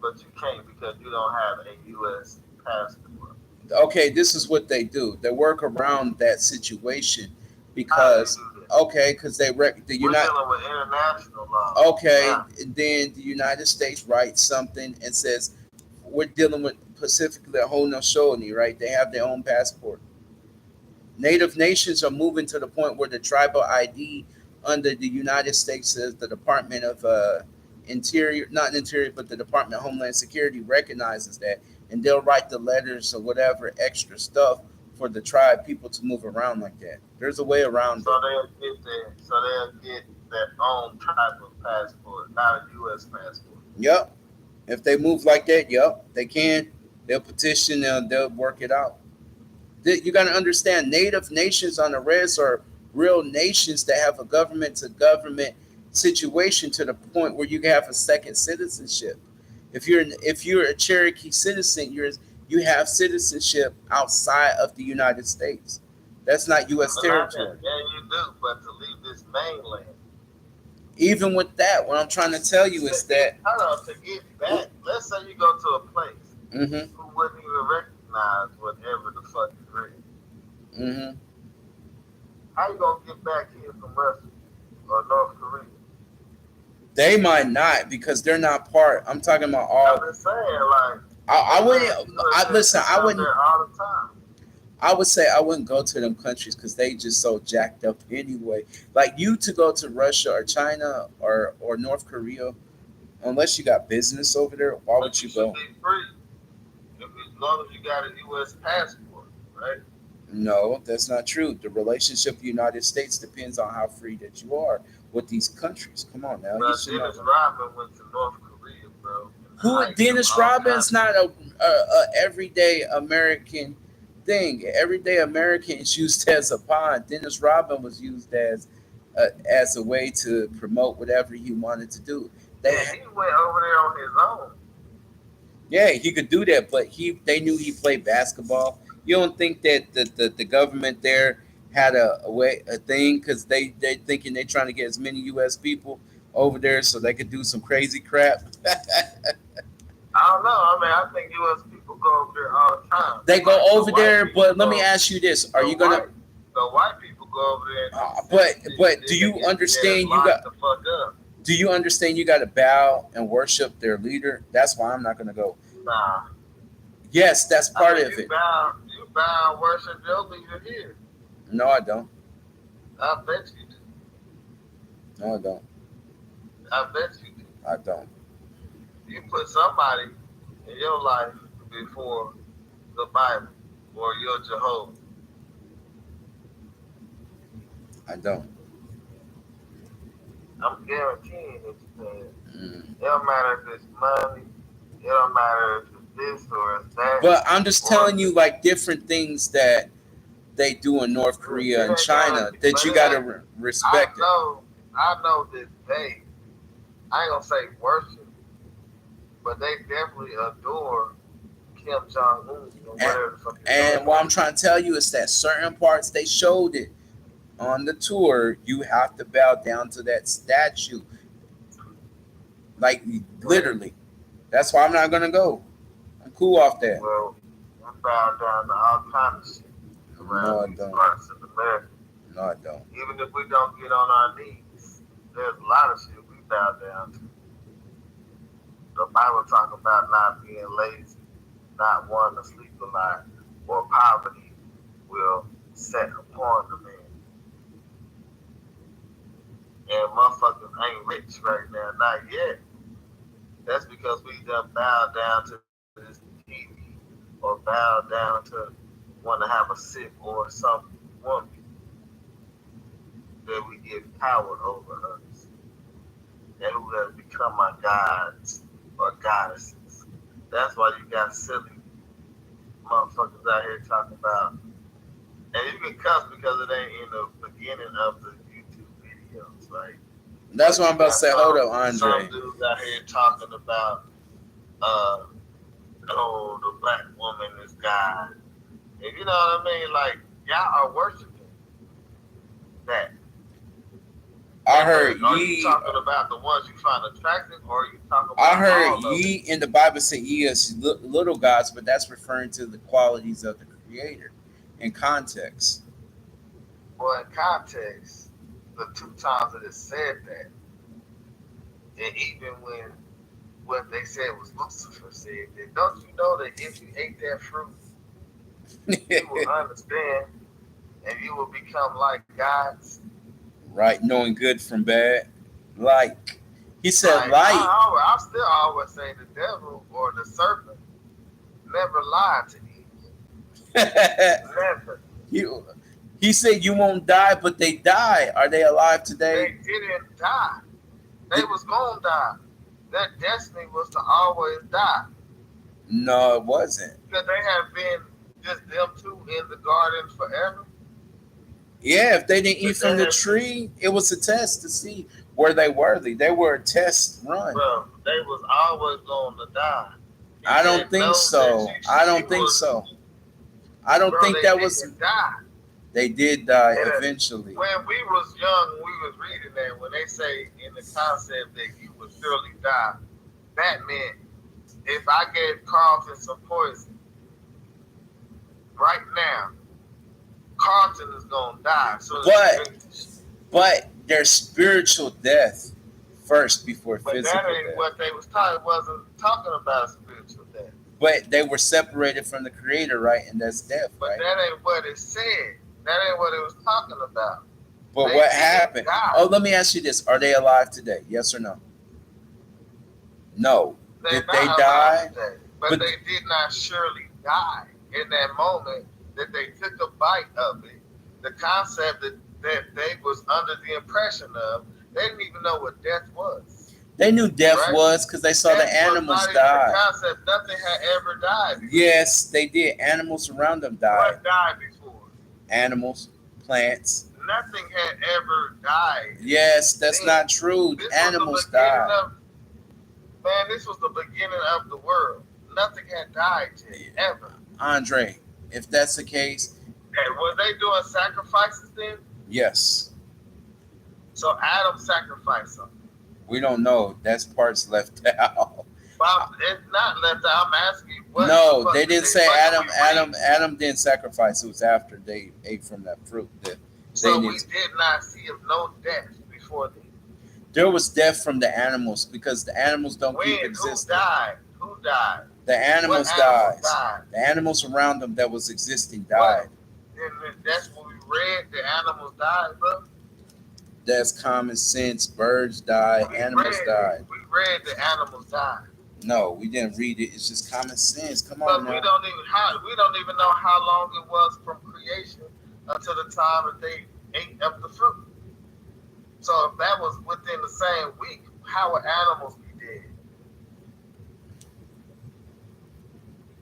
Speaker 2: but you can't because you don't have a U.S. passport.
Speaker 1: Okay, this is what they do. They work around that situation
Speaker 2: How do they
Speaker 1: because
Speaker 2: do that?
Speaker 1: okay, because the
Speaker 2: We're
Speaker 1: United
Speaker 2: dealing with international law
Speaker 1: okay,
Speaker 2: now.
Speaker 1: and then the United States writes something and says we're dealing with specifically a Haudenosaunee, right? They have their own passport. Native nations are moving to the point where the tribal ID under the United States says the Department of Interior, not Interior, but the Department of Homeland Security recognizes that, and they'll write the letters or whatever extra stuff for the tribe people to move around like that. There's a way around
Speaker 2: So
Speaker 1: it.
Speaker 2: they'll get their own type of passport, not a U.S. passport.
Speaker 1: Yep. If they move like that, yep, they can. They'll petition. They'll work it out. You got to understand, native nations on the res are real nations that have a government to government situation to the point where you can have a second citizenship. If you're a Cherokee citizen, you have citizenship outside of the United States. That's not U.S.
Speaker 2: But not that,
Speaker 1: territory.
Speaker 2: yeah, you do, but to leave this mainland.
Speaker 1: Even with that, what I'm trying to tell you
Speaker 2: To
Speaker 1: is
Speaker 2: get,
Speaker 1: that.
Speaker 2: hold on, to get back, let's say you go to a place
Speaker 1: Mm-hmm.
Speaker 2: who wouldn't even recognize whatever the fuck you read.
Speaker 1: Mm-hmm.
Speaker 2: How you gonna get back here from Russia or North Korea?
Speaker 1: They might not because they're not part. I'm talking about
Speaker 2: I'm
Speaker 1: all.
Speaker 2: just saying, like,
Speaker 1: I
Speaker 2: they
Speaker 1: wouldn't.
Speaker 2: have U.S.
Speaker 1: Listen.
Speaker 2: citizens up there all the time.
Speaker 1: I would say I wouldn't go to them countries because they just so jacked up anyway. Like you to go to Russia or China or North Korea, unless you got business over there, why
Speaker 2: But
Speaker 1: would
Speaker 2: you
Speaker 1: you
Speaker 2: should
Speaker 1: go?
Speaker 2: be free as long as you got a U.S. passport, right?
Speaker 1: No, that's not true. The relationship with the United States depends on how free that you are with these countries. Come on now, you
Speaker 2: But
Speaker 1: should know
Speaker 2: Dennis
Speaker 1: that.
Speaker 2: Rodman went to North Korea, bro, in the
Speaker 1: Who
Speaker 2: height of
Speaker 1: Dennis
Speaker 2: all
Speaker 1: Rodman's
Speaker 2: kinds of
Speaker 1: not
Speaker 2: shit.
Speaker 1: a everyday American thing. Everyday American is used as a pawn. Dennis Rodman was used as a way to promote whatever he wanted to do. They
Speaker 2: Yeah, he went over there on his own.
Speaker 1: Yeah, he could do that, but they knew he played basketball. You don't think that the government there had a thing because they thinking they trying to get as many U.S. people over there so they could do some crazy crap.
Speaker 2: I don't know. I mean, I think U.S. people go over there all the time.
Speaker 1: They go
Speaker 2: Like
Speaker 1: over there, but let me ask you this: Are
Speaker 2: the
Speaker 1: you gonna?
Speaker 2: white people go over there and do the same shit,
Speaker 1: But
Speaker 2: and
Speaker 1: do
Speaker 2: then they
Speaker 1: you
Speaker 2: get their ass
Speaker 1: understand
Speaker 2: locked the fuck up.
Speaker 1: do you understand you got to bow and worship their leader? That's why I'm not gonna go.
Speaker 2: Nah,
Speaker 1: Yes, that's
Speaker 2: I
Speaker 1: part
Speaker 2: mean,
Speaker 1: of it.
Speaker 2: you bow and worship your leader here.
Speaker 1: No, I don't.
Speaker 2: I bet you do.
Speaker 1: No, I don't.
Speaker 2: I bet you do.
Speaker 1: I don't.
Speaker 2: You put somebody in your life before the Bible or your Jehovah.
Speaker 1: I don't.
Speaker 2: I'm guaranteeing that you can.
Speaker 1: Mm.
Speaker 2: It don't matter if it's money. It don't matter if it's this or it's that.
Speaker 1: But I'm just
Speaker 2: Or
Speaker 1: telling you, like different things that they do in North
Speaker 2: it
Speaker 1: Korea and
Speaker 2: ain't gotta
Speaker 1: China
Speaker 2: be,
Speaker 1: that
Speaker 2: but
Speaker 1: you
Speaker 2: it
Speaker 1: gotta
Speaker 2: ain't. I
Speaker 1: respect it.
Speaker 2: know. I know that they. I ain't gonna say worship, but they definitely adore Kim Jong Un or
Speaker 1: And
Speaker 2: whatever the fuck his
Speaker 1: and
Speaker 2: name
Speaker 1: what I'm
Speaker 2: is.
Speaker 1: trying to tell you is that certain parts they showed it on the tour. You have to bow down to that statue, like
Speaker 2: Well,
Speaker 1: literally. That's why I'm not gonna go. I'm cool off that.
Speaker 2: well, we bow down to all kind of shit
Speaker 1: No,
Speaker 2: around
Speaker 1: I
Speaker 2: these
Speaker 1: don't.
Speaker 2: parts of America.
Speaker 1: No, I don't.
Speaker 2: Even if we don't get on our knees, there's a lot of shit we bow down to. The Bible talk about not being lazy, not wanting to sleep a lot, or poverty will set upon the man. And motherfuckers ain't rich right now, not yet. That's because we done bowed down to this TV or bowed down to want to have a sip or some woman that we give power over us and who has become our gods or goddesses. That's why you got silly motherfuckers out here talking about, and you can cuss because it ain't in the beginning of the YouTube videos, right?
Speaker 1: That's
Speaker 2: But
Speaker 1: what I'm
Speaker 2: you
Speaker 1: about to
Speaker 2: got
Speaker 1: say. Hold up,
Speaker 2: some
Speaker 1: Andre.
Speaker 2: dudes out here talking about, uh, oh, the black woman is God, and you know what I mean? Like y'all are worshiping that.
Speaker 1: I
Speaker 2: And
Speaker 1: heard
Speaker 2: are you
Speaker 1: ye.
Speaker 2: talking about the ones you find attractive, or are you talking
Speaker 1: I
Speaker 2: about
Speaker 1: heard
Speaker 2: all of them?
Speaker 1: ye in the Bible say ye as little gods, but that's referring to the qualities of the Creator in context.
Speaker 2: Well, in context, the two times that it said that, and even when what they said was Lucifer said that, don't you know that if you ate that fruit, you will understand and you will become like gods?
Speaker 1: Right, knowing good from bad. Like he said,
Speaker 2: Like
Speaker 1: light.
Speaker 2: I still always say the devil or the serpent never lied to Eve. Never.
Speaker 1: you, he said you won't die, but they die. Are they alive
Speaker 2: They
Speaker 1: today?
Speaker 2: didn't die. They
Speaker 1: Did,
Speaker 2: was gonna die. Their destiny was to always die.
Speaker 1: no, it wasn't.
Speaker 2: Because they have been just them two in the garden forever.
Speaker 1: Yeah, if they didn't eat
Speaker 2: But
Speaker 1: from
Speaker 2: they
Speaker 1: the
Speaker 2: have,
Speaker 1: tree, it was a test to see Were they worthy? They were a test run.
Speaker 2: Bro, they was always going to die. He
Speaker 1: I don't
Speaker 2: said
Speaker 1: think
Speaker 2: no, that
Speaker 1: so. I
Speaker 2: you
Speaker 1: don't think
Speaker 2: was,
Speaker 1: so. I don't
Speaker 2: bro.
Speaker 1: think
Speaker 2: They
Speaker 1: that was.
Speaker 2: didn't die.
Speaker 1: They did die
Speaker 2: And
Speaker 1: eventually.
Speaker 2: when we was young, we was reading that when they say in the concept that you will surely die, that meant if I gave Carlton some poison right now, Carlton is gonna die as soon as he
Speaker 1: But
Speaker 2: drinks this shit.
Speaker 1: their spiritual death first before
Speaker 2: But that
Speaker 1: physical
Speaker 2: ain't
Speaker 1: death.
Speaker 2: what they was talking. Wasn't talking about spiritual death.
Speaker 1: But they were separated from the creator, right? And that's death,
Speaker 2: But
Speaker 1: right?
Speaker 2: that ain't what it said. That ain't what it was talking about.
Speaker 1: But
Speaker 2: They
Speaker 1: what
Speaker 2: did
Speaker 1: happened?
Speaker 2: die.
Speaker 1: Oh, let me ask you this. Are they alive today? Yes or no? No.
Speaker 2: They're
Speaker 1: Did they
Speaker 2: not alive
Speaker 1: die?
Speaker 2: today. But
Speaker 1: But
Speaker 2: they did not surely die in that moment that they took a bite of it. The concept that they was under the impression of, they didn't even know what death was.
Speaker 1: they knew death
Speaker 2: Right?
Speaker 1: was because they saw the
Speaker 2: Death was
Speaker 1: animals
Speaker 2: not even a
Speaker 1: die.
Speaker 2: concept. Nothing had ever died before.
Speaker 1: Yes, they did. Animals around them died.
Speaker 2: What died before?
Speaker 1: Animals, plants.
Speaker 2: Nothing had ever died.
Speaker 1: Yes, that's
Speaker 2: Then
Speaker 1: not true.
Speaker 2: this was
Speaker 1: Animals
Speaker 2: the beginning
Speaker 1: died.
Speaker 2: of man, this was the beginning of the world. Nothing had died yet, ever.
Speaker 1: Andre, if that's the case,
Speaker 2: And were they doing sacrifices then?
Speaker 1: yes.
Speaker 2: So Adam sacrificed something.
Speaker 1: We don't know. That's parts left out.
Speaker 2: Well, it's not left out. I'm asking you what
Speaker 1: No,
Speaker 2: the fuck
Speaker 1: they
Speaker 2: did
Speaker 1: didn't say
Speaker 2: what did
Speaker 1: Adam.
Speaker 2: we read?
Speaker 1: Adam didn't sacrifice. It was after they ate from that fruit. That they
Speaker 2: So we
Speaker 1: didn't.
Speaker 2: did not see of no death before then.
Speaker 1: There was death from the animals because the animals don't keep
Speaker 2: When? Who
Speaker 1: existing.
Speaker 2: died? Who died?
Speaker 1: The
Speaker 2: What
Speaker 1: animals
Speaker 2: animals
Speaker 1: died.
Speaker 2: died?
Speaker 1: The animals around them that was existing
Speaker 2: What?
Speaker 1: died.
Speaker 2: And that's what we read. The animals died, bro.
Speaker 1: That's common sense. Birds died. Animals died.
Speaker 2: We read the animals died.
Speaker 1: No, we didn't read it. It's just common sense. Come on
Speaker 2: Because
Speaker 1: now.
Speaker 2: we don't even know how long it was from creation until the time that they ate of the fruit. So if that was within the same week, how would animals be dead?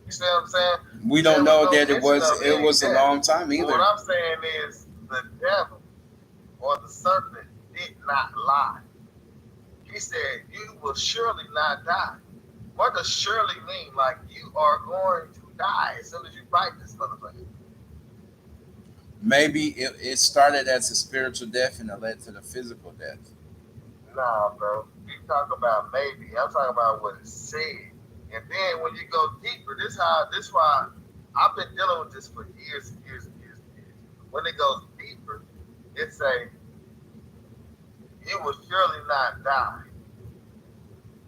Speaker 2: You see what I'm saying?
Speaker 1: We
Speaker 2: There
Speaker 1: don't
Speaker 2: was
Speaker 1: know
Speaker 2: no
Speaker 1: that it
Speaker 2: mention
Speaker 1: was.
Speaker 2: of
Speaker 1: It
Speaker 2: any
Speaker 1: was a
Speaker 2: death.
Speaker 1: long time
Speaker 2: But what
Speaker 1: either.
Speaker 2: I'm saying is the devil or the serpent did not lie. He said, "You will surely not die." What does surely mean? Like you are going to die as soon as you bite this motherfucker.
Speaker 1: Maybe it started as a spiritual death and it led to the physical death.
Speaker 2: Nah, bro. You talk about maybe. I'm talking about what it said. And then when you go deeper, this why I've been dealing with this for years and years and years and years. When it goes deeper, it say you will surely not die,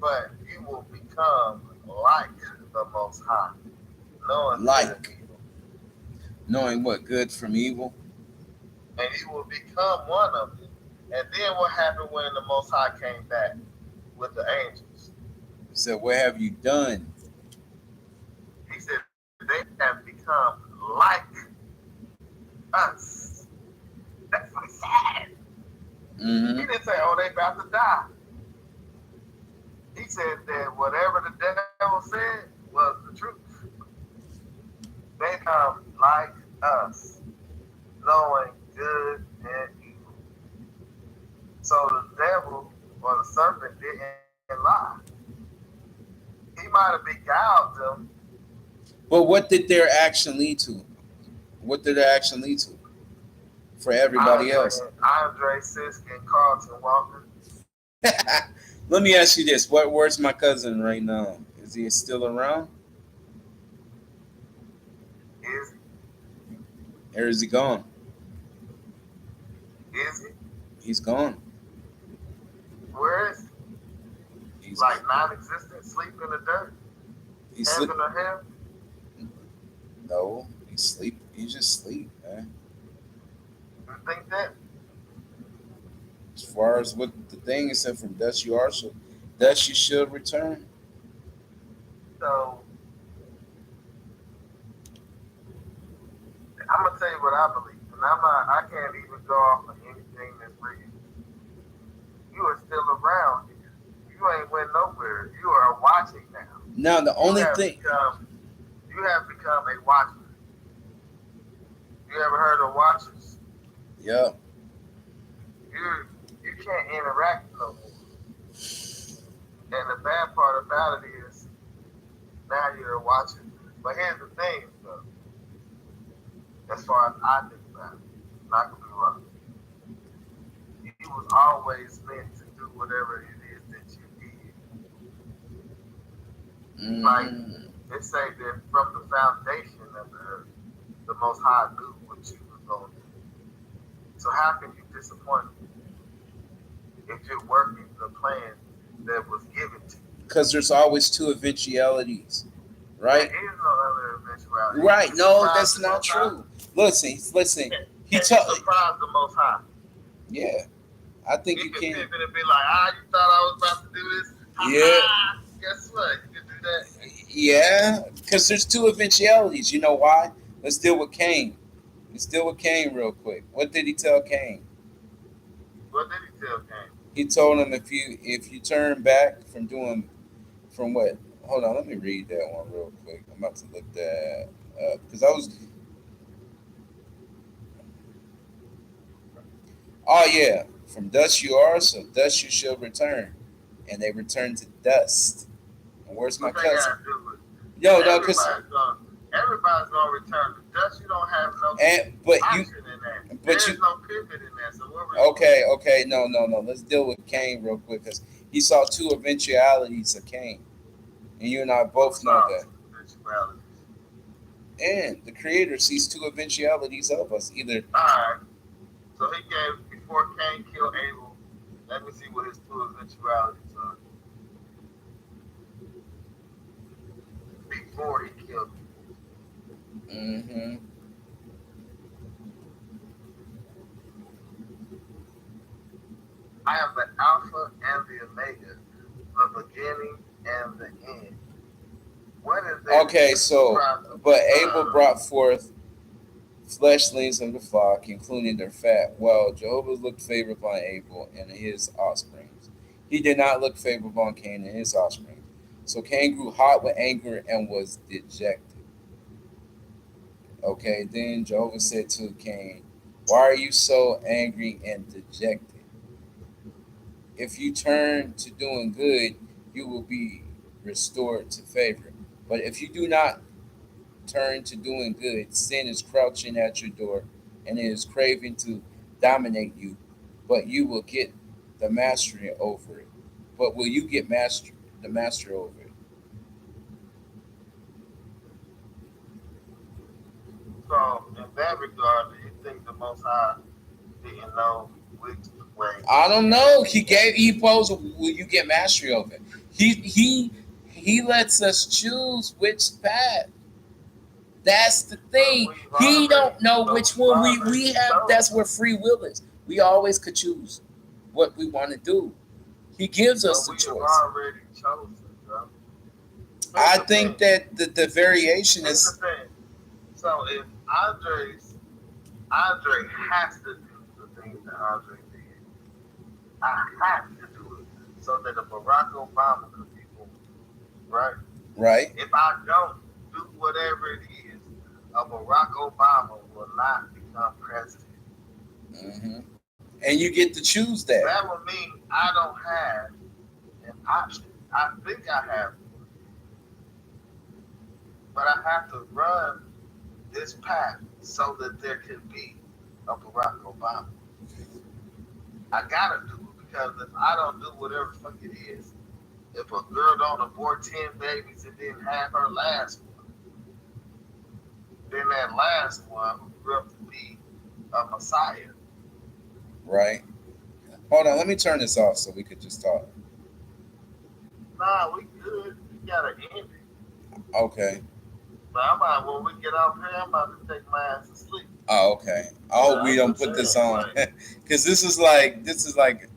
Speaker 2: but you will become like the Most High, knowing good and
Speaker 1: Like
Speaker 2: evil,
Speaker 1: knowing what good from evil.
Speaker 2: and you will become one of them. And then what happened when the Most High came back with the angels?
Speaker 1: So what have you done?
Speaker 2: He said they have become like us. That's what he said. He
Speaker 1: Hmm.
Speaker 2: didn't say, "Oh, they about to die." He said that whatever the devil said was the truth. They come like us, knowing good and evil. So the devil or the serpent didn't lie. He might have beguiled them.
Speaker 1: But what did their action lead to? What did their action lead to for everybody else?
Speaker 2: Andre Sisk and Carlton Walker.
Speaker 1: Let me ask you this: where's my cousin right now? Is he still around,
Speaker 2: Is
Speaker 1: or is he gone?
Speaker 2: is he?
Speaker 1: He's gone.
Speaker 2: Where is he?
Speaker 1: He's
Speaker 2: Like non-existent, sleep in the dirt,
Speaker 1: he's sleep.
Speaker 2: heaven or hell?
Speaker 1: No, he's sleep. He's just sleep, man.
Speaker 2: You think that?
Speaker 1: As far as what the thing is said, from dust you are, so dust you should return.
Speaker 2: So I'm gonna tell you what I believe, and I can't even go off of anything that's written. You are still around here. You ain't went nowhere. You are watching now.
Speaker 1: Now the only thing,
Speaker 2: You have become a watcher. You ever heard of watchers?
Speaker 1: yeah,
Speaker 2: You you can't interact about it is now you're watching. But here's the thing, though, as far as I think about it, not gonna be wrong. He was always meant to do whatever it is that you did. Like
Speaker 1: Mm-hmm.
Speaker 2: they say that from the foundation of the earth, the Most High knew what you was gonna do. So how can you disappoint him if you're working the plan that was given to you?
Speaker 1: Because there's always two eventualities,
Speaker 2: There
Speaker 1: right?
Speaker 2: is no other eventuality. Can
Speaker 1: Right.
Speaker 2: you
Speaker 1: No,
Speaker 2: surprise
Speaker 1: that's
Speaker 2: the
Speaker 1: not
Speaker 2: Most High?
Speaker 1: true. Listen. He
Speaker 2: Can you
Speaker 1: told.
Speaker 2: surprise the Most High?
Speaker 1: Yeah, I think
Speaker 2: You
Speaker 1: you
Speaker 2: can
Speaker 1: can.
Speaker 2: pivot and be like, you thought I was about to do this? Ha
Speaker 1: Yeah,
Speaker 2: ha! Guess what? You can do that.
Speaker 1: yeah. Because there's two eventualities. You know why? Let's deal with Cain. Let's deal with Cain real quick. What did he tell Cain?
Speaker 2: What did he tell Cain?
Speaker 1: He told him if you turn back from doing from what? Hold on, let me read that one real quick. I'm about to look that up because I was. Oh yeah, from dust you are, so dust you shall return, and they return to dust. And where's my
Speaker 2: What they
Speaker 1: cousin?
Speaker 2: got to do with it?
Speaker 1: No, because
Speaker 2: Everybody's gonna return to dust. You don't have no
Speaker 1: and
Speaker 2: option in that.
Speaker 1: but
Speaker 2: There's
Speaker 1: you
Speaker 2: no pivot in that. So what were you
Speaker 1: okay, no. Let's deal with Cain real quick because he saw two eventualities of Cain, and you and I
Speaker 2: Who
Speaker 1: both know
Speaker 2: saw
Speaker 1: that.
Speaker 2: two eventualities?
Speaker 1: And the Creator sees two eventualities of us. Either
Speaker 2: Alright. So he gave before Cain killed Abel. Let me see what his two eventualities are. Before he killed him.
Speaker 1: mm-hmm.
Speaker 2: I am the Alpha and the Omega, the beginning and the end. What is that
Speaker 1: Okay, so
Speaker 2: described the
Speaker 1: but Abel
Speaker 2: Son?
Speaker 1: brought forth fleshlings of the flock, including their fat. Well, Jehovah looked favorable on Abel and his offspring. He did not look favorable on Cain and his offspring. So Cain grew hot with anger and was dejected. Okay, then Jehovah said to Cain, why are you so angry and dejected? If you turn to doing good, you will be restored to favor. But if you do not turn to doing good, sin is crouching at your door and it is craving to dominate you. But you will get the mastery over it. But will you get the mastery over it?
Speaker 2: So, in that regard, do you think the Most High didn't know which way
Speaker 1: I
Speaker 2: he
Speaker 1: don't
Speaker 2: had
Speaker 1: know.
Speaker 2: to go?
Speaker 1: He posed, will you get mastery over it? He lets us choose which path. That's the
Speaker 2: But
Speaker 1: thing. He don't know which
Speaker 2: we've
Speaker 1: one
Speaker 2: already
Speaker 1: we have. That's
Speaker 2: chosen.
Speaker 1: where free will is. We always could choose what we want to do. He gives us
Speaker 2: But
Speaker 1: the
Speaker 2: we have
Speaker 1: choice.
Speaker 2: already chosen, bro. Here's
Speaker 1: I
Speaker 2: the
Speaker 1: think
Speaker 2: thing.
Speaker 1: that the variation
Speaker 2: Here's the
Speaker 1: is
Speaker 2: thing. So if Andre has to do the things that Andre did, I have to do it so that the Barack Obama could be born, right?
Speaker 1: right.
Speaker 2: If I don't do whatever it is, a Barack Obama will not become president.
Speaker 1: hmm And you get to choose that.
Speaker 2: That would mean I don't have an option. I think I have one, but I have to run this path so that there can be a Barack Obama. I gotta do it because if I don't do whatever the fuck it is, if a girl don't abort 10 babies and then have her last one, then that last one who grew up to be a messiah.
Speaker 1: Right. Hold on. Let me turn this off so we could just talk.
Speaker 2: Nah, we good. We gotta end it.
Speaker 1: Okay.
Speaker 2: But I'm about when we get off here, I'm about to take my ass to sleep.
Speaker 1: Oh, okay. I
Speaker 2: But
Speaker 1: hope we
Speaker 2: I'm
Speaker 1: don't
Speaker 2: just
Speaker 1: put this
Speaker 2: saying,
Speaker 1: on
Speaker 2: like,
Speaker 1: because this is like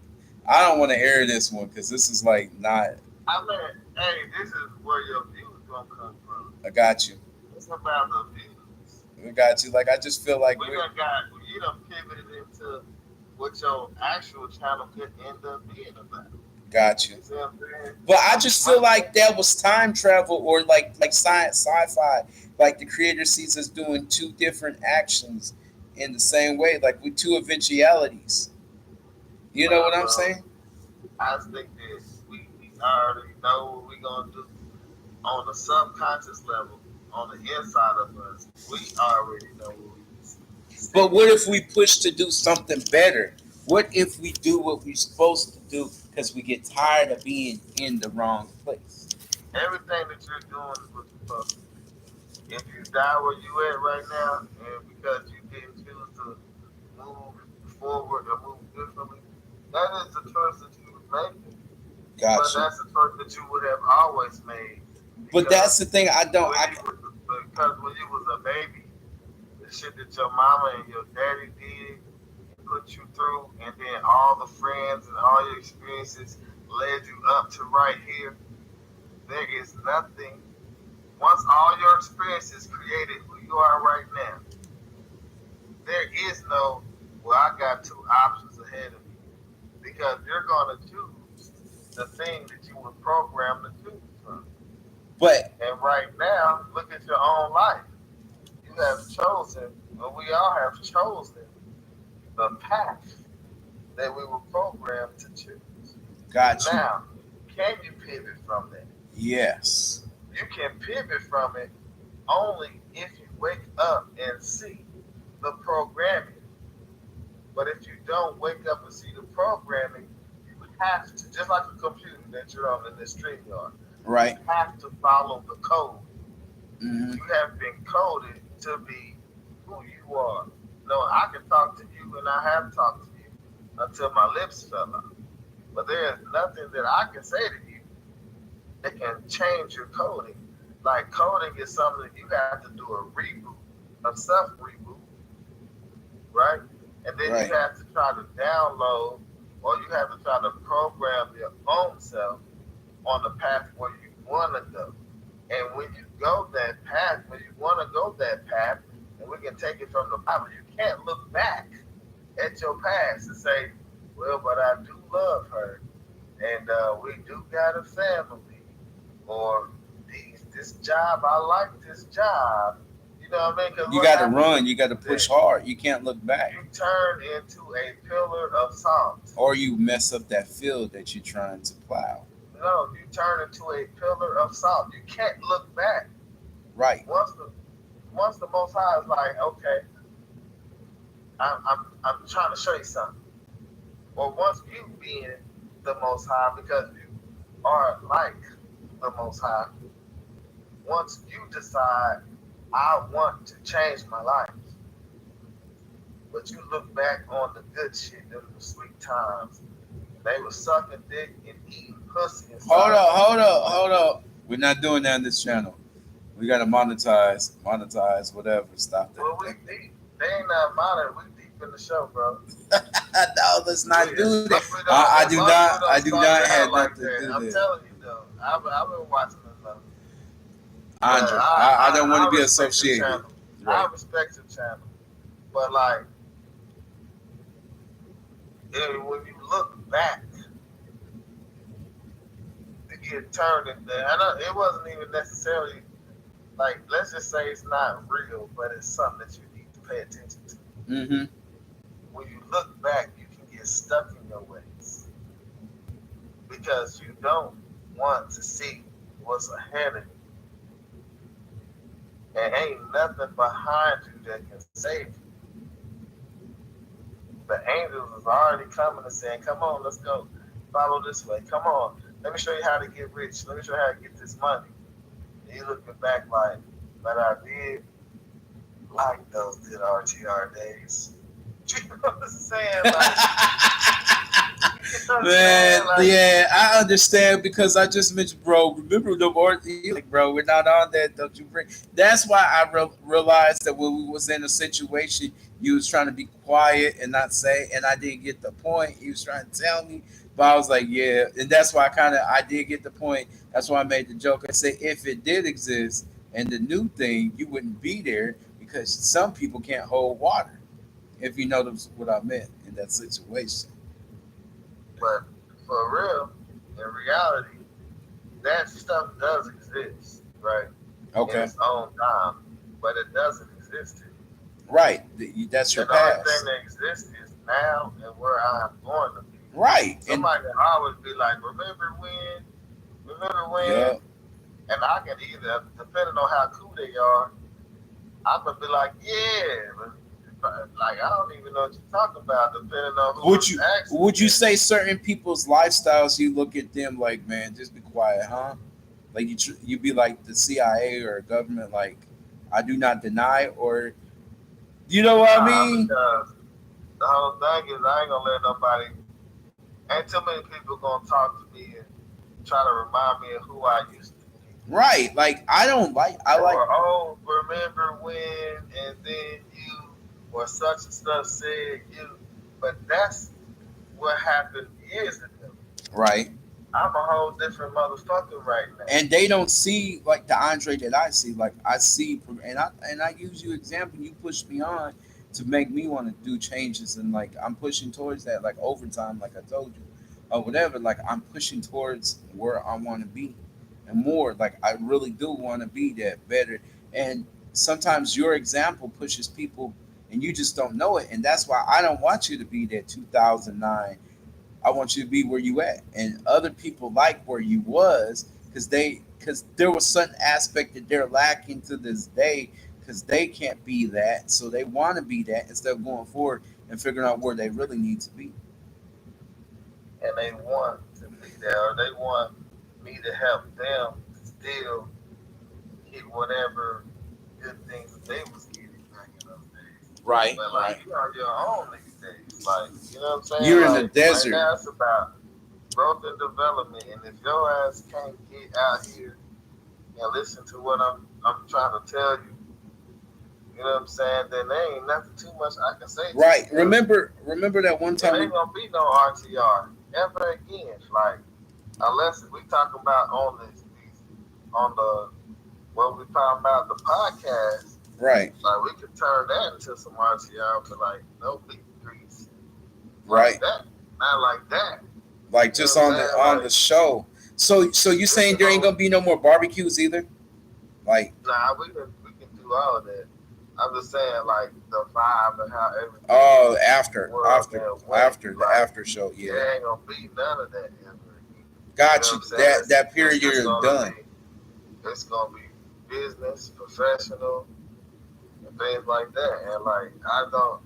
Speaker 1: I don't want to air this one because this is like not.
Speaker 2: I mean, hey, this is where your views gonna come from.
Speaker 1: I got you.
Speaker 2: It's about the views.
Speaker 1: I got you. Like I just feel like
Speaker 2: We done got you done pivoted into what your actual channel could end up being about.
Speaker 1: got you.
Speaker 2: You see what I'm saying?
Speaker 1: But I just feel like that was time travel or like science sci-fi. Like the creator sees us doing two different actions in the same way, like with two eventualities. You know
Speaker 2: Nah,
Speaker 1: what I'm
Speaker 2: bro.
Speaker 1: saying?
Speaker 2: I just think that we already know what we're gonna do on the subconscious level, on the inside of us. We already know what we
Speaker 1: But
Speaker 2: see.
Speaker 1: what if we push to do something better? What if we do what we're supposed to do because we get tired of being in the wrong place?
Speaker 2: Everything that you're doing is what you're supposed to do. If you die where you at right now, and because you didn't choose to move forward or move differently, that is the choice that you was making. But
Speaker 1: Gotcha.
Speaker 2: that's the choice that you would have always made
Speaker 1: But that's
Speaker 2: because
Speaker 1: the thing. I don't.
Speaker 2: when you was when you was a baby, the shit that your mama and your daddy did and put you through, and then all the friends and all your experiences led you up to right here. There is nothing. Once all your experiences created who you are right now, there is no, well, I got two options ahead of me because you're going to choose the thing that you were programmed to choose from.
Speaker 1: But
Speaker 2: And right now, look at your own life. You have chosen, well, we all have chosen the path that we were programmed to choose.
Speaker 1: got you.
Speaker 2: Now, can you pivot from that?
Speaker 1: Yes.
Speaker 2: You can pivot from it only if you wake up and see the programming. But if you don't wake up and see the programming, you have to, just like a computer that you're on in this StreamYard, you
Speaker 1: Right.
Speaker 2: have to follow the code.
Speaker 1: Mm-hmm.
Speaker 2: You have been coded to be who you are. No, I can talk to you and I have talked to you until my lips fell out. But there is nothing that I can say to you that can change your coding. Like coding is something that you have to do a reboot, a self reboot, right? And then you
Speaker 1: Right.
Speaker 2: have to try to download or you have to try to program your own self on the path where you want to go. And when you go that path, when you want to go that path, and we can take it from the Bible, you can't look back at your past and say, well, but I do love her, and we do got a family, or this job, I like this job. You know what I mean? Because
Speaker 1: You
Speaker 2: what
Speaker 1: got to
Speaker 2: happens when
Speaker 1: run. You
Speaker 2: you
Speaker 1: got to
Speaker 2: do
Speaker 1: push
Speaker 2: that?
Speaker 1: hard. You can't look back,
Speaker 2: You turn into a pillar of salt.
Speaker 1: or you mess up that field that you're trying to plow.
Speaker 2: No, you turn into a pillar of salt. You can't look back.
Speaker 1: Right.
Speaker 2: Once the once the Most High is like, okay, I'm trying to show you something. Or once you being the Most High, because you are like the Most High, once you decide, I want to change my life, but you look back on the good shit, the sweet times, they were sucking dick and eating pussy and
Speaker 1: Hold
Speaker 2: stuff.
Speaker 1: up. Hold up. Hold up. We're not doing that on this channel. We got to monetize, whatever. Stop
Speaker 2: Well, we
Speaker 1: that.
Speaker 2: deep. They ain't not modern. We deep in the show, bro.
Speaker 1: No, let's
Speaker 2: We,
Speaker 1: not do
Speaker 2: as
Speaker 1: that.
Speaker 2: long as we don't,
Speaker 1: I
Speaker 2: as
Speaker 1: do
Speaker 2: long as we
Speaker 1: not. I
Speaker 2: don't
Speaker 1: do
Speaker 2: start
Speaker 1: not
Speaker 2: down
Speaker 1: have
Speaker 2: like
Speaker 1: nothing to
Speaker 2: that.
Speaker 1: do
Speaker 2: I'm
Speaker 1: there.
Speaker 2: telling you though, I've been watching enough. But
Speaker 1: Andre, I don't want to
Speaker 2: I
Speaker 1: be
Speaker 2: respect your
Speaker 1: associated.
Speaker 2: channel. I
Speaker 1: Right.
Speaker 2: respect your channel. But like, when you look back to get turned into, I know it wasn't even necessarily like, let's just say it's not real, but it's something that you need to pay attention to.
Speaker 1: Mm-hmm.
Speaker 2: When you look back, you can get stuck in your ways because you don't want to see what's ahead of you, and ain't nothing behind you that can save you. The angels is already coming and saying, "Come on, let's go. Follow this way. Come on. Let me show you how to get rich. Let me show you how to get this money." And you looking back like, but I did like those good RTR days. You know what I'm saying? Like, you know what I'm
Speaker 1: Man,
Speaker 2: saying? Like,
Speaker 1: yeah, I understand because I just mentioned, bro. Remember the word? He like, bro, we're not on that. Don't you bring? That's why I realized that when we was in a situation, you was trying to be quiet and not say, and I didn't get the point. He was trying to tell me, but I was like, yeah, and that's why I did get the point. That's why I made the joke. I say, if it did exist and the new thing, you wouldn't be there because some people can't hold water. If you notice what I meant in that situation.
Speaker 2: but for real, in reality, that stuff does exist, right? In
Speaker 1: Okay.
Speaker 2: its own time, but it doesn't exist to you.
Speaker 1: Right. That's your
Speaker 2: And the only thing
Speaker 1: past.
Speaker 2: that exists is now and where I'm going to be.
Speaker 1: Right. And
Speaker 2: Somebody will always be like, remember when? Remember when?
Speaker 1: Yup.
Speaker 2: And I can either, depending on how cool they are, I'm gonna be like, yeah, but like I don't even know what you're talking about, depending on who
Speaker 1: Would
Speaker 2: is
Speaker 1: you
Speaker 2: asking
Speaker 1: would you
Speaker 2: it.
Speaker 1: say certain people's lifestyles? You look at them like, man, just be quiet, huh? Like you be like the CIA or government, like I do not deny, or you know what I
Speaker 2: Nah,
Speaker 1: mean?
Speaker 2: because the whole thing is I ain't gonna let nobody. Ain't too many people gonna talk to me and try to remind me of who I used to be.
Speaker 1: Right. Like I don't like. I like.
Speaker 2: Or oh, remember when? And then you or such and such said you. But that's what happened years ago.
Speaker 1: Right.
Speaker 2: I'm a whole different motherfucker right now.
Speaker 1: And they don't see like the Andre that I see. Like I see, and I use you example. You push me on to make me want to do changes, and like I'm pushing towards that. Like overtime, like I told you, or whatever. Like I'm pushing towards where I want to be, and more. Like I really do want to be that better. And sometimes your example pushes people, and you just don't know it. And that's why I don't want you to be that 2009. I want you to be where you at, and other people like where you was because there was certain aspect that they're lacking to this day because they can't be that, so they want to be that instead of going forward and figuring out where they really need to be.
Speaker 2: And they want to be there, or they want me to help them still get whatever good things that they was getting back in those days.
Speaker 1: Right,
Speaker 2: But like
Speaker 1: right.
Speaker 2: you on your own these days, like you know what I'm saying?
Speaker 1: You're in the
Speaker 2: Like right
Speaker 1: desert,
Speaker 2: now it's about growth and development, and if your ass can't get out here and listen to what I'm trying to tell you, you know what I'm saying? Then there ain't nothing too much I can say to you,
Speaker 1: right?
Speaker 2: cause
Speaker 1: Remember that one
Speaker 2: it
Speaker 1: time we
Speaker 2: ain't gonna be no RTR ever again. Like unless we talking about on these on the what we talking about the podcast,
Speaker 1: right,
Speaker 2: like we could turn that into some RTR to like no big grease like
Speaker 1: right,
Speaker 2: that, not like that.
Speaker 1: like
Speaker 2: You know
Speaker 1: just
Speaker 2: what I'm
Speaker 1: on
Speaker 2: saying?
Speaker 1: the
Speaker 2: Like
Speaker 1: show. So you
Speaker 2: this
Speaker 1: saying
Speaker 2: the
Speaker 1: there ain't
Speaker 2: whole
Speaker 1: gonna be no more barbecues either? Like
Speaker 2: nah, we can do all of that. I'm just saying like the vibe and how everything
Speaker 1: oh,
Speaker 2: was and went.
Speaker 1: after the
Speaker 2: Like
Speaker 1: after show, yeah.
Speaker 2: there ain't gonna be none of that ever again. You know
Speaker 1: Got
Speaker 2: what
Speaker 1: you.
Speaker 2: I'm saying?
Speaker 1: That
Speaker 2: It's
Speaker 1: period
Speaker 2: just
Speaker 1: you're
Speaker 2: gonna
Speaker 1: done.
Speaker 2: be it's gonna be business, professional, and things like that. And like I don't,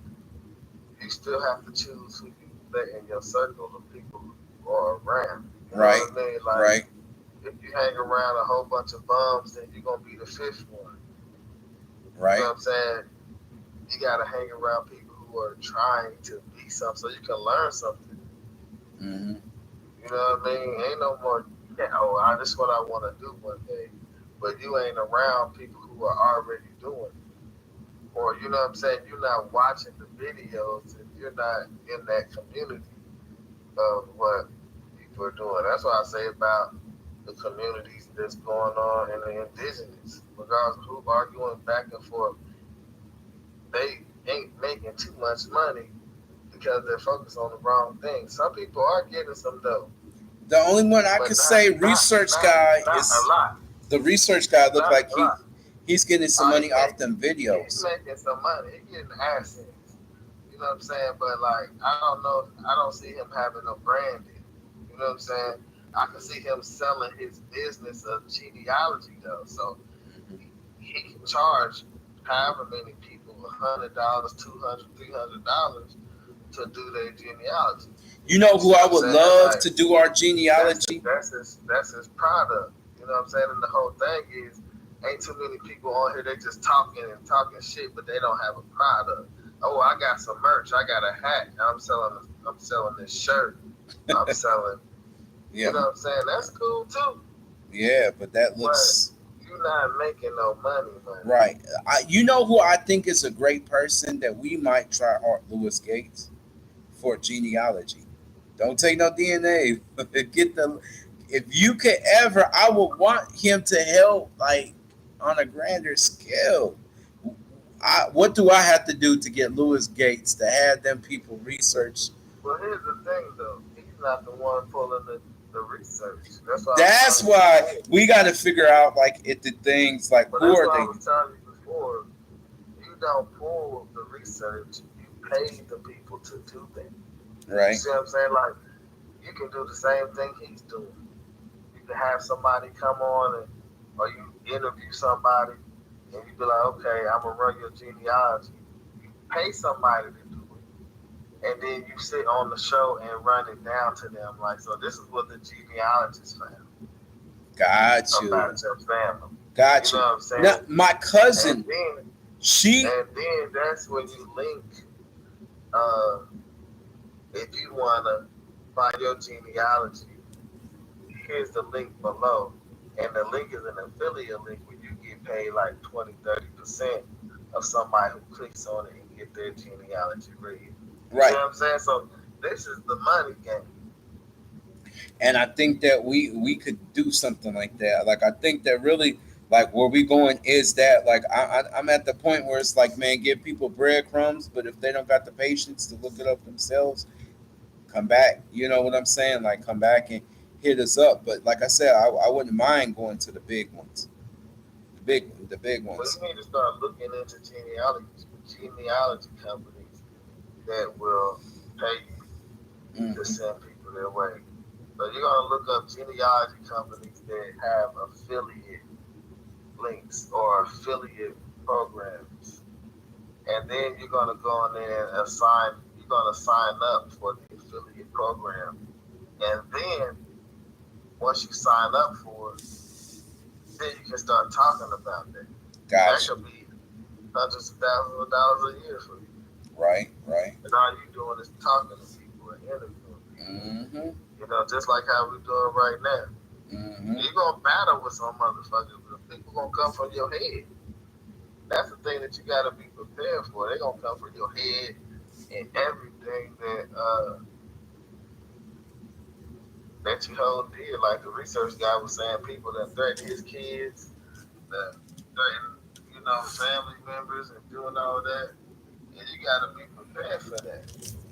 Speaker 2: you still have to choose who you let in your circle of people who you are around. You know
Speaker 1: Right,
Speaker 2: what I mean? Like
Speaker 1: right,
Speaker 2: if you hang around a whole bunch of bums, then you're gonna be the fifth one. You know
Speaker 1: right.
Speaker 2: what I'm saying? You gotta hang around people who are trying to be something so you can learn something.
Speaker 1: Hmm.
Speaker 2: You know what I mean? Ain't no more. Yeah, oh, this is what I want to do one day, but you ain't around people who are already doing it, or you know what I'm saying? You're not watching the videos and you're not in that community of what people are doing. That's what I say about the communities that's going on in the indigenous, regardless of who arguing back and forth. They ain't making too much money because they're focused on the wrong thing. Some people are getting some dough,
Speaker 1: The only one I
Speaker 2: but
Speaker 1: could say research guy
Speaker 2: not a
Speaker 1: is
Speaker 2: lot,
Speaker 1: the research guy. Look
Speaker 2: not
Speaker 1: like
Speaker 2: a lot.
Speaker 1: he's getting some
Speaker 2: He
Speaker 1: money off
Speaker 2: making
Speaker 1: them
Speaker 2: he's
Speaker 1: videos.
Speaker 2: making some money. He getting AdSense. You know what I'm saying? But like I don't know. I don't see him having no branding. You know what I'm saying? I can see him selling his business of genealogy though. So he can charge however many people $100, $200, $300 to do their genealogy.
Speaker 1: You know
Speaker 2: You
Speaker 1: who
Speaker 2: see
Speaker 1: I
Speaker 2: what I'm
Speaker 1: would
Speaker 2: saying?
Speaker 1: love
Speaker 2: Like
Speaker 1: to do our genealogy?
Speaker 2: that's his product. You know what I'm saying? And the whole thing is, ain't too many people on here. They just talking and talking shit, but they don't have a product. Oh, I got some merch. I got a hat. I'm selling. I'm selling this shirt. I'm selling. You
Speaker 1: Yeah,
Speaker 2: know what I'm saying? That's cool too.
Speaker 1: yeah, but that
Speaker 2: But
Speaker 1: looks
Speaker 2: you're not making no money, money.
Speaker 1: right. You know who I think is a great person that we might try Art Lewis Gates for genealogy. Don't take no DNA. Get the if you could ever, I would want him to help like on a grander scale. What do I have to do to get Lewis Gates to have them people research?
Speaker 2: Well, here's the thing though. He's not the one pulling the research. That's what I was
Speaker 1: That's
Speaker 2: telling you
Speaker 1: why
Speaker 2: before.
Speaker 1: we got to figure out like if the things like
Speaker 2: But
Speaker 1: who
Speaker 2: that's
Speaker 1: are
Speaker 2: what I
Speaker 1: they?
Speaker 2: was telling you before. You don't pull the research. You pay the people to do that. You
Speaker 1: Right,
Speaker 2: see what I'm saying? Like you can do the same thing he's doing. You to have somebody come on and or you interview somebody and you be like, okay, I'm gonna run your genealogy. You pay somebody to do it, and then you sit on the show and run it down to them. Like, so this is what the genealogist found
Speaker 1: Got you.
Speaker 2: about your family. You
Speaker 1: Got
Speaker 2: know
Speaker 1: you.
Speaker 2: what I'm
Speaker 1: Now,
Speaker 2: saying?
Speaker 1: my
Speaker 2: And
Speaker 1: cousin,
Speaker 2: then
Speaker 1: she,
Speaker 2: that's when you link. Uh, if you wanna find your genealogy, here's the link below. And the link is an affiliate link where you get paid like 20, 30% of somebody who clicks on it and get their genealogy read. You see
Speaker 1: right.
Speaker 2: what I'm saying? So this is the money game.
Speaker 1: And I think that we could do something like that. Like I think that really like where we going is that like I'm at the point where it's like, man, give people breadcrumbs, but if they don't got the patience to look it up themselves, come back. You know what I'm saying? Like come back and hit us up. But like I said, I wouldn't mind going to the big ones, the big
Speaker 2: Well, you
Speaker 1: ones.
Speaker 2: need to start looking into genealogy companies that will pay you to
Speaker 1: Hmm.
Speaker 2: send people their way. So you're gonna look up genealogy companies that have affiliate links or affiliate programs, and then you're gonna go in there and assign. You're gonna sign up for the affiliate program, and then once you sign up for it, then you can start talking about that. That
Speaker 1: Gotcha.
Speaker 2: could be hundreds of thousands of dollars a year for you,
Speaker 1: Right. Right.
Speaker 2: and all you're doing is talking to people and interviewing people.
Speaker 1: Hmm.
Speaker 2: You know, just like how we're doing right now.
Speaker 1: Hmm.
Speaker 2: You're gonna battle with some motherfuckers, but people gonna come from your head. That's the thing that you gotta be prepared for. They're gonna come from your head and everything that you hold dear. Like the research guy was saying, people that threaten his kids, that threaten, family members and doing all that. And you gotta be prepared for that.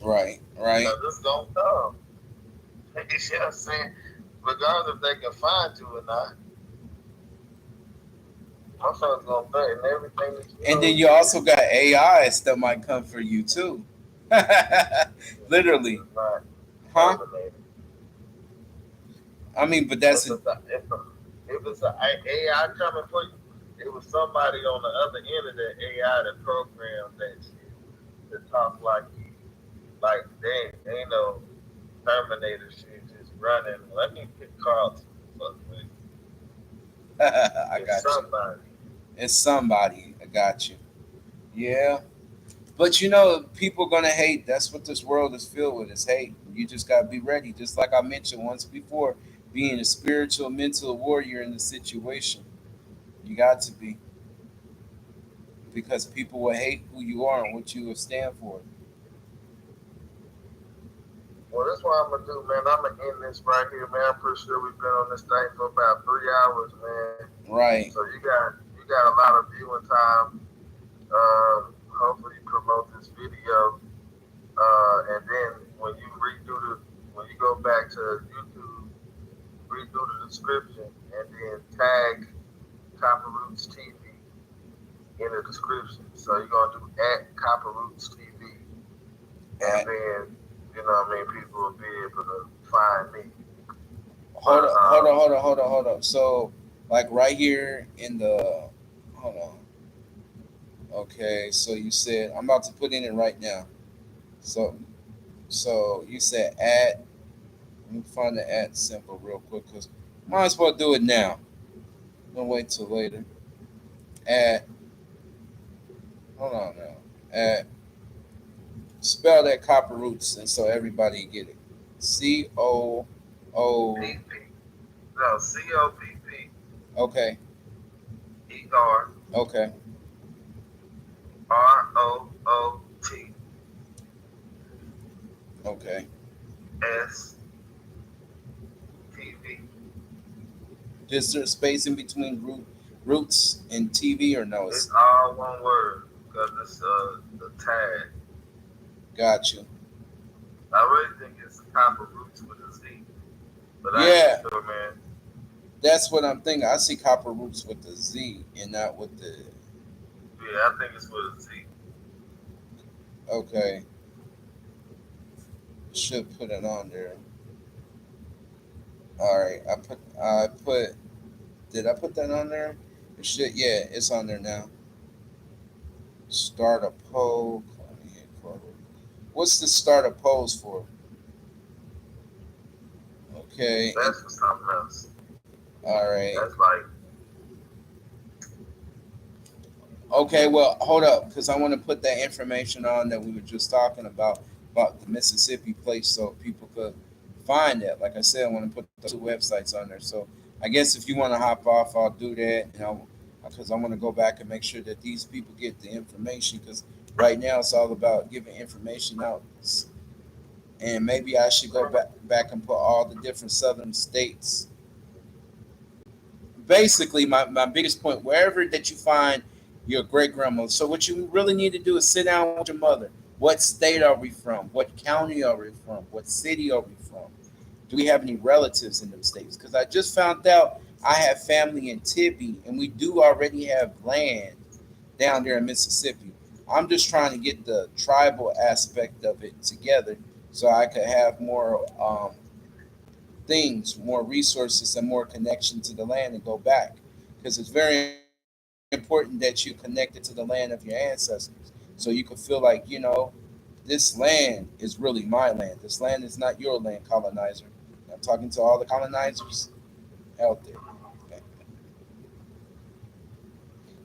Speaker 1: Right. Right.
Speaker 2: Because it's gonna come. You see what I'm saying? Regardless if they can find you or not, motherfuckers gonna threaten everything that you
Speaker 1: And then
Speaker 2: hold
Speaker 1: you
Speaker 2: dear.
Speaker 1: also got AIs that might come for you too.
Speaker 2: This
Speaker 1: Literally,
Speaker 2: is not
Speaker 1: huh?
Speaker 2: terminated.
Speaker 1: I mean, but
Speaker 2: If
Speaker 1: that's a,
Speaker 2: it's a, if, a, if it's a AI coming for you, it was somebody on the other end of that AI that programmed that shit to talk like you. Like they ain't no Terminator shit just running. Let me pick Carlton. Fuck with
Speaker 1: I
Speaker 2: it's
Speaker 1: got you.
Speaker 2: somebody.
Speaker 1: It's somebody. I got you. Yeah, but you know, people gonna hate. That's what this world is filled with. Is hate. You just gotta be ready. Just like I mentioned once before, being a spiritual, mental warrior in the situation. You got to be because people will hate who you are and what you stand for.
Speaker 2: Well, that's what I'm gonna do, man. I'm gonna end this right here, man. I'm pretty sure we've been on this thing for about 3 hours, man. So
Speaker 1: Right.
Speaker 2: you got a lot of viewing time. Hopefully you promote this video. And then when you go back to YouTube, redo the description and then tag Copper Roots TV in the description. So you're gonna do at Copper Roots TV, and
Speaker 1: At,
Speaker 2: then people will be able to find me.
Speaker 1: hold
Speaker 2: But
Speaker 1: on, hold on, hold on, hold on, hold on. So, like right here in the, hold on. Okay, so you said I'm about to put in it right now. So, so you said add. Let me find the add symbol real quick because might as well do it now. Don't wait till later. Add. Hold on now. Add. Spell that copper roots and so everybody get it. C-O-O.
Speaker 2: PP, no,
Speaker 1: Okay. Okay.
Speaker 2: COPPERROOT
Speaker 1: Okay.
Speaker 2: STV.
Speaker 1: Is there space in between roots and TV or no?
Speaker 2: It's
Speaker 1: It's
Speaker 2: all one word because it's the tag.
Speaker 1: got you.
Speaker 2: I really think it's Copper Roots with a Z, but I ain't
Speaker 1: Yeah,
Speaker 2: sure, man.
Speaker 1: that's what I'm thinking. I see copper roots with the Z and not with the.
Speaker 2: Yeah, I think it's with a Z.
Speaker 1: Okay. Should put it on there. All right, I put. Did I put that on there? It should. Yeah, it's on there now. Start a poll. What's the start a polls for? Okay, and
Speaker 2: That's for something else.
Speaker 1: all right.
Speaker 2: That's like,
Speaker 1: Okay, well, hold up, because I want to put that information on that we were just talking about the Mississippi place, so people could find that. Like I said, I want to put those two websites on there. So I guess if you want to hop off, I'll do that. Because I want to go back and make sure that these people get the information. Because right now it's all about giving information out, and maybe I should go back and put all the different southern states. Basically, my biggest point, wherever that you find your great grandmother. So what you really need to do is sit down with your mother. What state are we from? What county are we from? What city are we from? Do we have any relatives in them states? Because I just found out I have family in Tibby, and we do already have land down there in Mississippi. I'm just trying to get the tribal aspect of it together so I could have more things, more resources, and more connection to the land and go back. Because it's very important that you connect it to the land of your ancestors. So you can feel like, this land is really my land. This land is not your land, colonizer. I'm talking to all the colonizers out there.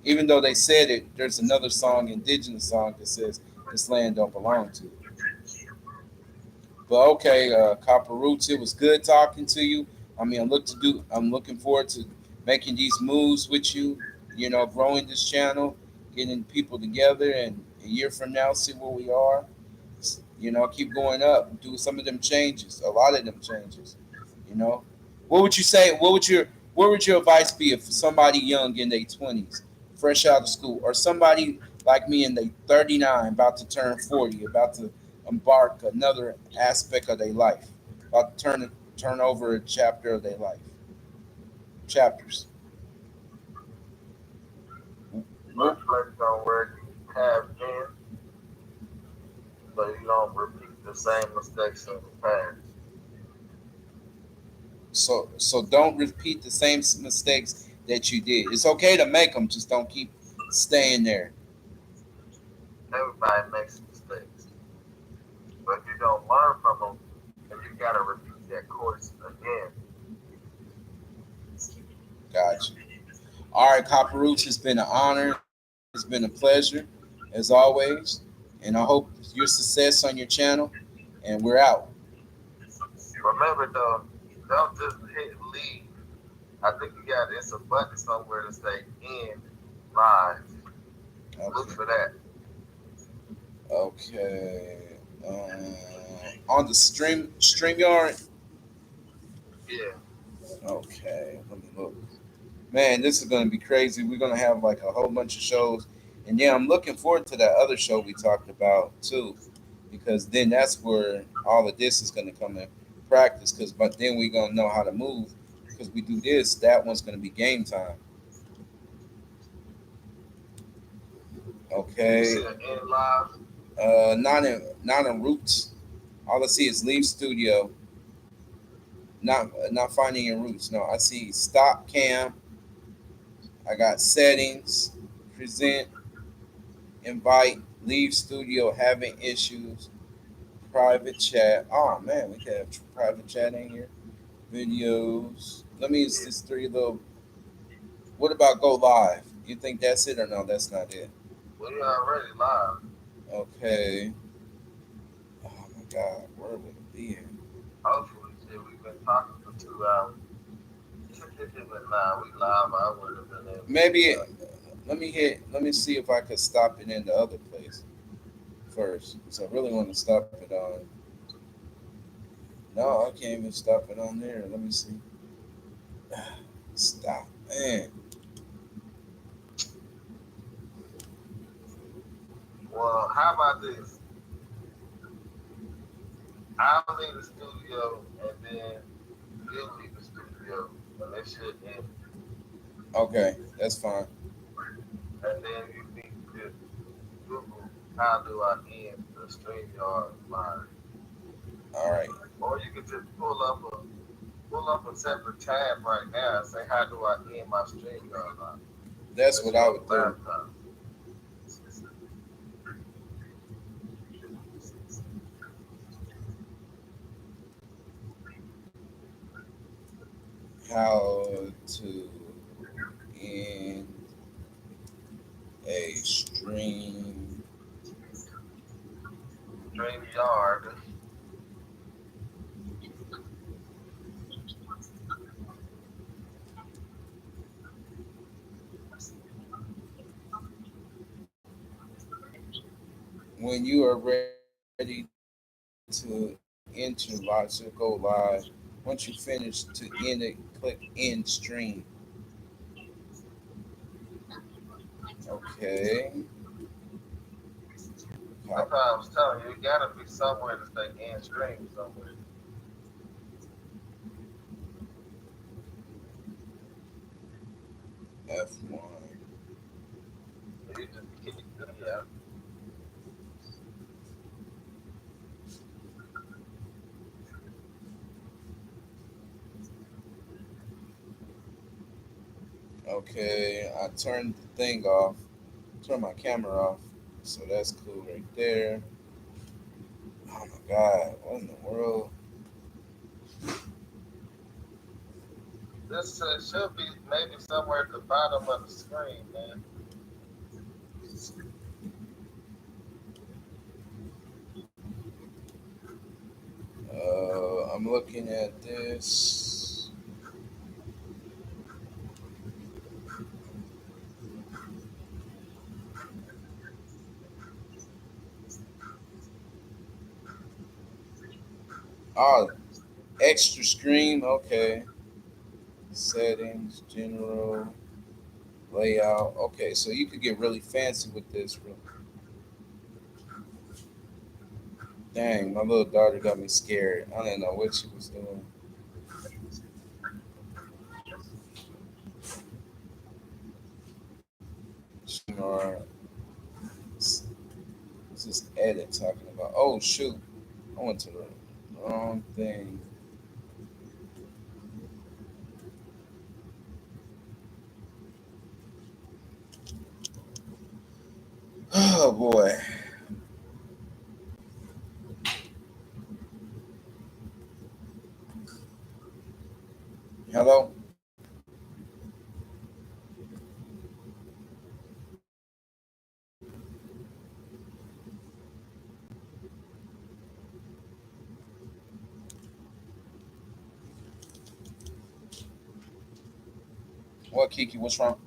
Speaker 1: Even though they said it, there's another song, indigenous song, that says this land don't belong to. But okay, Copper Roots, it was good talking to you. I mean, I'm looking forward to making these moves with you. Growing this channel, getting people together, and a year from now, see where we are. Keep going up, do some of them changes, a lot of them changes. You know, what would you say? What would your advice be if somebody young in their 20s, fresh out of school, or somebody like me in their 39, about to turn 40, about to embark another aspect of their life, about to turn over a chapter of their life, chapters. What?
Speaker 2: reflect on where you have been so you don't repeat the same mistakes of the past.
Speaker 1: So don't repeat the same mistakes that you did. It's okay to make them, just don't keep staying there.
Speaker 2: Everybody makes mistakes, but if you don't learn from them, then you gotta repeat that course again.
Speaker 1: Gotcha. All right, Copper Roots, it's been an honor. It's been a pleasure, as always. And I hope your success on your channel. And we're out.
Speaker 2: Remember though, don't just hit leave. I think you got it's a button somewhere to say end live. Look
Speaker 1: Okay.
Speaker 2: for that.
Speaker 1: Okay. On the StreamYard.
Speaker 2: Yeah.
Speaker 1: Okay. Let me look. Man, this is gonna be crazy. We're gonna have like a whole bunch of shows, and yeah, I'm looking forward to that other show we talked about too, because then that's where all of this is gonna come in practice. Because but then we're gonna know how to move. Because we do this, that one's gonna be game time.
Speaker 2: You see
Speaker 1: Okay.
Speaker 2: an end live?
Speaker 1: Not in Roots. All I see is Leave Studio. Not finding in Roots. No, I see Stop Cam. I got settings, present, invite, leave studio, having issues, private chat. Oh man, we can have private chat in here. Videos. Let me use this three little. What about go live? You think that's it or no? That's not it.
Speaker 2: We already live.
Speaker 1: Okay. Oh my God, where would it be at?
Speaker 2: Hopefully, shit, we've been talking for 2 hours. But nah, we live. I wouldn't have been able to do
Speaker 1: Maybe
Speaker 2: that.
Speaker 1: let me hit. Let me see if I could stop it in the other place first. So I really want to stop it on. No, I can't even stop it on there. Let me see. Stop, man.
Speaker 2: Well, how about this? I'll leave the studio and then you leave the studio and this shit end.
Speaker 1: Okay, that's fine.
Speaker 2: And then you need to just Google how do I end the StreamYard live.
Speaker 1: All right.
Speaker 2: Or you can just pull up a pull up a separate tab right now and say, how do I end my stream going?
Speaker 1: That's
Speaker 2: Unless
Speaker 1: what
Speaker 2: you're
Speaker 1: I
Speaker 2: on
Speaker 1: would
Speaker 2: the
Speaker 1: do.
Speaker 2: laptop.
Speaker 1: How to end a stream
Speaker 2: StreamYard.
Speaker 1: when you are ready to enter live. So go live. Once you finish to end it, click end stream. Okay.
Speaker 2: That's
Speaker 1: Copy.
Speaker 2: why I was telling you, it gotta be somewhere to say end stream somewhere.
Speaker 1: F1.
Speaker 2: You just yeah.
Speaker 1: Okay, I turned the thing off. Turn my camera off. So that's cool right there. Oh my god, what in the world?
Speaker 2: This should be maybe somewhere at the bottom of the screen, man.
Speaker 1: I'm looking at this. Oh, extra screen. Okay. Settings, general, layout. Okay, so you could get really fancy with this. Dang, my little daughter got me scared. I didn't know what she was doing. Or what's this edit talking about? Oh shoot, I went to the wrong thing. Oh boy. Hello. What, Kiki? What's wrong?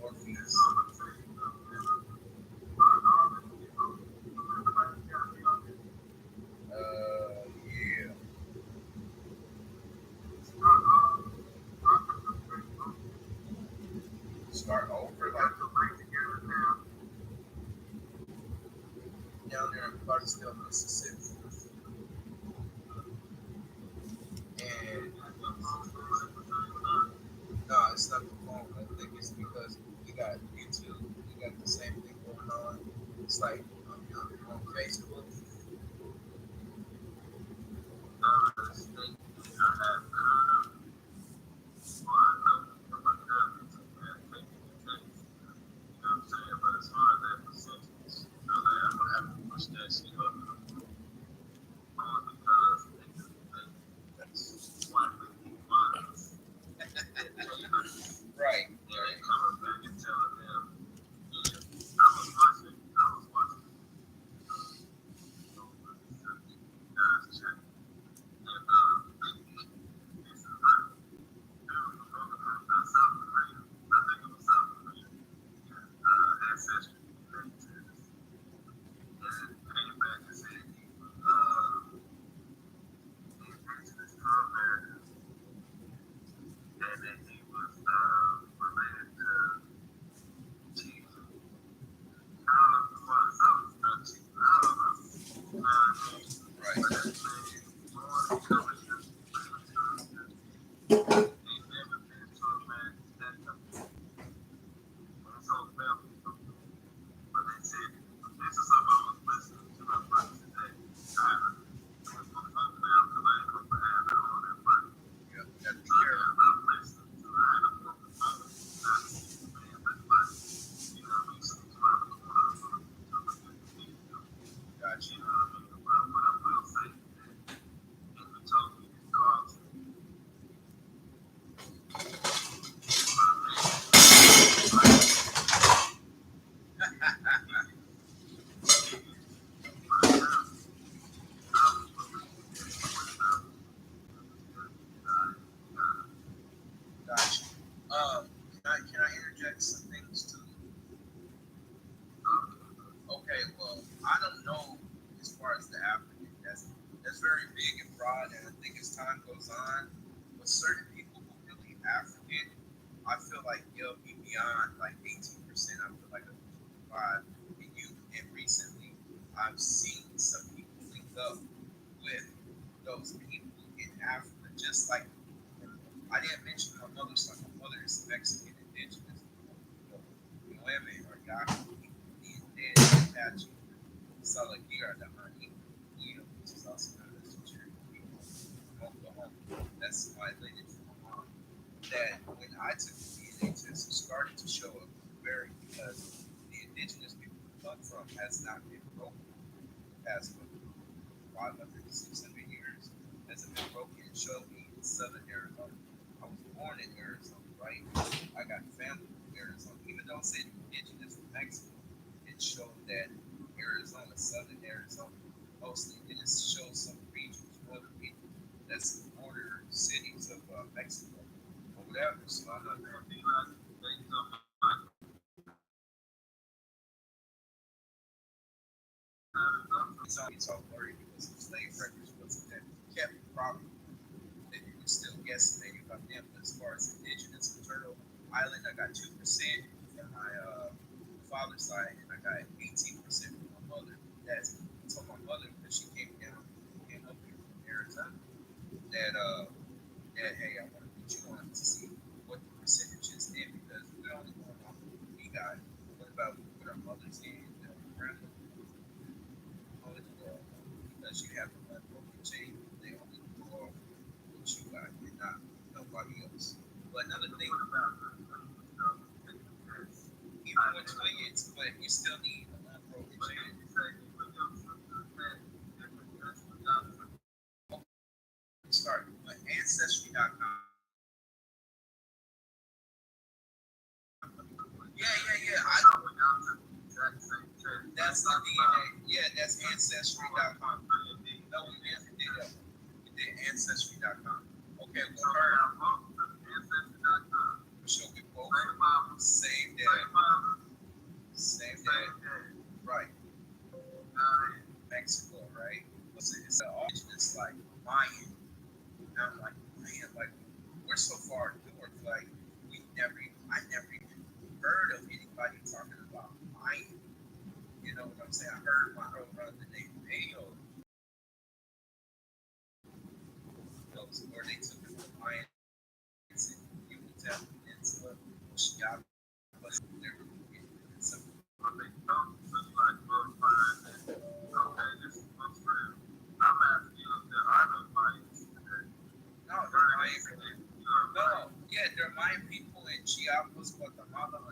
Speaker 1: Morpheus. Yeah. Start over like down there in Clarksville, Mississippi. And no, it's not the phone. I think it's because we got YouTube. We got the same thing going on. It's like on Facebook. Right. Right. Right. Yeah. Got the year. Gotcha. Gotcha. Can I interject some things too? Okay, well, I don't know as far as the African. That's very big and broad, and I think as time goes on, with certain people who really African, I feel like they'll be beyond like 18%. I feel like a 5. And recently, I've seen some people link up with those people in Africa, just like I didn't mention my mother's side. My mother is Mexican indigenous. Women or Yaku people being dead in Apache. Salagira the Honey, which is also known as the Cherokee people from Oklahoma. That's my lineage from my mom. That when I took the DNA test, it started to show up very because the indigenous people we come from has not been broken the past 500 to 600 years. Hasn't been broken. It showed me in southern Arizona. I was born in Arizona, right? I got family from Arizona. Even though it said indigenous from Mexico, it showed that Arizona, southern Arizona, mostly. Then it shows some regions, northern regions. That's the border cities of Mexico or whatever. So I know that it's all blurry because the slave records wasn't that kept properly. Then you can still guess maybe about them. But as far as indigenous and Turtle Island, I got 2% from my father's side, and I got 18% from my mother. That's told my mother because she came up here from Arizona. That that hey, I want to put you on to see what the percentage is then because we're only going off of what we got. What about what our mothers did, grandmother, because you have a broken chain, they only go off what you got and not nobody else. But another thing about even with twins, but you still need a broken chain. Start with ancestry.com. Yeah. That's the DNA. Yeah, that's ancestry.com. No, we did that. We did ancestry.com. Okay, well, her. So we both same day. Mayan. And I'm like, man, like we're so far north, like I never even heard of anybody talking about Mayan. You know what I'm saying? I heard my own the name Mayo, where they took it from Mayans and Yucatan Peninsula, Chicago, never get it. So,
Speaker 2: But they don't look like we'll find that. Okay, this is what's real. I'm asking you if there are no Mayans today.
Speaker 1: no, they're Mayan. No, yeah, they're Mayan people in Chiapas, Guatemala,